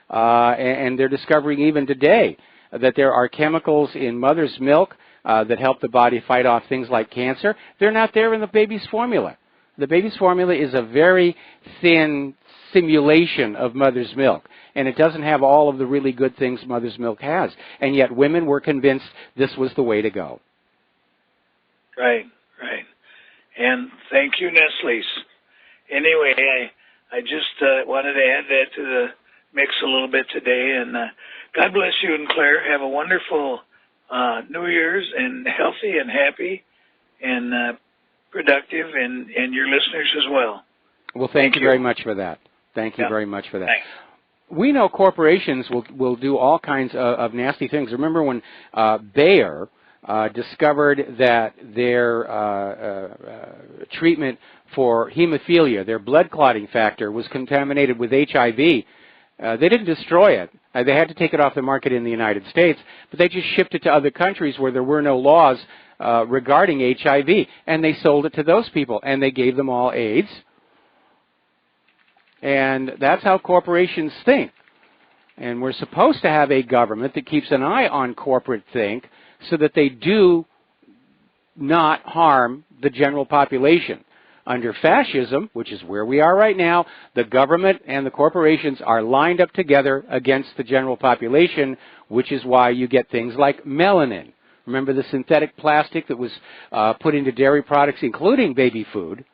And they're discovering even today that there are chemicals in mother's milk that help the body fight off things like cancer. They're not there in the baby's formula. The baby's formula is a very thin simulation of mother's milk, and it doesn't have all of the really good things mother's milk has. And yet women were convinced this was the way to go. Right, right. And thank you, Nestle's. Anyway, I just wanted to add that to the mix a little bit today. And God bless you and Claire. Have a wonderful New Year's, and healthy and happy and productive, and your listeners as well. Well, thank you very much for that. Thank you very much for that. Thanks. We know corporations will do all kinds of nasty things. Remember when Bayer discovered that their treatment for hemophilia, their blood clotting factor, was contaminated with HIV. They didn't destroy it. They had to take it off the market in the United States, but they just shipped it to other countries where there were no laws regarding HIV, and they sold it to those people, and they gave them all AIDS. And that's how corporations think. And we're supposed to have a government that keeps an eye on corporate think so that they do not harm the general population. Under fascism, which is where we are right now, the government and the corporations are lined up together against the general population, which is why you get things like melanin. Remember the synthetic plastic that was put into dairy products, including baby food,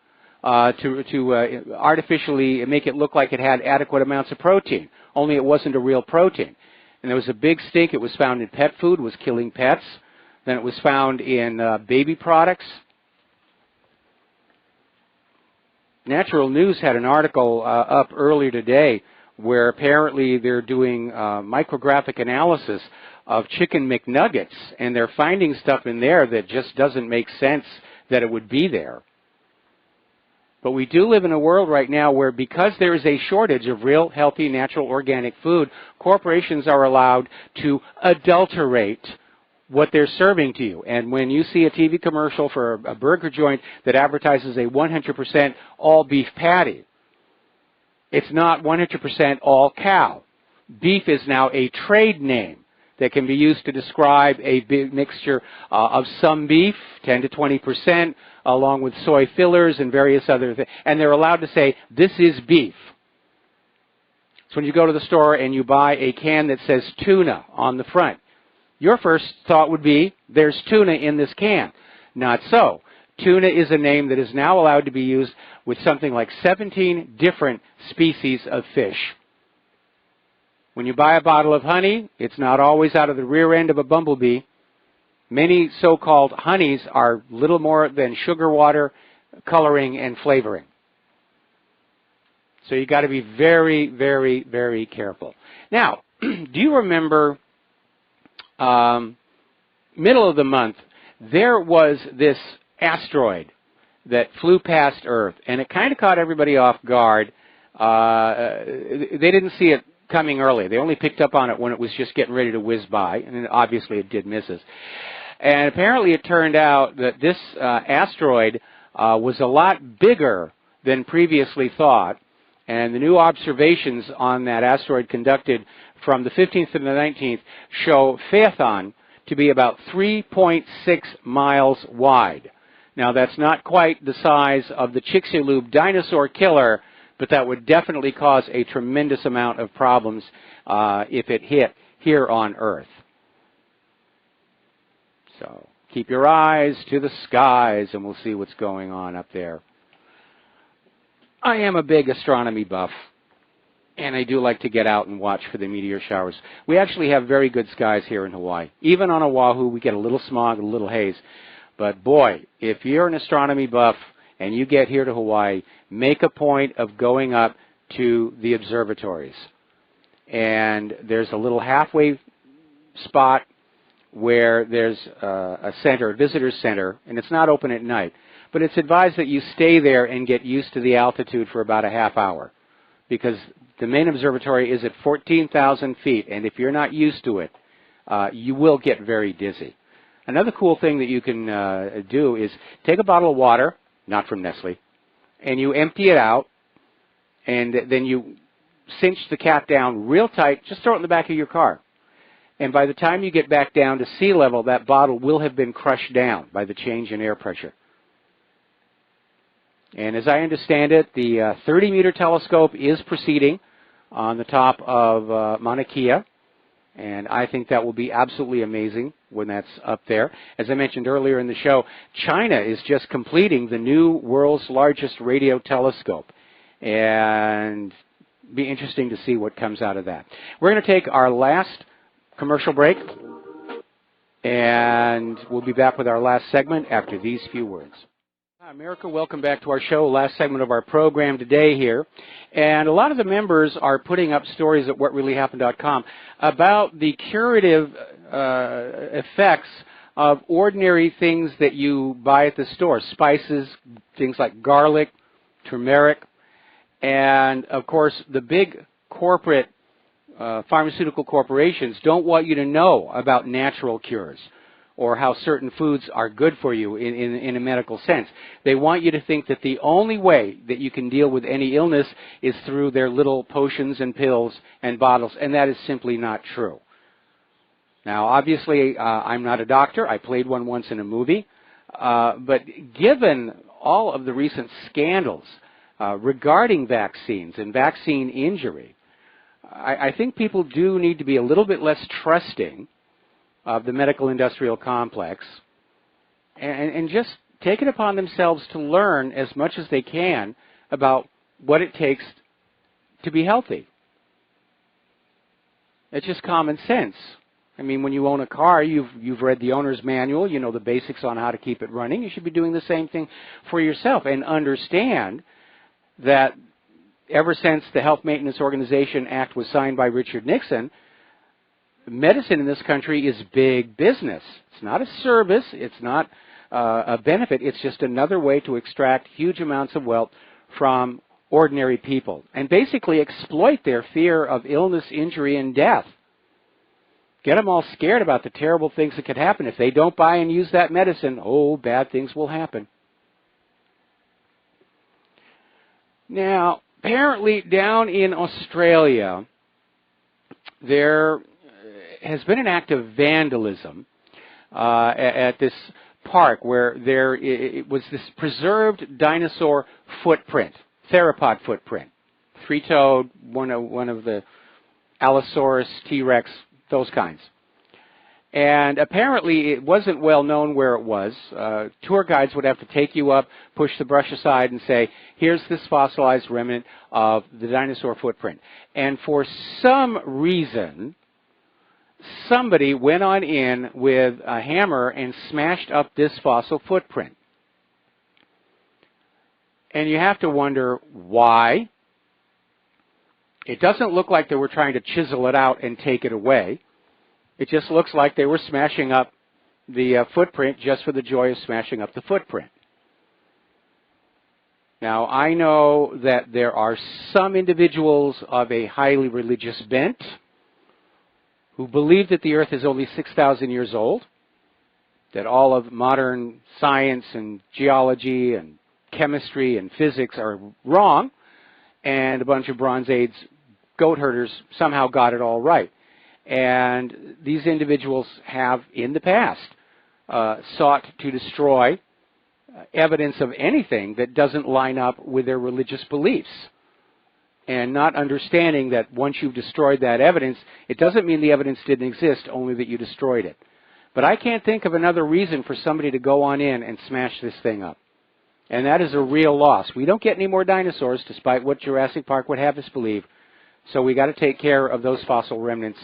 to artificially make it look like it had adequate amounts of protein, only it wasn't a real protein. And there was a big stink. It was found in pet food, was killing pets. Then it was found in baby products. Natural News had an article up earlier today where apparently they're doing micrographic analysis of chicken McNuggets, and they're finding stuff in there that just doesn't make sense that it would be there. But we do live in a world right now where, because there is a shortage of real, healthy, natural, organic food, corporations are allowed to adulterate what they're serving to you. And when you see a TV commercial for a burger joint that advertises a 100% all beef patty, it's not 100% all cow. Beef is now a trade name that can be used to describe a big mixture of some beef, 10 to 20%, along with soy fillers and various other things. And they're allowed to say, this is beef. So when you go to the store and you buy a can that says tuna on the front, your first thought would be, there's tuna in this can. Not so. Tuna is a name that is now allowed to be used with something like 17 different species of fish. When you buy a bottle of honey, it's not always out of the rear end of a bumblebee. Many so-called honeys are little more than sugar water, coloring, and flavoring. So you've got to be very, very, very careful. Now, do you remember middle of the month, there was this asteroid that flew past Earth, and it kind of caught everybody off guard. They didn't see it coming early. They only picked up on it when it was just getting ready to whiz by, and obviously it did miss us. And apparently it turned out that this asteroid was a lot bigger than previously thought, and the new observations on that asteroid conducted from the 15th to the 19th show Phaethon to be about 3.6 miles wide. Now, that's not quite the size of the Chicxulub dinosaur killer, but that would definitely cause a tremendous amount of problems if it hit here on Earth. So keep your eyes to the skies, and we'll see what's going on up there. I am a big astronomy buff, and I do like to get out and watch for the meteor showers. We actually have very good skies here in Hawaii. Even on Oahu, we get a little smog, a little haze. But boy, if you're an astronomy buff and you get here to Hawaii, make a point of going up to the observatories. And there's a little halfway spot where there's a center, a visitor's center, and it's not open at night. But it's advised that you stay there and get used to the altitude for about a half hour, because the main observatory is at 14,000 feet, and if you're not used to it, you will get very dizzy. Another cool thing that you can do is take a bottle of water, not from Nestle, and you empty it out, and then you cinch the cap down real tight, just throw it in the back of your car. And by the time you get back down to sea level, that bottle will have been crushed down by the change in air pressure. And as I understand it, the 30-meter telescope is proceeding on the top of Mauna Kea, and I think that will be absolutely amazing when that's up there. As I mentioned earlier in the show, China is just completing the new world's largest radio telescope, and it'll be interesting to see what comes out of that. We're going to take our last commercial break, and we'll be back with our last segment after these few words. America, welcome back to our show, last segment of our program today here. And a lot of the members are putting up stories at whatreallyhappened.com about the curative effects of ordinary things that you buy at the store, spices, things like garlic, turmeric, and of course the big corporate pharmaceutical corporations don't want you to know about natural cures or how certain foods are good for you in a medical sense. They want you to think that the only way that you can deal with any illness is through their little potions and pills and bottles, and that is simply not true. Now, obviously, I'm not a doctor. I played one once in a movie. But given all of the recent scandals regarding vaccines and vaccine injury, I think people do need to be a little bit less trusting of the medical industrial complex and just take it upon themselves to learn as much as they can about what it takes to be healthy. It's just common sense. I mean, when you own a car, you've read the owner's manual, you know the basics on how to keep it running. You should be doing the same thing for yourself and understand that ever since the Health Maintenance Organization Act was signed by Richard Nixon, medicine in this country is big business. It's not a service. It's not a benefit. It's just another way to extract huge amounts of wealth from ordinary people and basically exploit their fear of illness, injury, and death. Get them all scared about the terrible things that could happen. If they don't buy and use that medicine, oh, bad things will happen. Now, apparently down in Australia, there has been an act of vandalism at this park where it was this preserved dinosaur footprint, theropod footprint, three-toed, one of the Allosaurus, T-Rex, those kinds. And apparently it wasn't well known where it was. Tour guides would have to take you up, push the brush aside and say, here's this fossilized remnant of the dinosaur footprint. And for some reason, somebody went on in with a hammer and smashed up this fossil footprint. And you have to wonder why. It doesn't look like they were trying to chisel it out and take it away. It just looks like they were smashing up the footprint just for the joy of smashing up the footprint. Now, I know that there are some individuals of a highly religious bent who believe that the earth is only 6,000 years old, that all of modern science and geology and chemistry and physics are wrong, and a bunch of Bronze Age goat herders somehow got it all right. And these individuals have, in the past, sought to destroy evidence of anything that doesn't line up with their religious beliefs. And not understanding that once you've destroyed that evidence, it doesn't mean the evidence didn't exist, only that you destroyed it. But I can't think of another reason for somebody to go on in and smash this thing up. And that is a real loss. We don't get any more dinosaurs, despite what Jurassic Park would have us believe. So we got to take care of those fossil remnants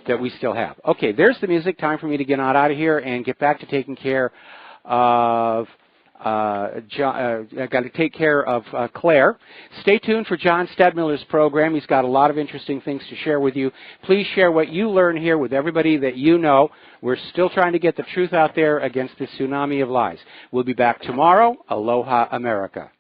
that we still have. Okay, there's the music. Time for me to get on out of here and get back to taking care of I got to take care of Claire. Stay tuned for John Stedmiller's program. He's got a lot of interesting things to share with you. Please share what you learn here with everybody that you know. We're still trying to get the truth out there against this tsunami of lies. We'll be back tomorrow. Aloha, America.